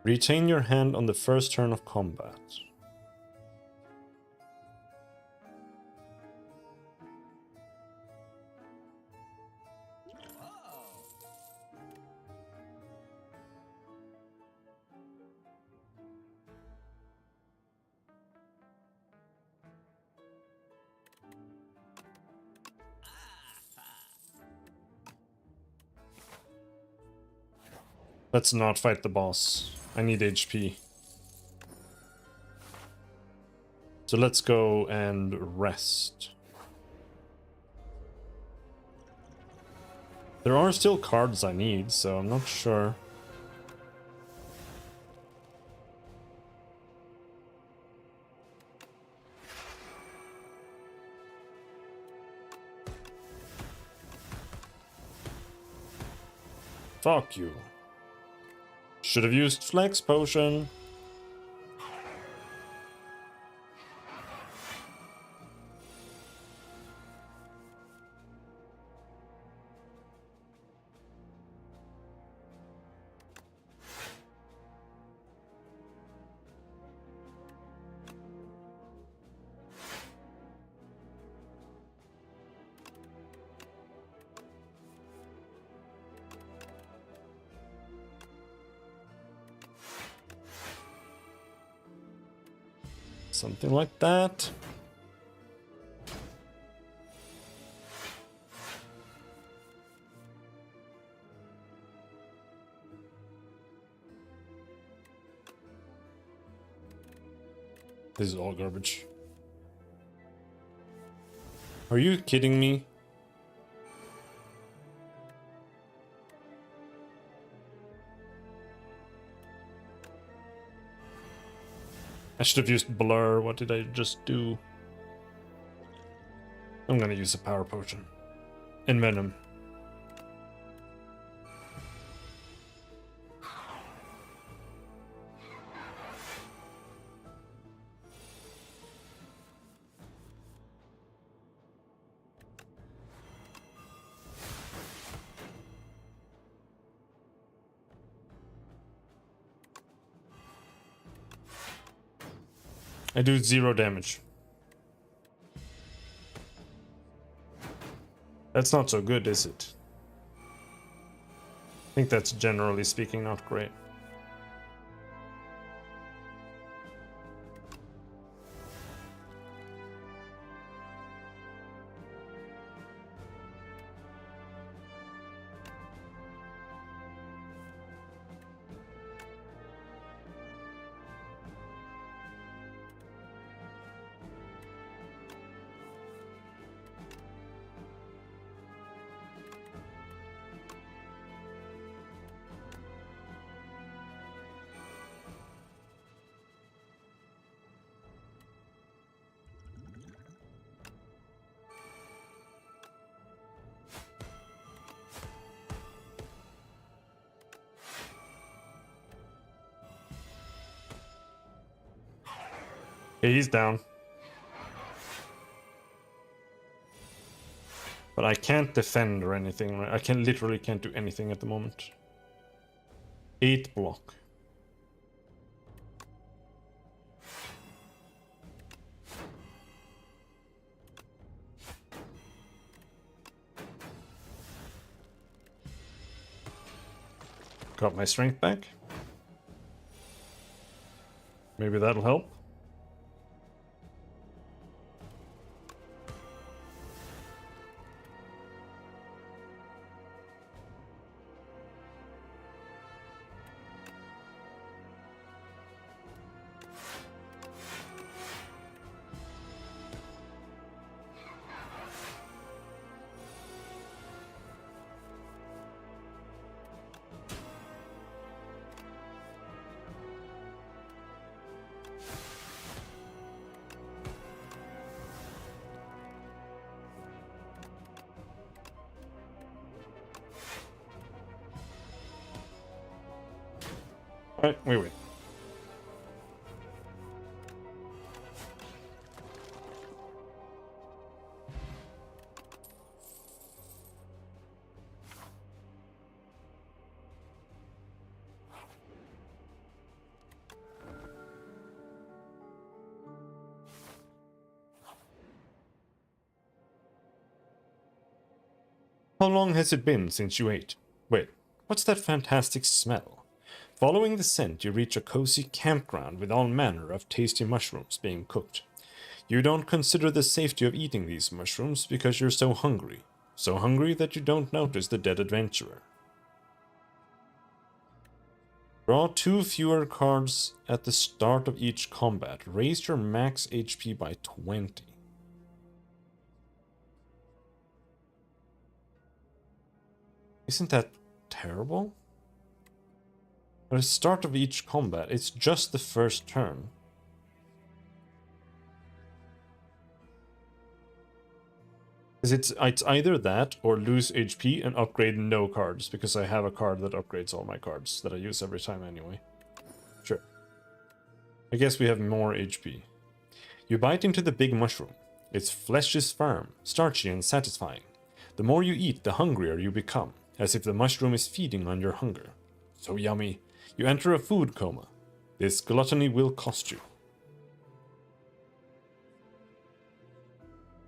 Retain your hand on the first turn of combat. Let's not fight the boss. I need HP. So let's go and rest. There are still cards I need, so I'm not sure. Fuck you. Should have used Flex Potion. Something like that. This is all garbage. Are you kidding me? I should have used Blur. What did I just do? I'm gonna use a Power Potion. Envenom. I do 0 damage. That's not so good, is it? I think that's generally speaking not great. Okay, he's down. But I can't defend or anything. I literally can't do anything at the moment. 8 block. Got my strength back. Maybe that'll help. Alright, wait. How long has it been since you ate? Wait, what's that fantastic smell? Following the scent, you reach a cozy campground with all manner of tasty mushrooms being cooked. You don't consider the safety of eating these mushrooms because you're so hungry. So hungry that you don't notice the dead adventurer. Draw 2 fewer cards at the start of each combat. Raise your max HP by 20. Isn't that terrible? At the start of each combat, it's just the first turn. It's either that or lose HP and upgrade no cards, because I have a card that upgrades all my cards that I use every time anyway. Sure. I guess we have more HP. You bite into the big mushroom. Its flesh is firm, starchy and satisfying. The more you eat, the hungrier you become, as if the mushroom is feeding on your hunger. So yummy. You enter a food coma. This gluttony will cost you.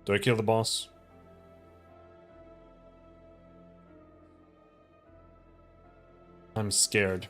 Do I kill the boss? I'm scared.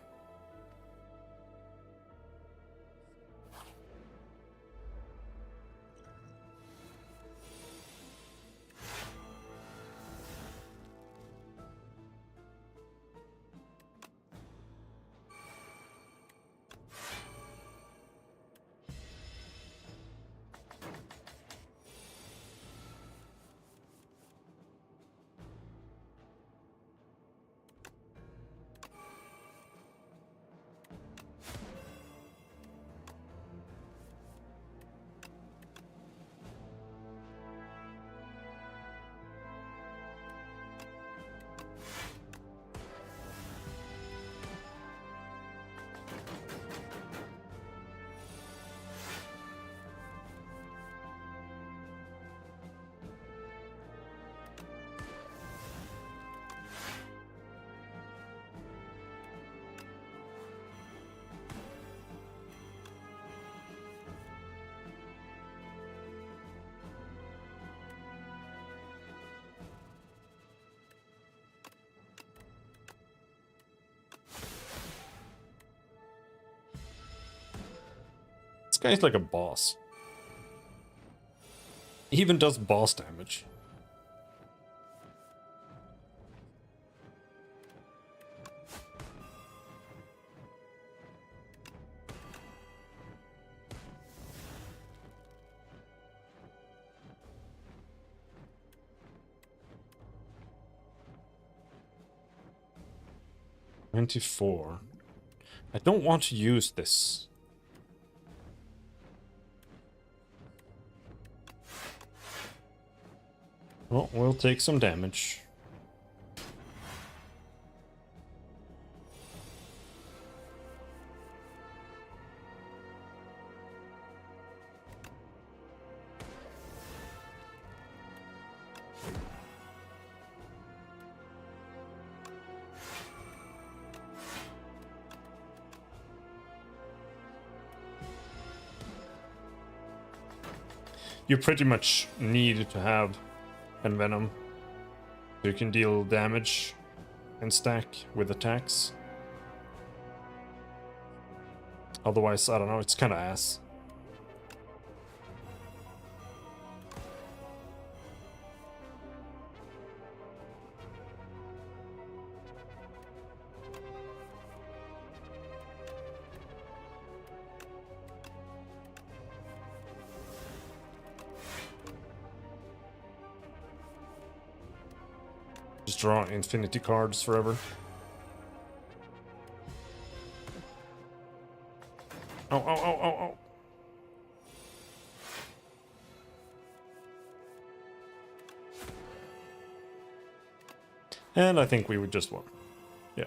This guy's like a boss. He even does boss damage. $24. I don't want to use this. Well, we'll take some damage. You pretty much need to have Envenom so you can deal damage and stack with attacks. Otherwise, I don't know, it's kind of ass. Just draw infinity cards forever. Oh, oh, oh, oh, oh. And I think we would just won. Yeah.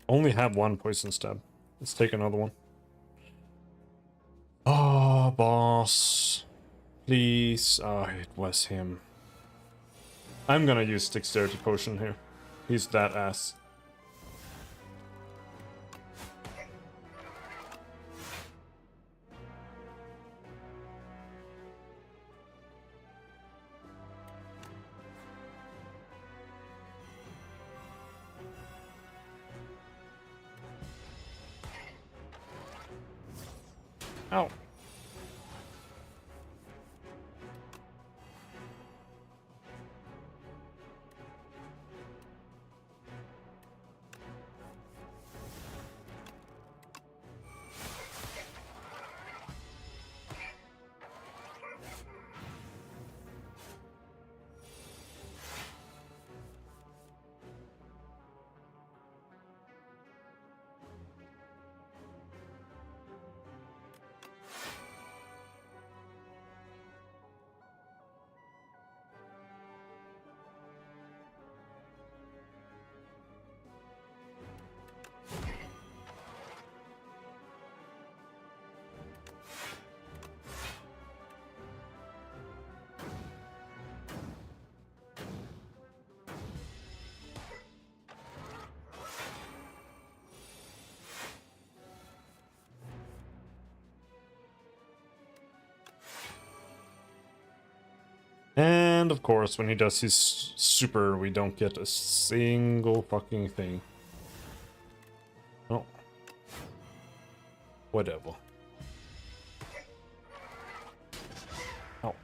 Only have one poison stab. Let's take another one. Oh, boss. Please. Oh, it was him. I'm gonna use Dexterity Potion here. He's that ass. Ow. And of course, when he does his super, we don't get a single fucking thing. Oh. Whatever. Oh.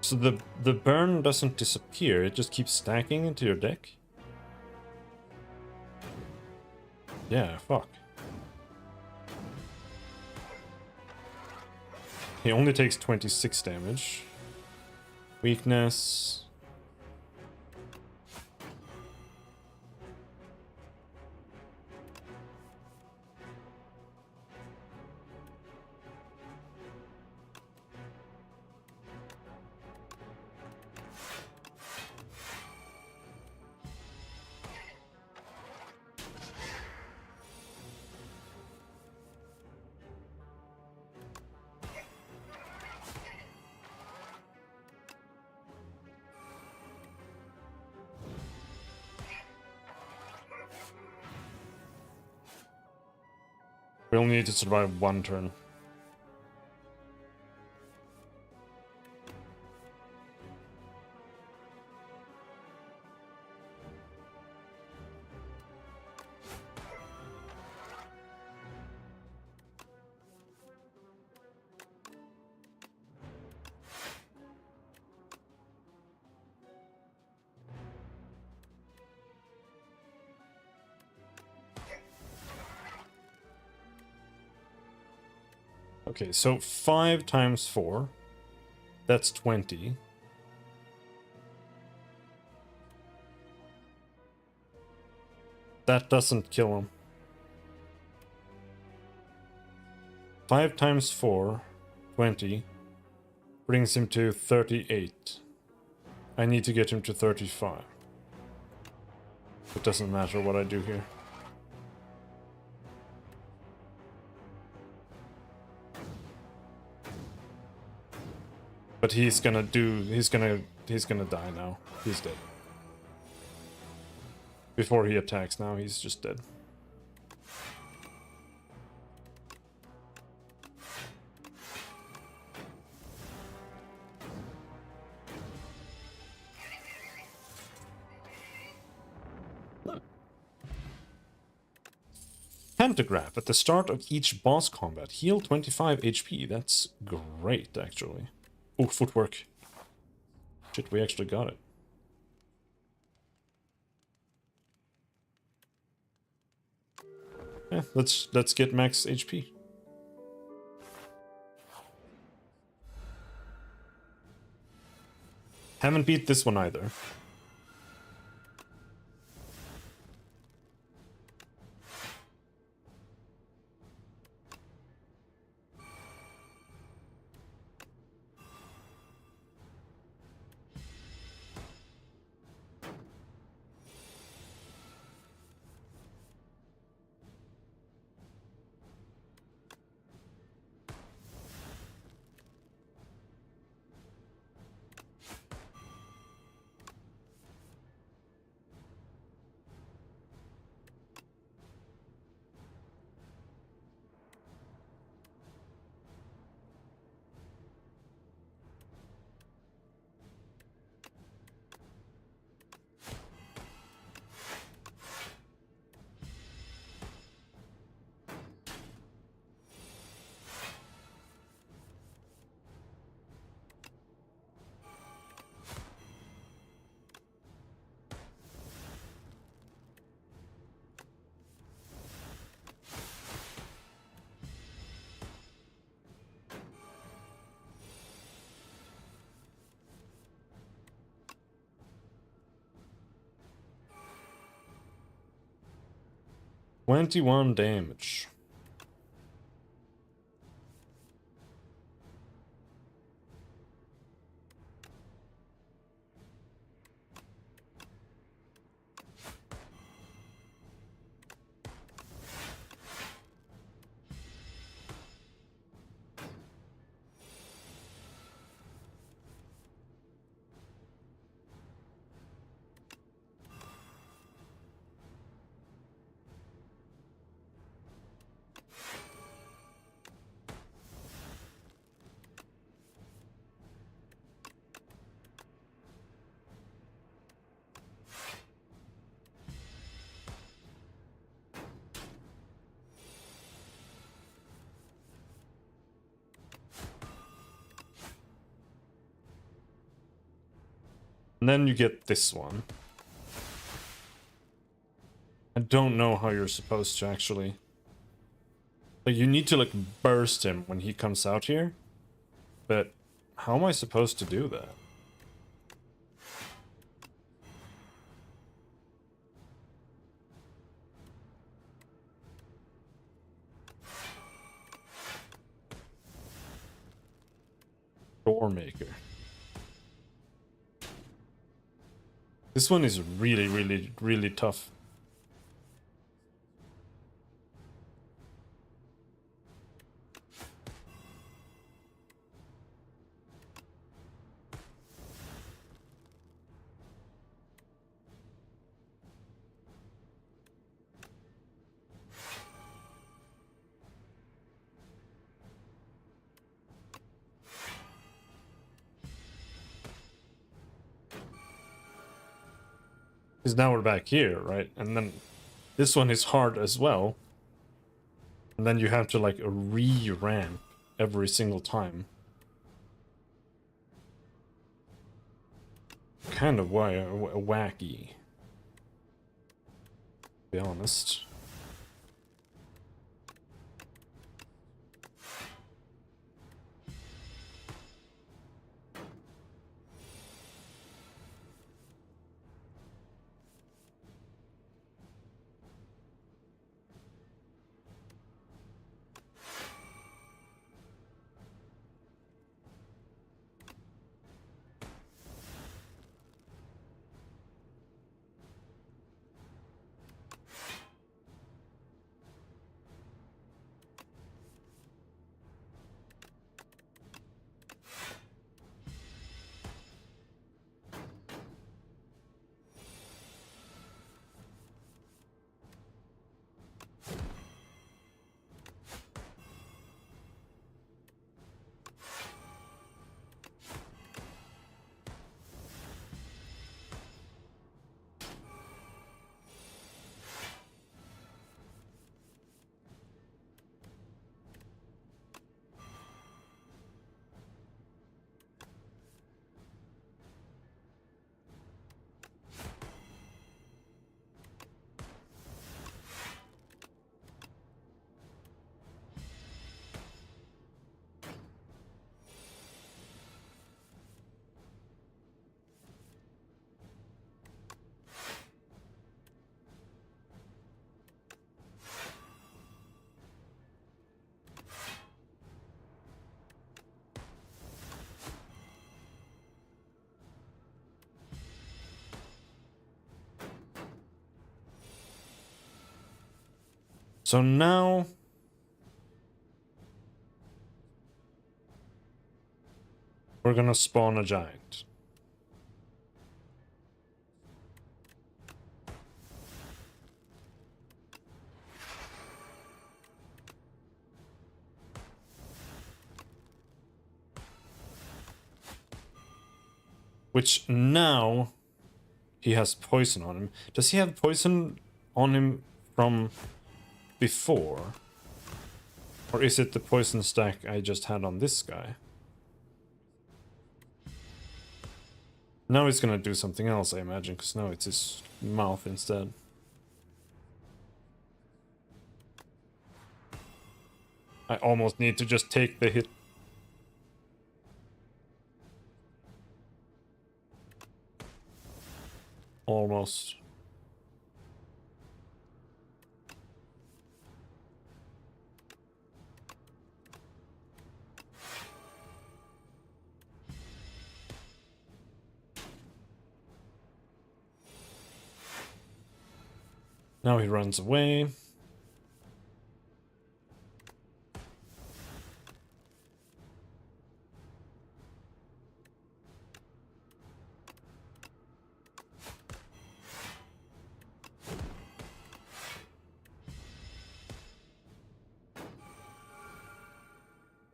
So the burn doesn't disappear, it just keeps stacking into your deck? Yeah, fuck. He only takes 26 damage. Weakness. We only need to survive one turn. Okay, so 5 times 4. That's 20. That doesn't kill him. 5 times 4, 20, brings him to 38. I need to get him to 35. It doesn't matter what I do here. But he's gonna die now. He's dead. Before he attacks now, he's just dead. Pentagraph. At the start of each boss combat, heal 25 HP. That's great, actually. Oh, footwork. Shit, we actually got it. Yeah, let's get max HP. Haven't beat this one either. $21 damage. And then you get this one. I don't know how you're supposed to actually... Like, you need to, like, burst him when he comes out here. But how am I supposed to do that? Doormaker. This one is really, really, really tough. Because now we're back here, right? And then this one is hard as well. And then you have to, like, re-ramp every single time. Kind of wacky, to be honest. So now we're gonna spawn a giant. Which now he has poison on him. Does he have poison on him from before? Or is it the poison stack I just had on this guy? Now he's gonna do something else, I imagine, because now it's his mouth instead. I almost need to just take the hit. Almost. Now he runs away.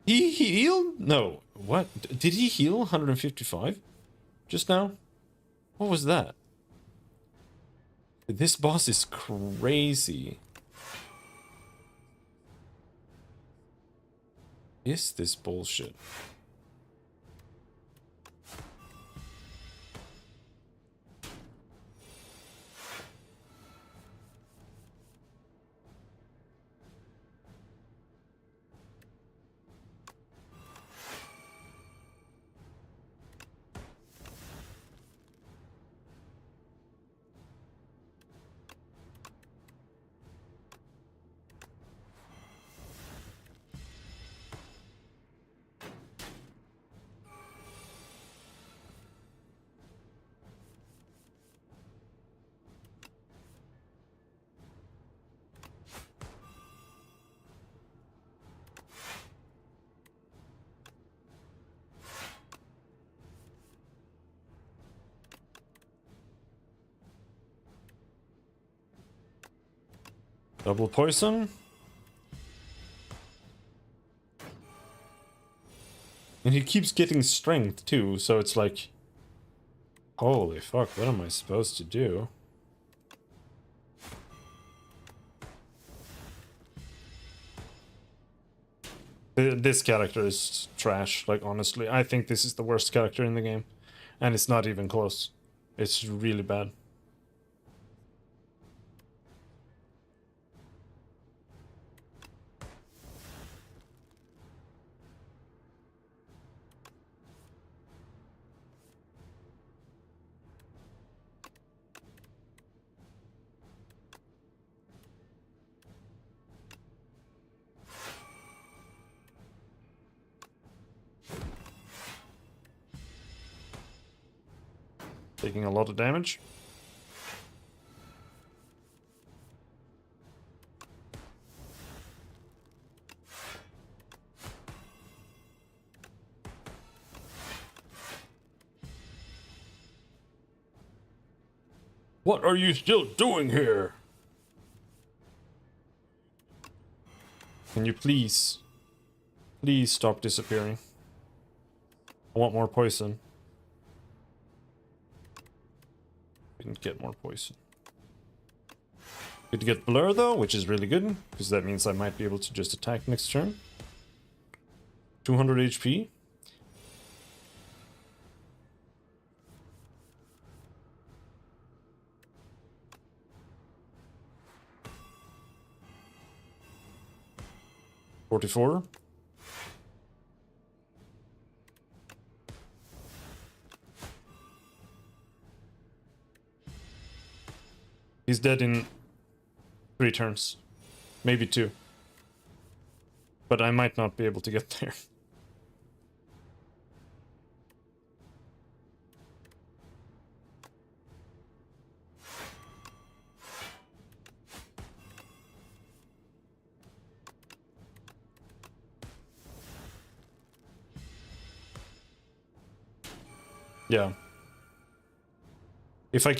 He healed? No. What? Did he heal 155? Just now? What was that? This boss is crazy. Is this bullshit? Double poison. And he keeps getting strength too, so it's like... Holy fuck, what am I supposed to do? This character is trash, like honestly. I think this is the worst character in the game. And it's not even close. It's really bad. Taking a lot of damage. What are you still doing here? Can you please stop disappearing? I want more poison. Didn't get more poison. Good to get blur though, which is really good, because that means I might be able to just attack next turn. 200 HP. $44. He's dead in 3 turns. Maybe 2. But I might not be able to get there. Yeah. If I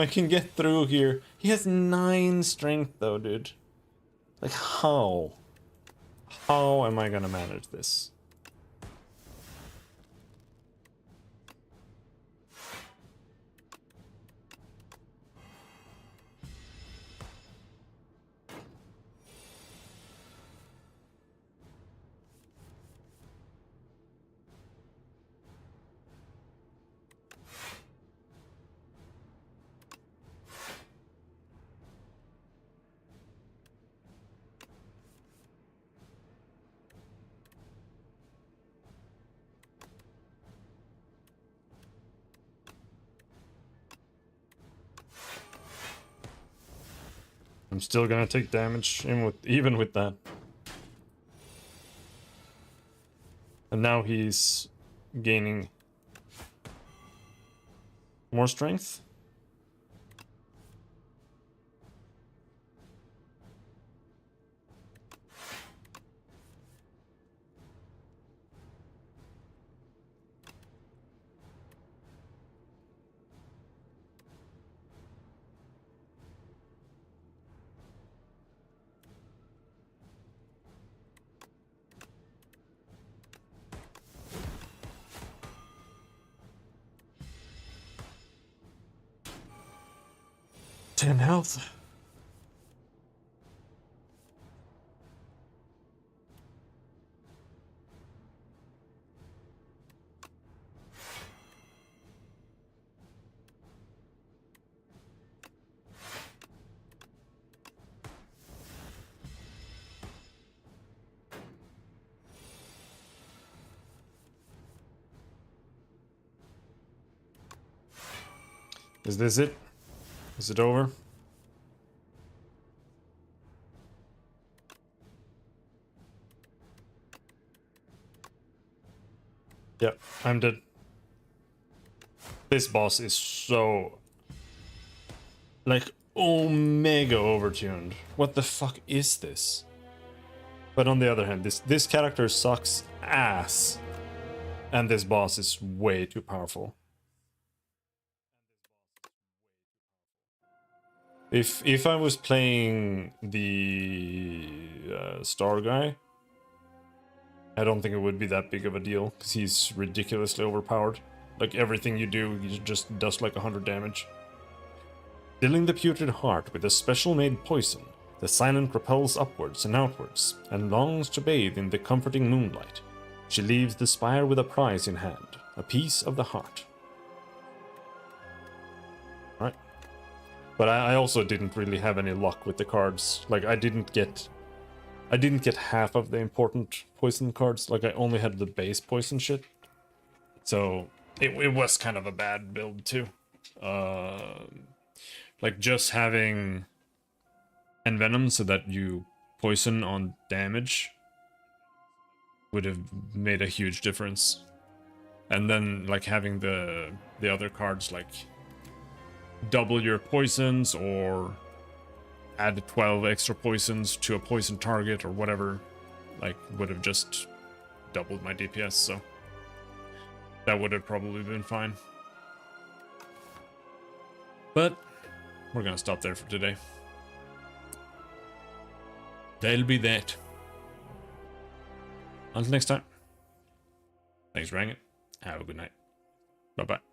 can get through here. He has 9 strength though, dude. Like how? How am I gonna manage this? I'm still gonna take damage even with that. And now he's gaining more strength. Ten health. Is this it? Is it over? Yep, I'm dead. This boss is so... like, omega overtuned. What the fuck is this? But on the other hand, this character sucks ass. And this boss is way too powerful. If I was playing the Star guy, I don't think it would be that big of a deal, because he's ridiculously overpowered. Like, everything you do, he just does like 100 damage. Filling the putrid heart with a special-made poison, the silent repels upwards and outwards, and longs to bathe in the comforting moonlight. She leaves the spire with a prize in hand, a piece of the heart. Right. But I also didn't really have any luck with the cards. Like, I didn't get half of the important poison cards. Like, I only had the base poison shit. So it was kind of a bad build too. Like, just having Envenom so that you poison on damage would have made a huge difference. And then, like, having the other cards, like, double your poisons or add 12 extra poisons to a poison target or whatever, like, would have just doubled my DPS, so that would have probably been fine. But we're gonna stop there for today. That'll be that. Until next time. Thanks for hanging. Have a good night. Bye-bye.